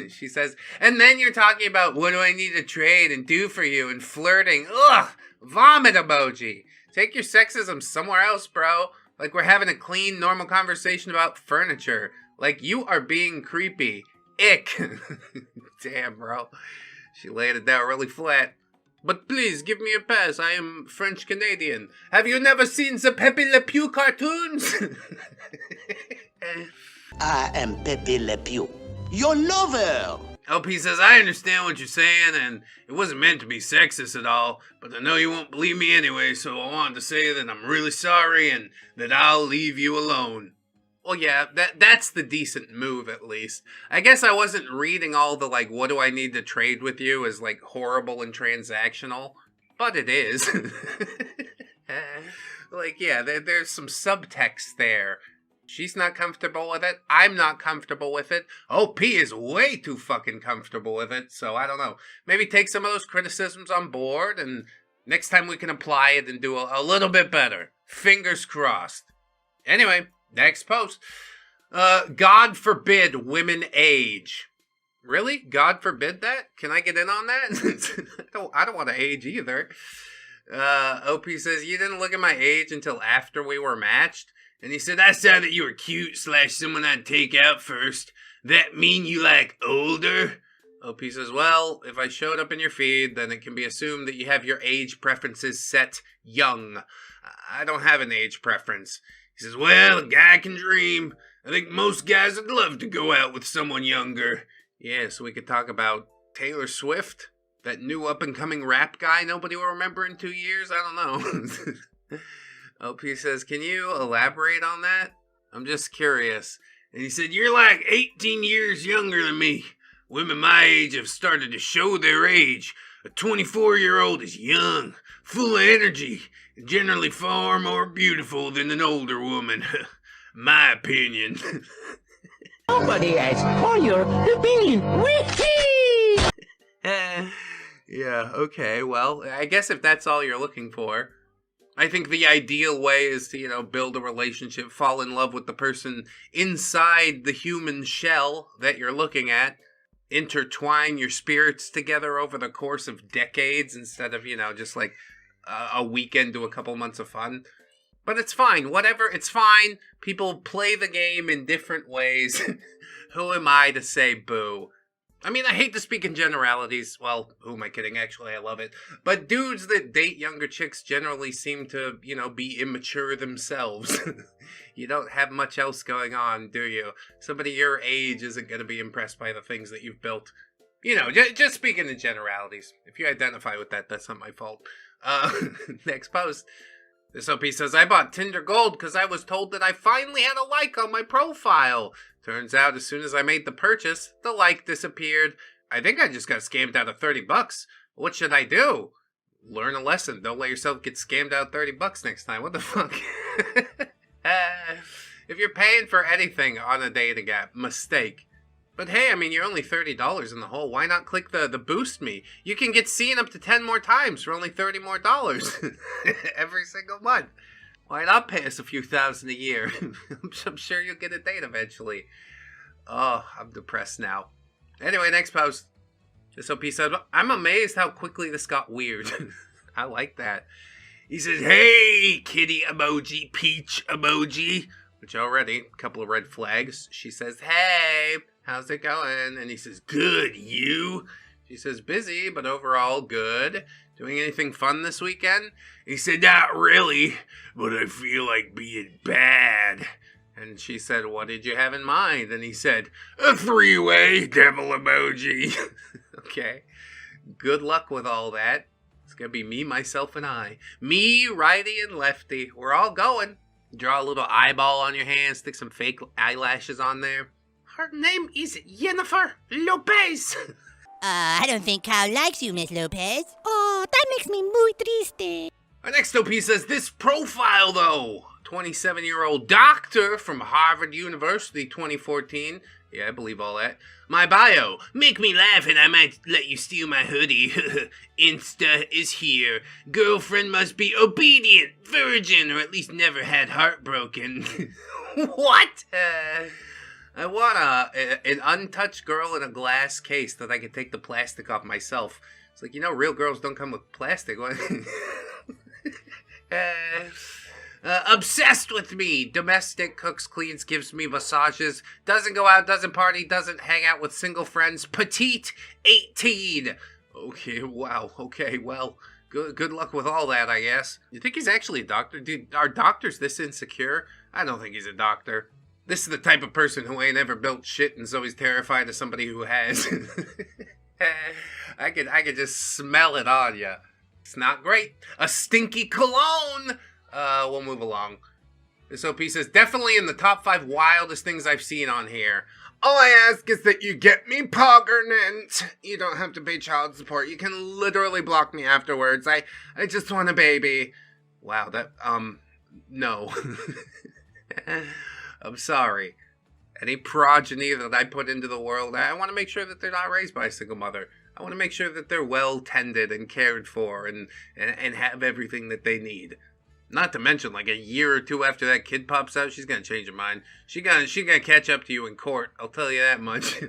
She says, and then you're talking about what do I need to trade and do for you and flirting. Ugh, vomit emoji. Take your sexism somewhere else, bro. Like we're having a clean, normal conversation about furniture. Like you are being creepy. Ick. Damn, bro. She laid it down really flat. But please, give me a pass. I am French-Canadian. Have you never seen the Pepe Le Pew cartoons? I am Pepe Le Pew, your lover. LP says, I understand what you're saying, and it wasn't meant to be sexist at all, but I know you won't believe me anyway, so I wanted to say that I'm really sorry and that I'll leave you alone. Well, yeah, that's the decent move, at least. I guess I wasn't reading all the, like, what do I need to trade with you as, like, horrible and transactional. But it is. Like, yeah, there's some subtext there. She's not comfortable with it. I'm not comfortable with it. OP is way too fucking comfortable with it, so I don't know. Maybe take some of those criticisms on board, and next time we can apply it and do a little bit better. Fingers crossed. Anyway. Next post. God forbid women age. Really? God forbid that? Can I get in on that? I don't want to age either. OP says, you didn't look at my age until after we were matched? And he said, I saw that you were cute / someone I'd take out first. That mean you like older? OP says, well, if I showed up in your feed, then it can be assumed that you have your age preferences set young. I don't have an age preference. He says, well, a guy can dream. I think most guys would love to go out with someone younger. Yeah, so we could talk about Taylor Swift, that new up-and-coming rap guy nobody will remember in 2 years. I don't know. OP says, can you elaborate on that? I'm just curious. And he said, you're like 18 years younger than me. Women my age have started to show their age. A 24-year-old is young, full of energy, generally far more beautiful than an older woman. My opinion. Nobody asked for your opinion. Wee-hee! Yeah, okay, well, I guess if that's all you're looking for. I think the ideal way is to, build a relationship, fall in love with the person inside the human shell that you're looking at, intertwine your spirits together over the course of decades instead of, just like a weekend to a couple months of fun. But it's fine, whatever, it's fine. People play the game in different ways. Who am I to say boo? I mean, I hate to speak in generalities. Well, who am I kidding? Actually, I love it. But dudes that date younger chicks generally seem to, be immature themselves. You don't have much else going on, do you? Somebody your age isn't going to be impressed by the things that you've built. Just speaking in generalities. If you identify with that, that's not my fault. Next post. This OP says, I bought Tinder Gold because I was told that I finally had a like on my profile. Turns out as soon as I made the purchase, the like disappeared. I think I just got scammed out of $30. What should I do? Learn a lesson. Don't let yourself get scammed out $30 next time. What the fuck? If you're paying for anything on a dating app, mistake. But hey, I mean, you're only $30 in the hole. Why not click the boost me? You can get seen up to 10 more times for only $30 more every single month. Why not pay us a few thousand a year? I'm sure you'll get a date eventually. Oh, I'm depressed now. Anyway, next post. This OP said, I'm amazed how quickly this got weird. I like that. He says, hey, kitty emoji, peach emoji. Which already, a couple of red flags. She says, hey, how's it going? And he says, good, you? She says, busy, but overall good. Doing anything fun this weekend? He said, not really, but I feel like being bad. And she said, what did you have in mind? And he said, a three-way devil emoji. Okay. Good luck with all that. It's going to be me, myself, and I. Me, righty, and lefty. We're all going. Draw a little eyeball on your hand. Stick some fake eyelashes on there. Her name is Jennifer Lopez. I don't think Kyle likes you, Miss Lopez. Oh, that makes me muy triste. Our next OP says, this profile, though. 27-year-old doctor from Harvard University, 2014. Yeah, I believe all that. My bio. Make me laugh and I might let you steal my hoodie. Insta is here. Girlfriend must be obedient, virgin, or at least never had heartbroken. What? I want an untouched girl in a glass case that I can take the plastic off myself. It's like, real girls don't come with plastic. Obsessed with me. Domestic, cooks, cleans, gives me massages. Doesn't go out, doesn't party, doesn't hang out with single friends. Petite, 18. Okay, wow. Okay, well, good luck with all that, I guess. You think he's actually a doctor? Dude, are doctors this insecure? I don't think he's a doctor. This is the type of person who ain't ever built shit and so he's terrified of somebody who has. I could just smell it on ya. It's not great. A stinky cologne. We'll move along. This OP says, definitely in the top 5 wildest things I've seen on here. All I ask is that you get me pregnant. You don't have to pay child support. You can literally block me afterwards. I just want a baby. Wow, that, no. I'm sorry. Any progeny that I put into the world, I want to make sure that they're not raised by a single mother. I want to make sure that they're well tended and cared for and have everything that they need. Not to mention, like a year or two after that kid pops out, she's gonna change her mind. She's gonna catch up to you in court. I'll tell you that much.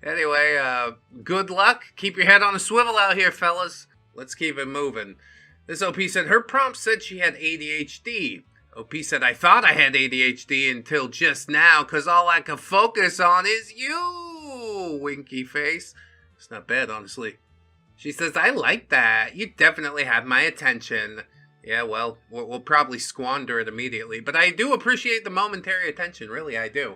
Anyway, good luck. Keep your head on a swivel out here, fellas. Let's keep it moving. This OP said her prompt said she had ADHD. OP said, I thought I had ADHD until just now, cause all I can focus on is you, winky face. It's not bad, honestly. She says, I like that. You definitely have my attention. Yeah, well, we'll probably squander it immediately, but I do appreciate the momentary attention, really, I do.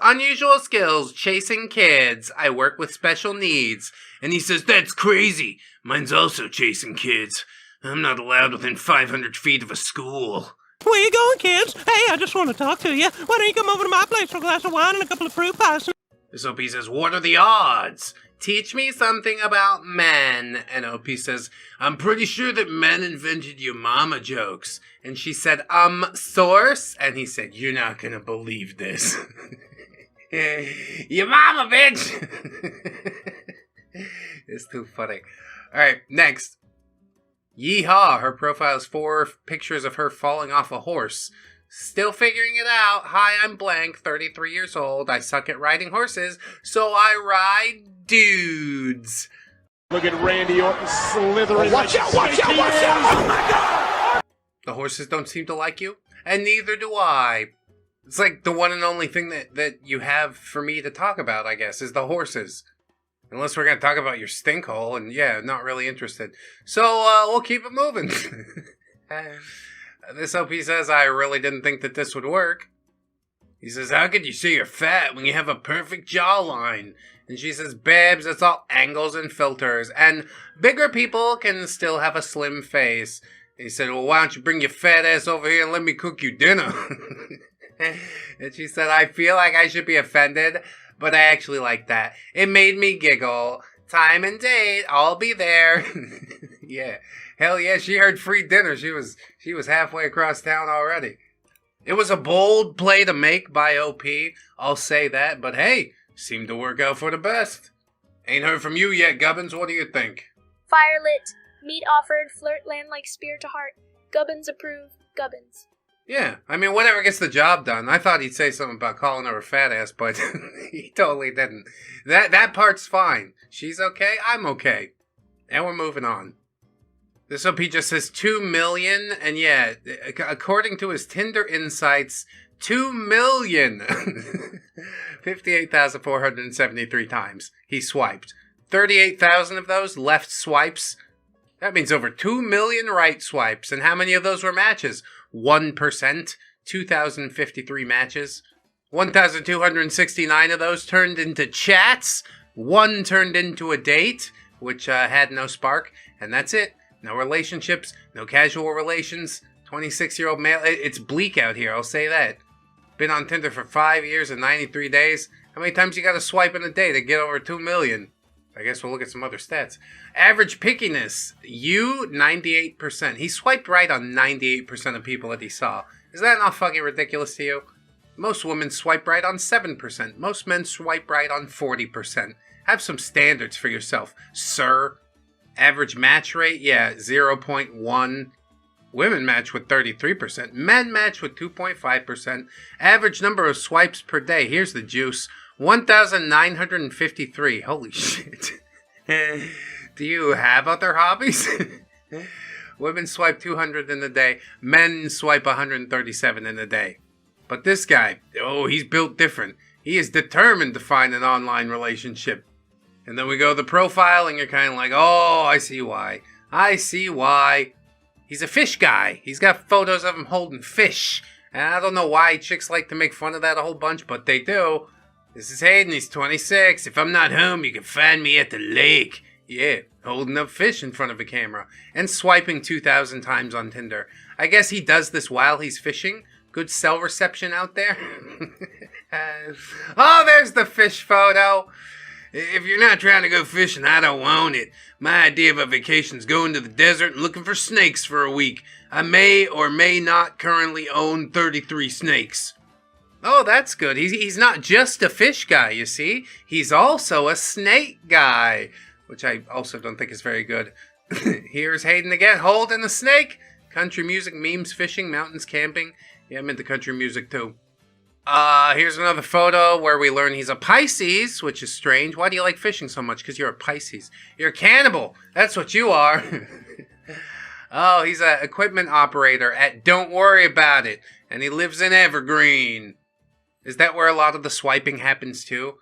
Unusual skills, chasing kids. I work with special needs. And he says, that's crazy. Mine's also chasing kids. I'm not allowed within 500 feet of a school. Where you going, kids? Hey, I just want to talk to you. Why don't you come over to my place for a glass of wine and a couple of fruit pies? This OP says, what are the odds? Teach me something about men. And OP says, I'm pretty sure that men invented your mama jokes. And she said, source? And he said, you're not gonna believe this. Your mama, bitch! It's too funny. Alright, next. Yeehaw, her profile is 4 pictures of her falling off a horse. Still figuring it out. Hi, I'm blank, 33 years old. I suck at riding horses, so I ride dudes. Look at Randy Orton slithering. Watch out, watch out, watch out! Oh my God! The horses don't seem to like you, and neither do I. It's like the one and only thing that you have for me to talk about, I guess, is the horses. Unless we're going to talk about your stink hole, and yeah, not really interested. So, we'll keep it moving. This OP says, I really didn't think that this would work. He says, how could you say you're fat when you have a perfect jawline? And she says, babes, it's all angles and filters, and bigger people can still have a slim face. And he said, well, why don't you bring your fat ass over here and let me cook you dinner? And she said, I feel like I should be offended, but I actually like that. It made me giggle. Time and date, I'll be there. Yeah. Hell yeah, she heard free dinner. She was halfway across town already. It was a bold play to make by OP, I'll say that, but hey, seemed to work out for the best. Ain't heard from you yet, Gubbins. What do you think? Firelit. Meat offered. Flirt land like spear to heart. Gubbins approve. Gubbins. Yeah, I mean, whatever gets the job done. I thought he'd say something about calling her a fat ass, but he totally didn't. That part's fine. She's okay, I'm okay. And we're moving on. This OP just says 2 million, and yeah, according to his Tinder insights, 2 million. 58,473 times he swiped. 38,000 of those left swipes. That means over 2 million right swipes. And how many of those were matches? 1%. 2,053 matches. 1,269 of those turned into chats. 1 turned into a date, which had no spark. And that's it. No relationships. No casual relations. 26-year-old male. It's bleak out here, I'll say that. Been on Tinder for 5 years and 93 days. How many times you gotta swipe in a day to get over 2 million? I guess we'll look at some other stats. Average pickiness. You, 98%. He swiped right on 98% of people that he saw. Is that not fucking ridiculous to you? Most women swipe right on 7%. Most men swipe right on 40%. Have some standards for yourself, sir. Average match rate? Yeah, 0.1. Women match with 33%. Men match with 2.5%. Average number of swipes per day. Here's the juice. 1,953. Holy shit. Do you have other hobbies? Women swipe 200 in a day. Men swipe 137 in a day. But this guy, oh, he's built different. He is determined to find an online relationship. And then we go to the profile and you're kind of like, oh, I see why. I see why. He's a fish guy. He's got photos of him holding fish. And I don't know why chicks like to make fun of that a whole bunch, but they do. This is Hayden, he's 26. If I'm not home, you can find me at the lake. Yeah, holding up fish in front of a camera. And swiping 2,000 times on Tinder. I guess he does this while he's fishing. Good cell reception out there. Oh, there's the fish photo. If you're not trying to go fishing, I don't want it. My idea of a vacation is going to the desert and looking for snakes for a week. I may or may not currently own 33 snakes. Oh, that's good. He's not just a fish guy, you see. He's also a snake guy, which I also don't think is very good. Here's Hayden again, holding a snake. Country music, memes, fishing, mountains, camping. Yeah, I'm into country music too. Here's another photo where we learn he's a Pisces, which is strange. Why do you like fishing so much? Because you're a Pisces. You're a cannibal. That's what you are. Oh, he's an equipment operator at Don't Worry About It. And he lives in Evergreen. Is that where a lot of the swiping happens too?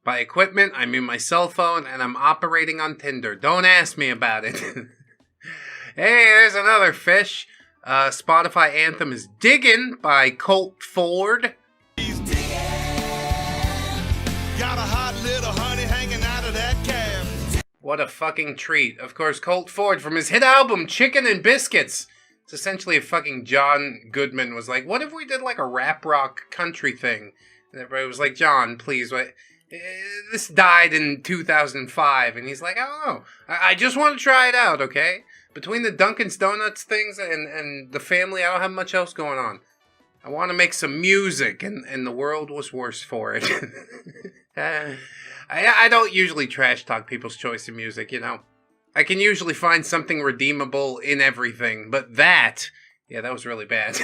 By equipment, I mean my cell phone, and I'm operating on Tinder. Don't ask me about it. Hey, there's another fish. Spotify anthem is Diggin' by Colt Ford. Got a hot little honey hanging out of that cab. What a fucking treat. Of course, Colt Ford from his hit album Chicken and Biscuits. It's essentially a fucking John Goodman was like, what if we did like a rap rock country thing? And everybody was like, John, please, what? This died in 2005. And he's like, I don't know. I just want to try it out, okay? Between the Dunkin's Donuts things and the family, I don't have much else going on. I want to make some music, and the world was worse for it. I don't usually trash talk people's choice of music, you know. I can usually find something redeemable in everything, but that was really bad.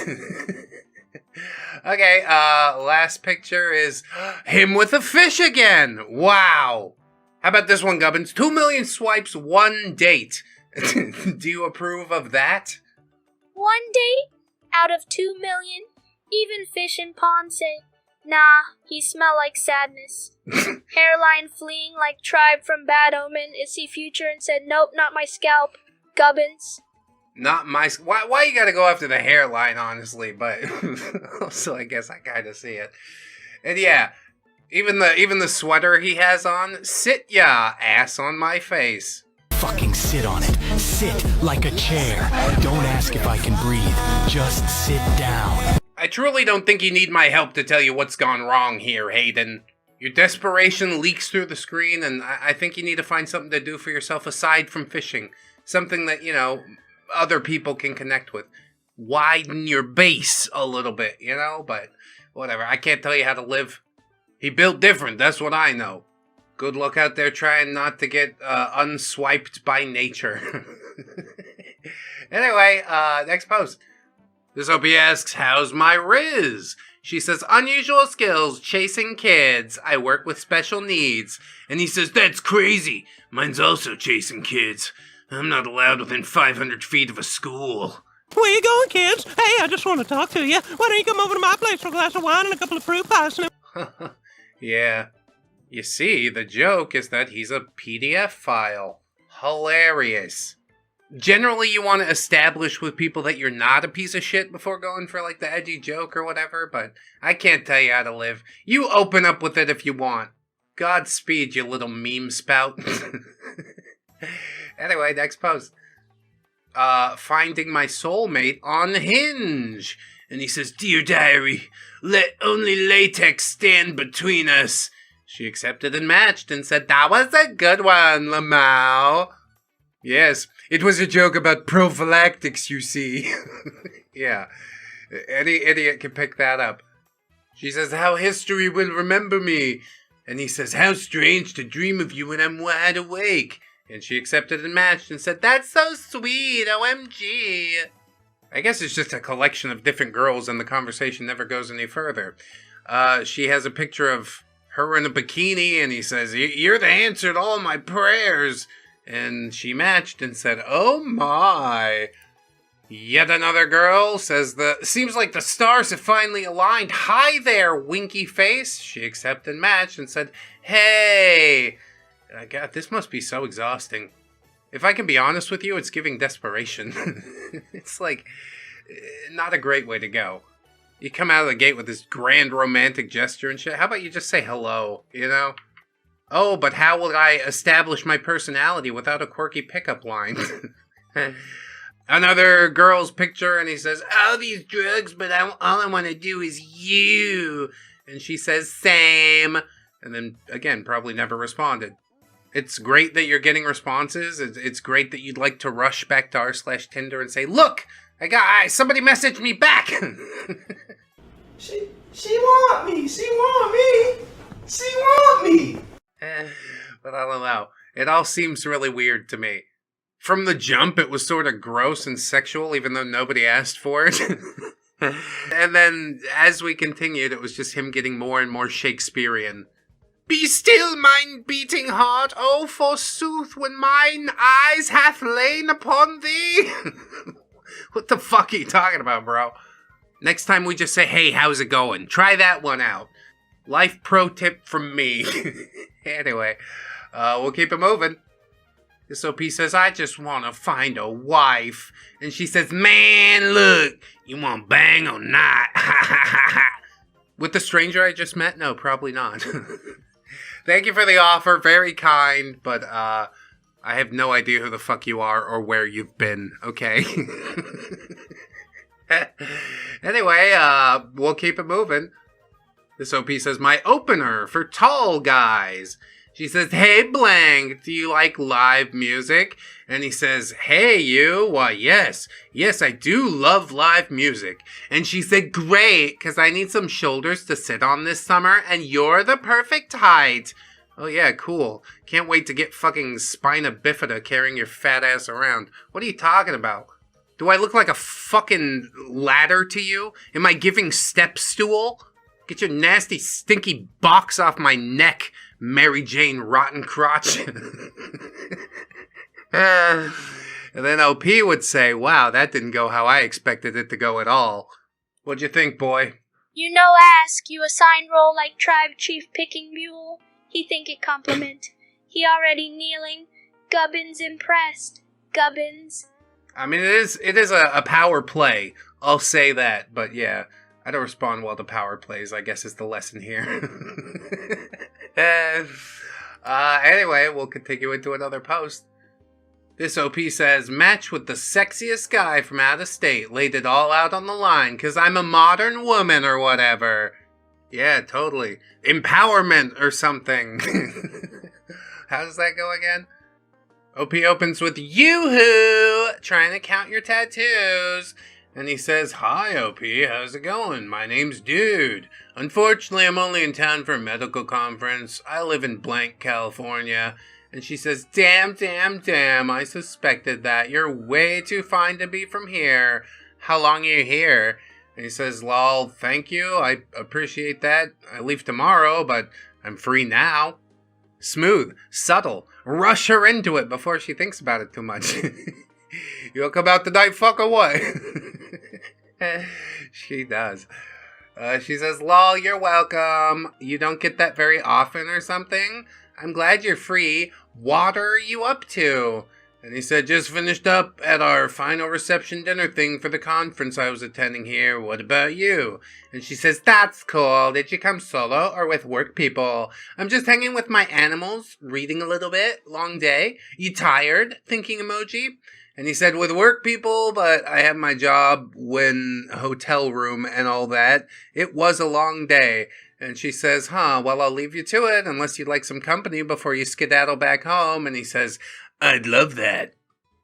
Okay, last picture is him with a fish again. Wow. How about this one, Gubbins? 2 million swipes, 1 date. Do you approve of that? 1 date out of 2 million? Even fish in pond say, nah, he smell like sadness. Hairline fleeing like tribe from Bad Omen. Is he future and said, nope, not my scalp. Gubbins. Not my... Why you gotta go after the hairline, honestly? But also, I guess I kind of see it. And yeah, even the sweater he has on, sit ya, ass on my face. Fucking sit on it. Sit like a chair. Don't ask if I can breathe. Just sit down. I truly don't think you need my help to tell you what's gone wrong here, Hayden. Your desperation leaks through the screen, and I think you need to find something to do for yourself aside from fishing. Something that, you know, other people can connect with. Widen your base a little bit, you know? But whatever, I can't tell you how to live. He built different, that's what I know. Good luck out there trying not to get unswiped by nature. Anyway, next post. This Opie asks, how's my Riz? She says, unusual skills, chasing kids. I work with special needs. And he says, that's crazy. Mine's also chasing kids. I'm not allowed within 500 feet of a school. Where you going, kids? Hey, I just want to talk to you. Why don't you come over to my place for a glass of wine and a couple of fruit pies? Yeah. You see, the joke is that he's a PDF file. Hilarious. Generally, you want to establish with people that you're not a piece of shit before going for, like, the edgy joke or whatever, but I can't tell you how to live. You open up with it if you want. Godspeed, you little meme spout. Anyway, next post. Finding my soulmate on Hinge. And he says, "Dear diary, let only latex stand between us." She accepted and matched and said, "That was a good one, Lamau." Yes, it was a joke about prophylactics, you see. Yeah, any idiot can pick that up. She says, "How history will remember me." And he says, "How strange to dream of you when I'm wide awake." And she accepted and matched and said, "That's so sweet, OMG." I guess it's just a collection of different girls and the conversation never goes any further. She has a picture of her in a bikini and he says, "You're the answer to all my prayers." And she matched and said, "Oh my." Yet another girl says, "Seems like the stars have finally aligned. Hi there, winky face." She accepted and matched and said, "Hey." God, this must be so exhausting. If I can be honest with you, it's giving desperation. It's like, not a great way to go. You come out of the gate with this grand romantic gesture and shit. How about you just say hello, you know? Oh, but how will I establish my personality without a quirky pickup line? Another girl's picture, and he says, "All these drugs, but all I want to do is you." And she says, "Same." And then, again, probably never responded. It's great that you're getting responses. It's great that you'd like to rush back to r/Tinder and say, "Look, somebody messaged me back." She want me. She want me. She want me. But I don't know. It all seems really weird to me. From the jump, it was sort of gross and sexual, even though nobody asked for it. And then, as we continued, it was just him getting more and more Shakespearean. "Be still, mine beating heart, oh forsooth, when mine eyes hath lain upon thee." What the fuck are you talking about, bro? Next time we just say, "Hey, how's it going?" Try that one out. Life pro tip from me. Anyway, we'll keep it moving. This OP says, "I just want to find a wife." And she says, "Man, look, you want bang or not?" With the stranger I just met? No, probably not. Thank you for the offer. Very kind, but I have no idea who the fuck you are or where you've been, okay? Anyway, we'll keep it moving. This OP says, "My opener for tall guys." She says, "Hey, blank, do you like live music?" And he says, "Hey, you, why, yes, I do love live music." And she said, "Great, because I need some shoulders to sit on this summer, and you're the perfect height." Oh yeah, cool. Can't wait to get fucking spina bifida carrying your fat ass around. What are you talking about? Do I look like a fucking ladder to you? Am I giving step stool? Get your nasty, stinky box off my neck, Mary Jane Rotten Crotch. And then OP would say, "Wow, that didn't go how I expected it to go at all." What'd you think, boy? You know, ask you a sign roll like tribe chief picking mule. He think it compliment. He already kneeling. Gubbins impressed. Gubbins. I mean, it is a power play. I'll say that, but yeah, I don't respond well to power plays, I guess is the lesson here. Anyway, we'll continue into another post. This OP says, "Match with the sexiest guy from out of state. Laid it all out on the line, 'cause I'm a modern woman or whatever." Yeah, totally. Empowerment or something. How does that go again? OP opens with, "Yoo-hoo! Trying to count your tattoos." And he says, "Hi, OP, how's it going? My name's Dude. Unfortunately, I'm only in town for a medical conference. I live in blank, California." And she says, damn, I suspected that. You're way too fine to be from here. How long are you here?" And he says, "Lol, thank you. I appreciate that. I leave tomorrow, but I'm free now." Smooth, subtle. Rush her into it before she thinks about it too much. "You'll come out tonight, fuck, or what?" She does. She says, lol, you're welcome. You don't get that very often or something? I'm glad you're free. What are you up to? And he said, just finished up at our final reception dinner thing for the conference I was attending here. What about you? And she says, that's cool. Did you come solo or with work people? I'm just hanging with my animals, reading a little bit. Long day. You tired? Thinking emoji. And he said, with work people, but I have my job when hotel room and all that. It was a long day. And she says, well, I'll leave you to it unless you'd like some company before you skedaddle back home. And he says, I'd love that.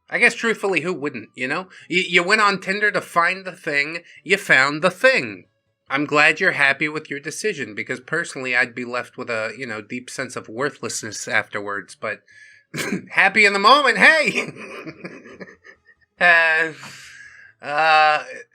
I guess truthfully, who wouldn't, you know? You went on Tinder to find the thing, you found the thing. I'm glad you're happy with your decision, because personally I'd be left with a, deep sense of worthlessness afterwards, but happy in the moment, hey!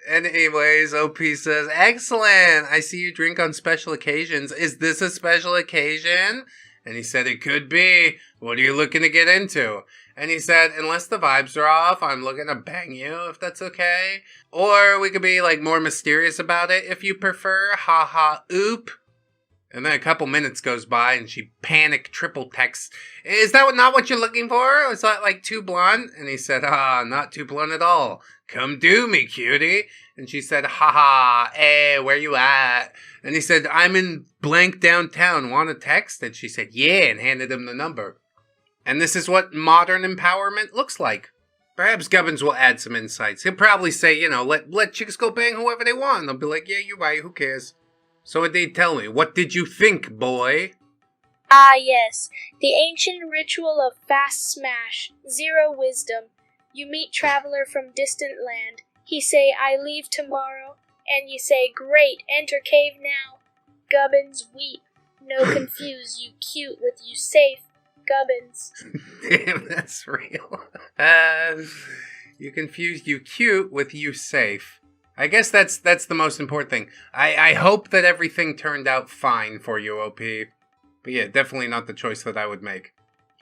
Anyways, OP says, excellent! I see you drink on special occasions. Is this a special occasion? And he said, it could be. What are you looking to get into? And he said, unless the vibes are off, I'm looking to bang you, if that's okay. Or we could be, more mysterious about it, if you prefer. Ha ha, oop. And then a couple minutes goes by, and she panic triple texts, is that not what you're looking for? Is that, too blunt? And he said, not too blunt at all. Come do me, cutie. And she said, haha, hey, where you at? And he said, I'm in blank downtown. Want a text? And she said, yeah, and handed him the number. And this is what modern empowerment looks like. Perhaps Gubbins will add some insights. He'll probably say, let chicks go bang whoever they want. And they'll be like, yeah, you're right, who cares? So indeed, tell me, what did you think, boy? Ah, yes, the ancient ritual of fast smash, zero wisdom. You meet traveler from distant land. He say, I leave tomorrow. And you say, great, enter cave now. Gubbins weep. No confuse, you cute with you safe. Gubbins. Damn, that's real. You confuse you cute with you safe. I guess that's the most important thing. I hope that everything turned out fine for you, OP. But yeah, definitely not the choice that I would make.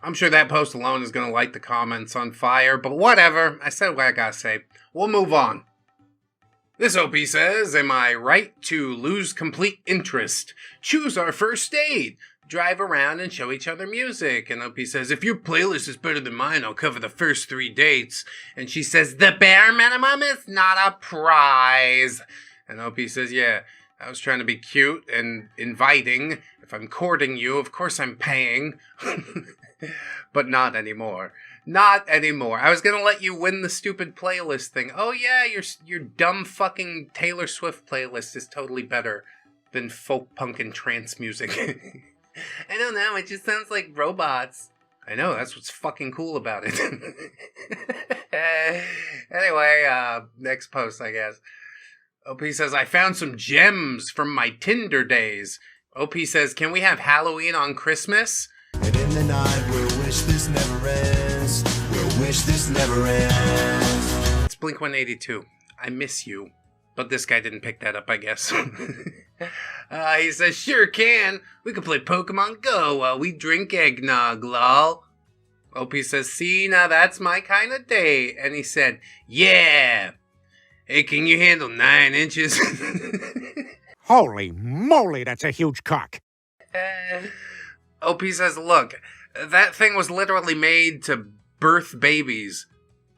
I'm sure that post alone is going to light the comments on fire, but whatever. I said what I gotta say. We'll move on. This OP says, am I right to lose complete interest? Choose our first date. Drive around and show each other music. And OP says, if your playlist is better than mine, I'll cover the first 3 dates. And she says, the bare minimum is not a prize. And OP says, yeah, I was trying to be cute and inviting. If I'm courting you, of course I'm paying. But not anymore. Not anymore. I was gonna let you win the stupid playlist thing. Oh yeah, your dumb fucking Taylor Swift playlist is totally better than folk punk and trance music. I don't know, it just sounds like robots. I know, that's what's fucking cool about it. Anyway, next post, I guess. OP says, I found some gems from my Tinder days. OP says, can we have Halloween on Christmas? And in the night, we'll wish this never ends. We'll wish this never ends. It's Blink-182. I miss you. But this guy didn't pick that up, I guess. He says, sure can. We can play Pokemon Go while we drink eggnog, lol. OP says, see, now that's my kind of date. And he said, yeah. Hey, can you handle 9 inches? Holy moly, that's a huge cock. OP says, look, that thing was literally made to birth babies.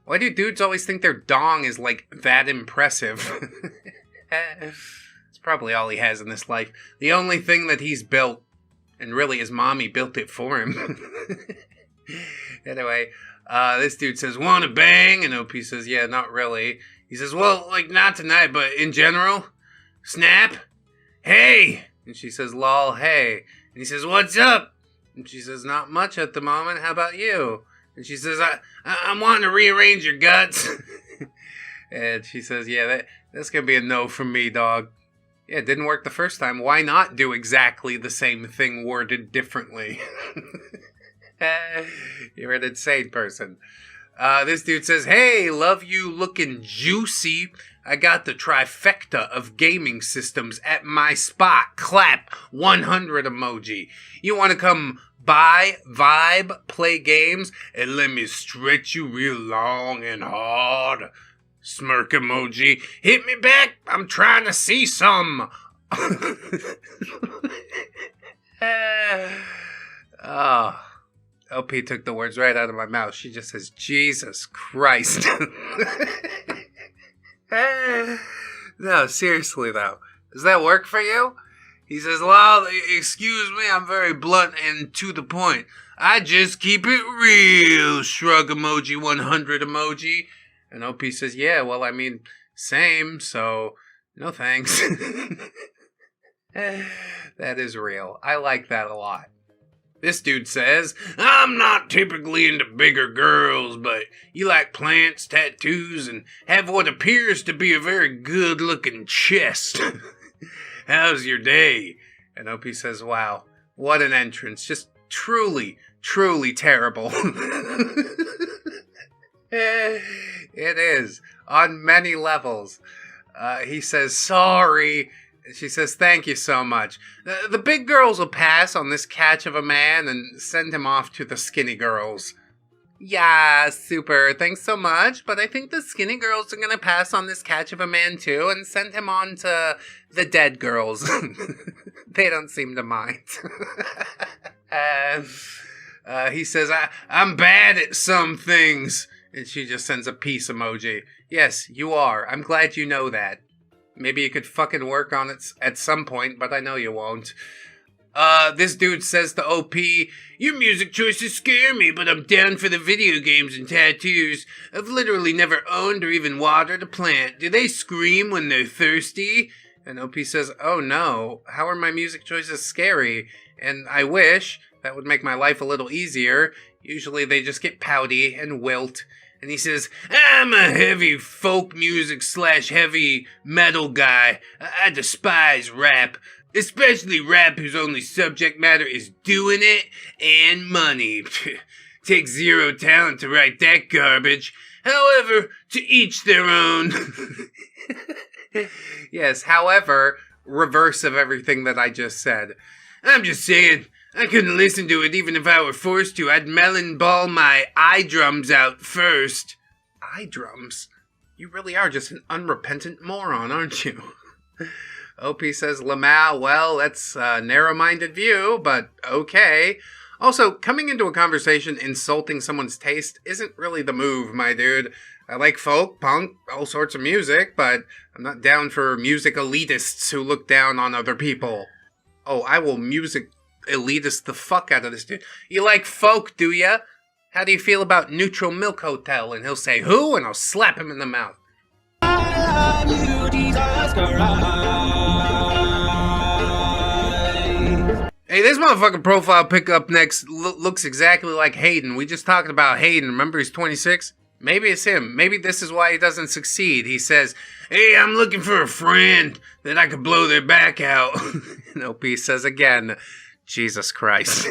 Why do dudes always think their dong is, that impressive? It's probably all he has in this life. The only thing that he's built, and really his mommy built it for him. Anyway, this dude says, wanna bang? And OP says, yeah, not really. He says, well, not tonight, but in general. Snap? Hey! And she says, lol, hey. And he says, what's up? And she says, not much at the moment. How about you? And she says, I'm wanting to rearrange your guts. And she says, yeah, that's going to be a no from me, dog. Yeah, it didn't work the first time. Why not do exactly the same thing worded differently? You're an insane person. This dude says, hey, love you looking juicy. I got the trifecta of gaming systems at my spot. Clap 100 emoji. You want to come by, vibe, play games, and let me stretch you real long and hard? Smirk emoji. Hit me back. I'm trying to see some. Oh, LP took the words right out of my mouth. She just says, Jesus Christ. No, seriously though. Does that work for you? He says, well, excuse me, I'm very blunt and to the point. I just keep it real. Shrug emoji, 100 emoji. And OP says, yeah, well, I mean, same, so no thanks. That is real. I like that a lot. This dude says, I'm not typically into bigger girls, but you like plants, tattoos, and have what appears to be a very good-looking chest. How's your day? And OP says, wow, what an entrance. Just truly, truly terrible. It is, on many levels. He says, sorry. She says, thank you so much. The big girls will pass on this catch of a man and send him off to the skinny girls. Yeah, super, thanks so much, but I think the skinny girls are gonna pass on this catch of a man too and send him on to the dead girls. They don't seem to mind. He says, I'm bad at some things. And she just sends a peace emoji. Yes, you are. I'm glad you know that. Maybe you could fucking work on it at some point, but I know you won't. This dude says to OP, your music choices scare me, but I'm down for the video games and tattoos. I've literally never owned or even watered a plant. Do they scream when they're thirsty? And OP says, oh no, how are my music choices scary? And I wish that would make my life a little easier. Usually they just get pouty and wilt. And he says, I'm a heavy folk music / heavy metal guy. I despise rap. Especially rap whose only subject matter is doing it and money. Takes zero talent to write that garbage. However, to each their own. Yes, however, reverse of everything that I just said. I'm just saying, I couldn't listen to it even if I were forced to. I'd melon ball my eye drums out first. Eye drums? You really are just an unrepentant moron, aren't you? OP says, Lamau, well, that's a narrow-minded view, but okay. Also, coming into a conversation insulting someone's taste isn't really the move, my dude. I like folk, punk, all sorts of music, but I'm not down for music elitists who look down on other people. Oh, I will music elitist the fuck out of this dude. You like folk, do ya? How do you feel about Neutral Milk Hotel? And he'll say, who? And I'll slap him in the mouth. Hey, this motherfucking profile pick up next looks exactly like Hayden. We just talked about Hayden. Remember he's 26? Maybe it's him. Maybe this is why he doesn't succeed. He says, hey, I'm looking for a friend that I could blow their back out. And OP says again, Jesus Christ.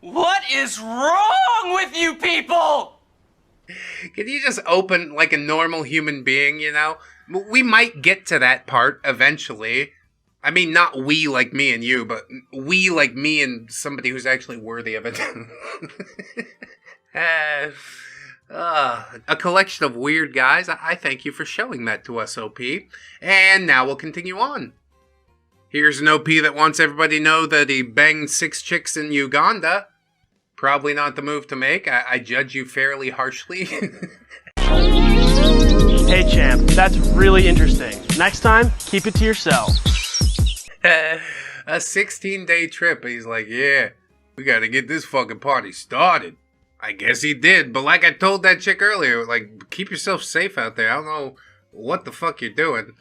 What is wrong with you people? Can you just open like a normal human being, you know? We might get to that part eventually. I mean, not we like me and you, but we like me and somebody who's actually worthy of it. A collection of weird guys. I thank you for showing that to us, OP. And now we'll continue on. Here's an OP that wants everybody to know that he banged 6 chicks in Uganda. Probably not the move to make. I judge you fairly harshly. Hey champ, that's really interesting. Next time, keep it to yourself. A 16-day trip. He's like, yeah, we gotta get this fucking party started. I guess he did, but like I told that chick earlier, like, keep yourself safe out there. I don't know what the fuck you're doing.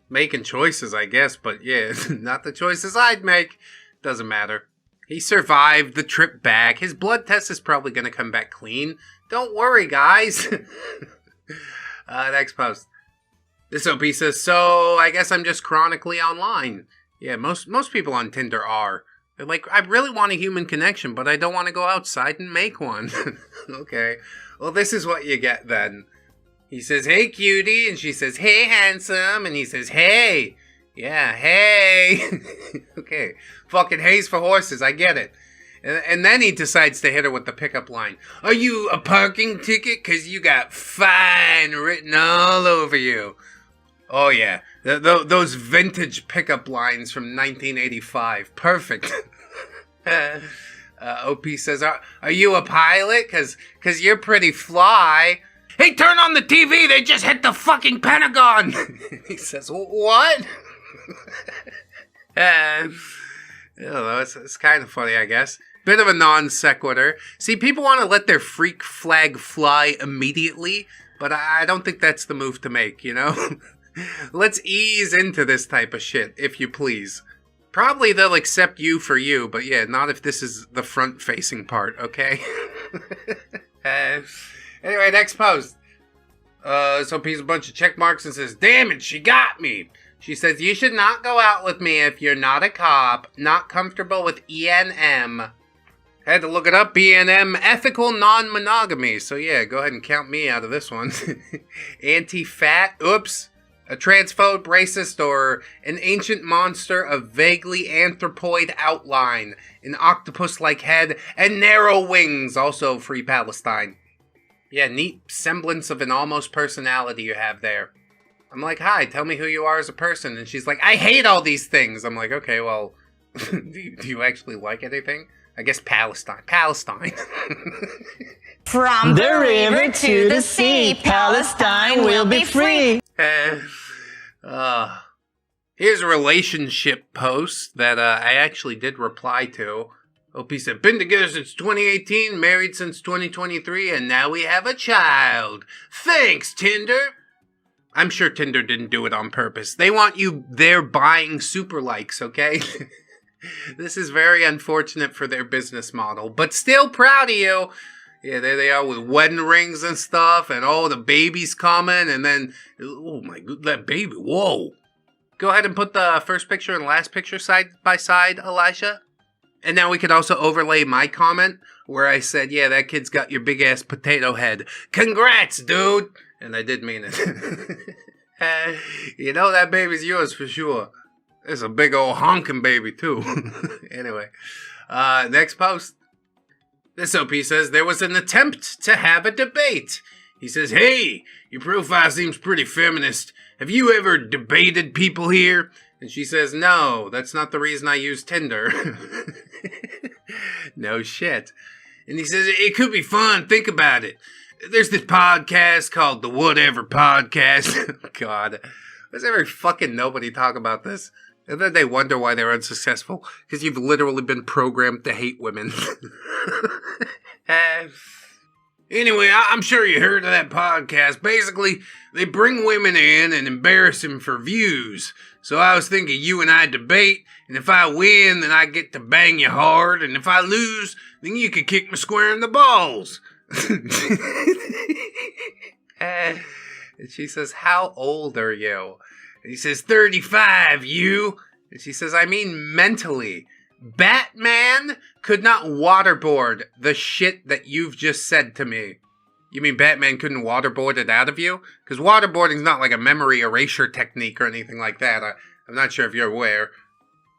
Making choices, I guess, but yeah, not the choices I'd make. Doesn't matter. He survived the trip back. His blood test is probably gonna come back clean. Don't worry, guys. Next post. This OP says, so I guess I'm just chronically online. Yeah, most people on Tinder are. They're like, I really want a human connection, but I don't want to go outside and make one. Okay. Well, this is what you get then. He says, hey, cutie. And she says, hey, handsome. And he says, hey. Yeah, hey. Okay. Fucking hay's for horses. I get it. And then he decides to hit her with the pickup line. Are you a parking ticket? Because you got fine written all over you. Oh, yeah. Those vintage pickup lines from 1985. Perfect. OP says, are you a pilot? Cause you're pretty fly. Hey, turn on the TV. They just hit the fucking Pentagon. He says, what? I don't know. It's kind of funny, I guess. Bit of a non sequitur. See, people want to let their freak flag fly immediately, but I don't think that's the move to make, you know? Let's ease into this type of shit, if you please. Probably they'll accept you for you, but yeah, not if this is the front-facing part, okay? Anyway, next post. So he's a bunch of check marks and says, damn it, she got me. She says, you should not go out with me if you're not a cop, not comfortable with E&M. Had to look it up, E&M, ethical non-monogamy. So yeah, go ahead and count me out of this one. Anti-fat, oops. A transphobe, racist, or an ancient monster of vaguely anthropoid outline, an octopus-like head, and narrow wings, also free Palestine. Yeah, neat semblance of an almost personality you have there. I'm like, hi, tell me who you are as a person. And she's like, I hate all these things. I'm like, okay, well, do you actually like anything? I guess Palestine. From the river to the sea, Palestine will be free. Here's a relationship post that I actually did reply to. OP said, been together since 2018, married since 2023, and now we have a child. Thanks, Tinder. I'm sure Tinder didn't do it on purpose. They want you there buying super likes, okay? This is very unfortunate for their business model, but still proud of you. Yeah, there they are with wedding rings and stuff, and oh, the baby's coming, and then, oh my god, that baby, whoa. Go ahead and put the first picture and last picture side by side, Elijah. And now we could also overlay my comment, where I said, yeah, that kid's got your big-ass potato head. Congrats, dude! And I did mean it. You know that baby's yours for sure. It's a big old honking baby, too. Anyway, next post. This OP says, there was an attempt to have a debate. He says, hey, your profile seems pretty feminist. Have you ever debated people here? And she says, no, that's not the reason I use Tinder. No shit. And he says, it could be fun. Think about it. There's this podcast called the Whatever Podcast. God, why does every fucking nobody talk about this? And then they wonder why they're unsuccessful. Because you've literally been programmed to hate women. Anyway, I'm sure you heard of that podcast. Basically, they bring women in and embarrass them for views. So I was thinking you and I debate, and if I win, then I get to bang you hard, and if I lose, then you can kick me square in the balls. And she says, how old are you? And he says, 35, you. And she says, I mean mentally. Batman could not waterboard the shit that you've just said to me. You mean Batman couldn't waterboard it out of you? Because waterboarding's not like a memory erasure technique or anything like that. I'm not sure if you're aware.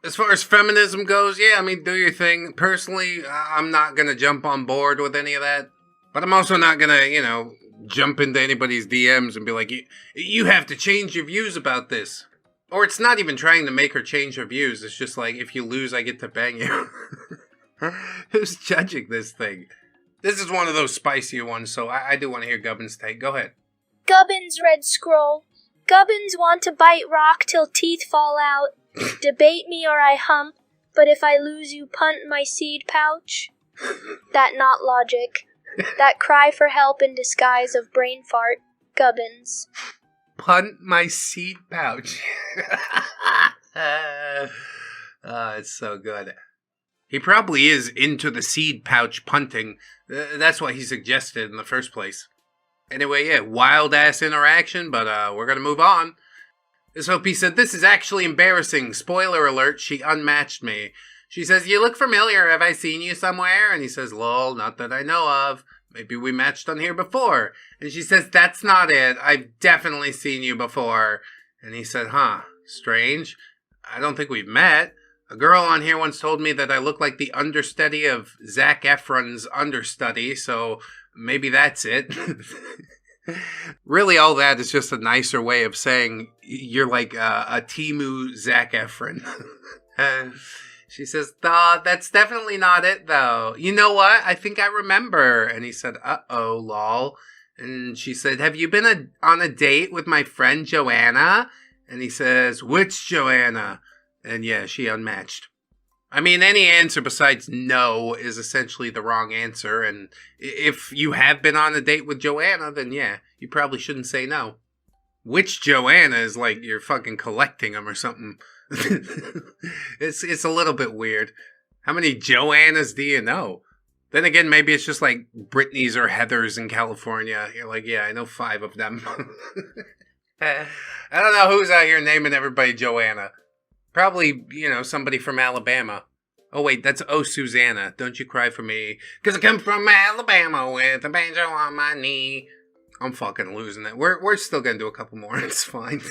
As far as feminism goes, yeah, I mean, do your thing. Personally, I'm not going to jump on board with any of that. But I'm also not going to, jump into anybody's DMs and be like, you have to change your views about this. Or it's not even trying to make her change her views. It's just like, if you lose, I get to bang you. Who's judging this thing? This is one of those spicier ones, so I do want to hear Gubbins' take. Go ahead. Gubbins Red Scroll. Gubbins want to bite rock till teeth fall out. Debate me or I hump, but if I lose you punt my seed pouch. That not logic. That cry for help in disguise of brain fart. Gubbins. Punt my seed pouch. It's so good. He probably is into the seed pouch punting. That's what he suggested in the first place. Anyway, yeah, wild-ass interaction, but we're gonna move on. This OP said, this is actually embarrassing. Spoiler alert, she unmatched me. She says, you look familiar. Have I seen you somewhere? And he says, lol, not that I know of. Maybe we matched on here before. And she says, that's not it. I've definitely seen you before. And he said, huh, strange. I don't think we've met. A girl on here once told me that I look like the understudy of Zac Efron's understudy, so maybe that's it. Really, all that is just a nicer way of saying you're like a Timu Zac Efron. She says, that's definitely not it, though. You know what? I think I remember. And he said, uh-oh, lol. And she said, have you been on a date with my friend Joanna? And he says, which Joanna? And yeah, she unmatched. I mean, any answer besides no is essentially the wrong answer. And if you have been on a date with Joanna, then yeah, you probably shouldn't say no. Which Joanna is like you're fucking collecting them or something. It's a little bit weird. How many Joannas do you know? Then again, maybe it's just like Britneys or Heathers in California. You're like, yeah, I know 5 of them. I don't know who's out here naming everybody Joanna. Probably, somebody from Alabama. Oh, wait, that's Oh Susanna. Don't you cry for me. 'Cause I come from Alabama with a banjo on my knee. I'm fucking losing it. We're still gonna do a couple more. It's fine.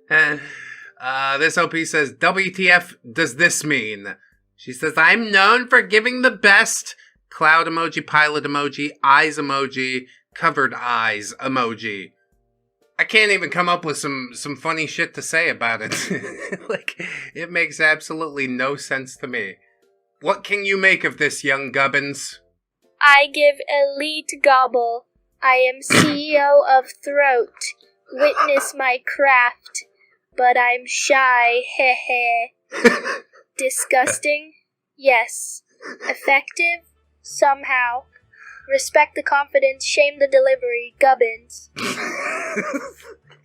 This OP says, WTF does this mean? She says, I'm known for giving the best cloud emoji, pilot emoji, eyes emoji, covered eyes emoji. I can't even come up with some funny shit to say about it. Like, it makes absolutely no sense to me. What can you make of this, young gubbins? I give elite gobble. I am CEO of Throat. Witness my craft. But I'm shy, heh. Disgusting? Yes. Effective? Somehow. Respect the confidence, shame the delivery, gubbins.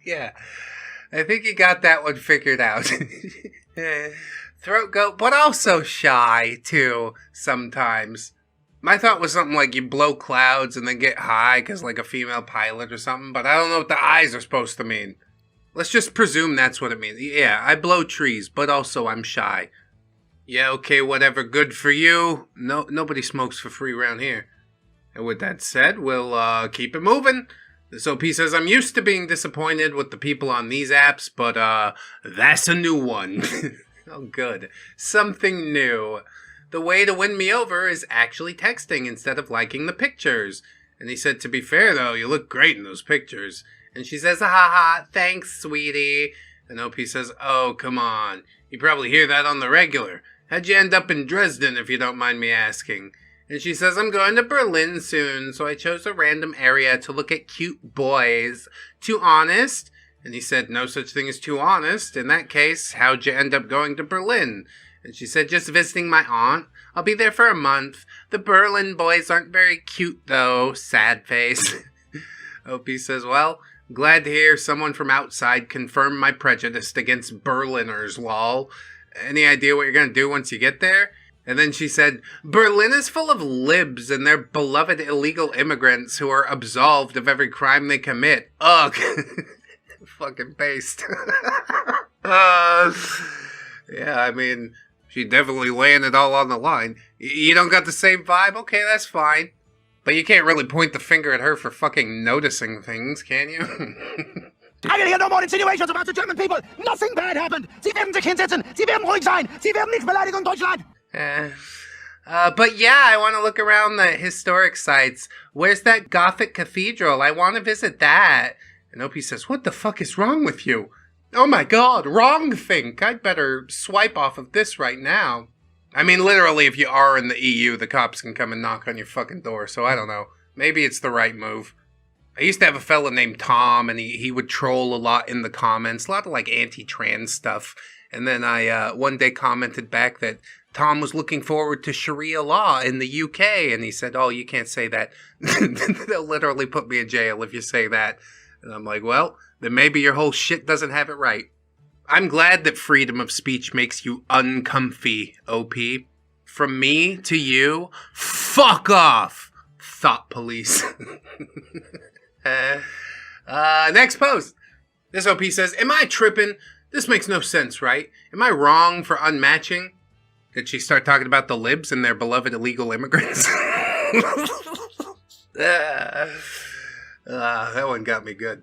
Yeah, I think you got that one figured out. Throat goat, but also shy, too, sometimes. My thought was something like you blow clouds and then get high because like a female pilot or something, but I don't know what the eyes are supposed to mean. Let's just presume that's what it means. Yeah, I blow trees, but also I'm shy. Yeah, okay, whatever, good for you. Nobody smokes for free around here. And with that said, we'll keep it moving. This OP says, I'm used to being disappointed with the people on these apps, but that's a new one. Oh, good. Something new. The way to win me over is actually texting instead of liking the pictures. And he said, to be fair, though, you look great in those pictures. And she says, haha, thanks, sweetie. And OP says, oh, come on. You probably hear that on the regular. How'd you end up in Dresden, if you don't mind me asking? And she says, I'm going to Berlin soon, so I chose a random area to look at cute boys. Too honest? And he said, no such thing as too honest. In that case, how'd you end up going to Berlin? And she said, just visiting my aunt. I'll be there for a month. The Berlin boys aren't very cute, though. Sad face. OP says, well, glad to hear someone from outside confirm my prejudice against Berliners, lol. Any idea what you're going to do once you get there? And then she said, Berlin is full of libs and their beloved illegal immigrants who are absolved of every crime they commit. Ugh. Fucking paste. Yeah, I mean, she definitely laying it all on the line. You don't got the same vibe? Okay, that's fine. But you can't really point the finger at her for fucking noticing things, can you? I will hear no more insinuations about the German people. Nothing bad happened. Sie werden sich hinsetzen. Sie werden ruhig sein. Sie werden nicht beleidigen Deutschland. But yeah, I want to look around the historic sites. Where's that Gothic cathedral? I want to visit that. And Opie says, what the fuck is wrong with you? Oh my god, wrong think. I'd better swipe off of this right now. I mean, literally, if you are in the EU, the cops can come and knock on your fucking door, so I don't know. Maybe it's the right move. I used to have a fella named Tom, and he would troll a lot in the comments, a lot of like anti-trans stuff. And then I one day commented back that Tom was looking forward to Sharia law in the UK, and he said, oh, you can't say that. They'll literally put me in jail if you say that. And I'm like, well, then maybe your whole shit doesn't have it right. I'm glad that freedom of speech makes you uncomfy, OP. From me to you, fuck off, thought police. Next post. This OP says, am I tripping? This makes no sense, right? Am I wrong for unmatching? Did she start talking about the libs and their beloved illegal immigrants? That one got me good.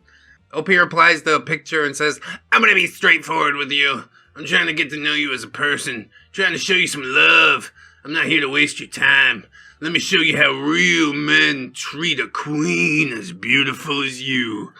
OP replies to a picture and says, I'm gonna be straightforward with you. I'm trying to get to know you as a person. Trying to show you some love. I'm not here to waste your time. Let me show you how real men treat a queen as beautiful as you.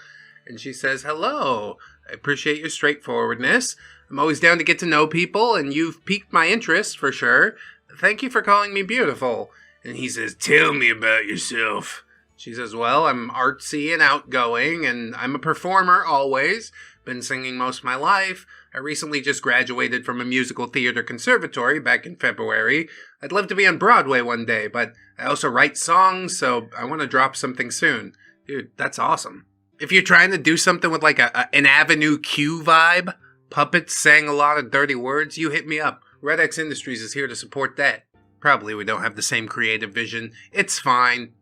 And she says, hello. I appreciate your straightforwardness. I'm always down to get to know people, and you've piqued my interest, for sure. Thank you for calling me beautiful. And he says, tell me about yourself. She says, well, I'm artsy and outgoing, and I'm a performer always. Been singing most of my life. I recently just graduated from a musical theater conservatory back in February. I'd love to be on Broadway one day, but I also write songs, so I want to drop something soon. Dude, that's awesome. If you're trying to do something with like an Avenue Q vibe, puppets saying a lot of dirty words, you hit me up. ReddX Industries is here to support that. Probably we don't have the same creative vision. It's fine.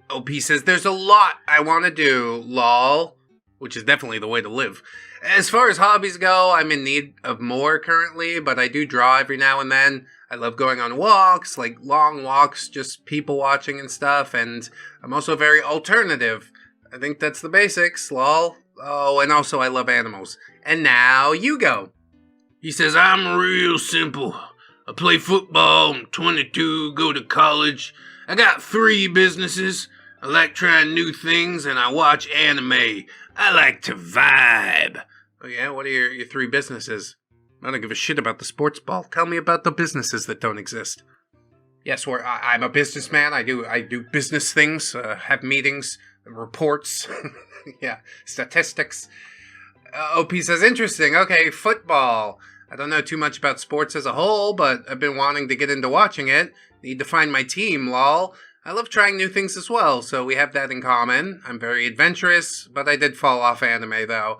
OP says, there's a lot I want to do, lol. Which is definitely the way to live. As far as hobbies go, I'm in need of more currently, but I do draw every now and then. I love going on walks, like long walks, just people watching and stuff, and I'm also very alternative. I think that's the basics, lol. Oh, and also I love animals. And now you go. He says, I'm real simple. I play football, I'm 22, go to college. I got 3 businesses. I like trying new things, and I watch anime. I like to vibe. Oh yeah, what are your 3 businesses? I don't give a shit about the sports ball. Tell me about the businesses that don't exist. Yes, I'm a businessman. I do business things, have meetings, reports, yeah, statistics. OP says, interesting. Okay, football. I don't know too much about sports as a whole, but I've been wanting to get into watching it. Need to find my team, lol. I love trying new things as well, so we have that in common. I'm very adventurous, but I did fall off anime, though.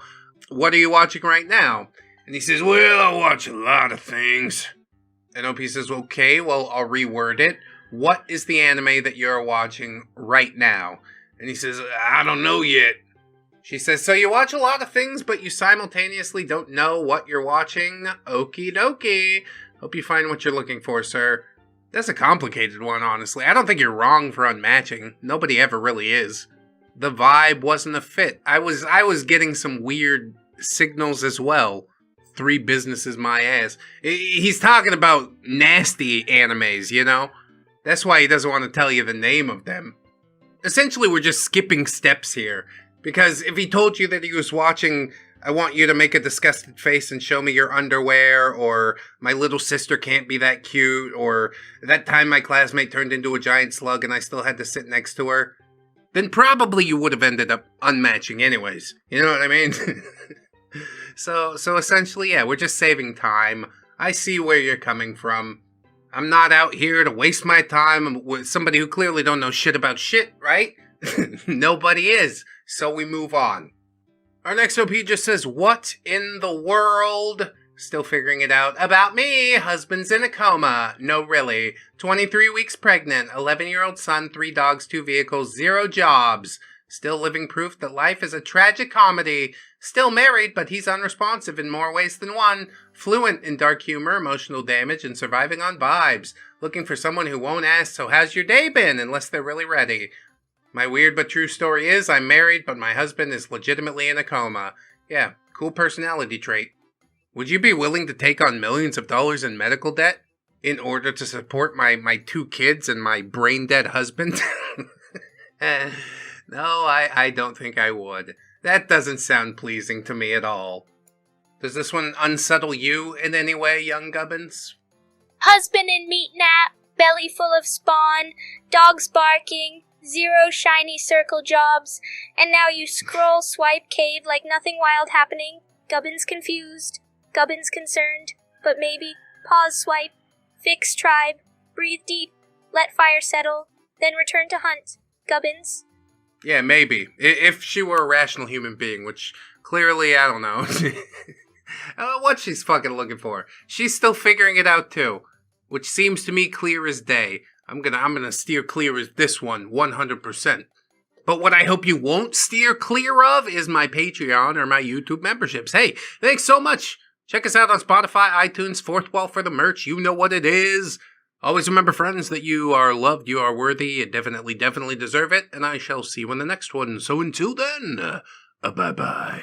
What are you watching right now? And he says, well, I watch a lot of things. And OP says, okay, well, I'll reword it. What is the anime that you're watching right now? And he says, I don't know yet. She says, so you watch a lot of things, but you simultaneously don't know what you're watching? Okie dokie. Hope you find what you're looking for, sir. That's a complicated one, honestly. I don't think you're wrong for unmatching. Nobody ever really is. The vibe wasn't a fit. I was getting some weird signals as well. 3 businesses, my ass. He's talking about nasty animes, you know? That's why he doesn't want to tell you the name of them. Essentially, we're just skipping steps here. Because if he told you that he was watching, I want you to make a disgusted face and show me your underwear, or my little sister can't be that cute, or that time my classmate turned into a giant slug and I still had to sit next to her, then probably you would have ended up unmatching anyways. You know what I mean? So essentially, yeah, we're just saving time. I see where you're coming from. I'm not out here to waste my time with somebody who clearly don't know shit about shit, right? Nobody is. So we move on. Our next OP just says, what in the world? Still figuring it out. About me, husband's in a coma. No, really. 23 weeks pregnant, 11-year-old son, 3 dogs, 2 vehicles, 0 jobs. Still living proof that life is a tragic comedy. Still married, but he's unresponsive in more ways than one. Fluent in dark humor, emotional damage, and surviving on vibes. Looking for someone who won't ask, so how's your day been, unless they're really ready. My weird but true story is, I'm married, but my husband is legitimately in a coma. Yeah, cool personality trait. Would you be willing to take on millions of dollars in medical debt in order to support my 2 kids and my brain-dead husband? No, I don't think I would. That doesn't sound pleasing to me at all. Does this one unsettle you in any way, young gubbins? Husband in meat nap, belly full of spawn, dogs barking, 0 shiny circle jobs, and now you scroll, swipe, cave like nothing wild happening. Gubbins confused, Gubbins concerned, but maybe. Pause, swipe, fix tribe, breathe deep, let fire settle, then return to hunt. Gubbins. Yeah, maybe. If she were a rational human being, which clearly, I don't know. I don't know what she's fucking looking for. She's still figuring it out too, which seems to me clear as day. I'm gonna steer clear as this one, 100%. But what I hope you won't steer clear of is my Patreon or my YouTube memberships. Hey, thanks so much. Check us out on Spotify, iTunes, Fourth Wall for the merch. You know what it is. Always remember, friends, that you are loved, you are worthy, you definitely deserve it, and I shall see you in the next one. So until then, bye-bye.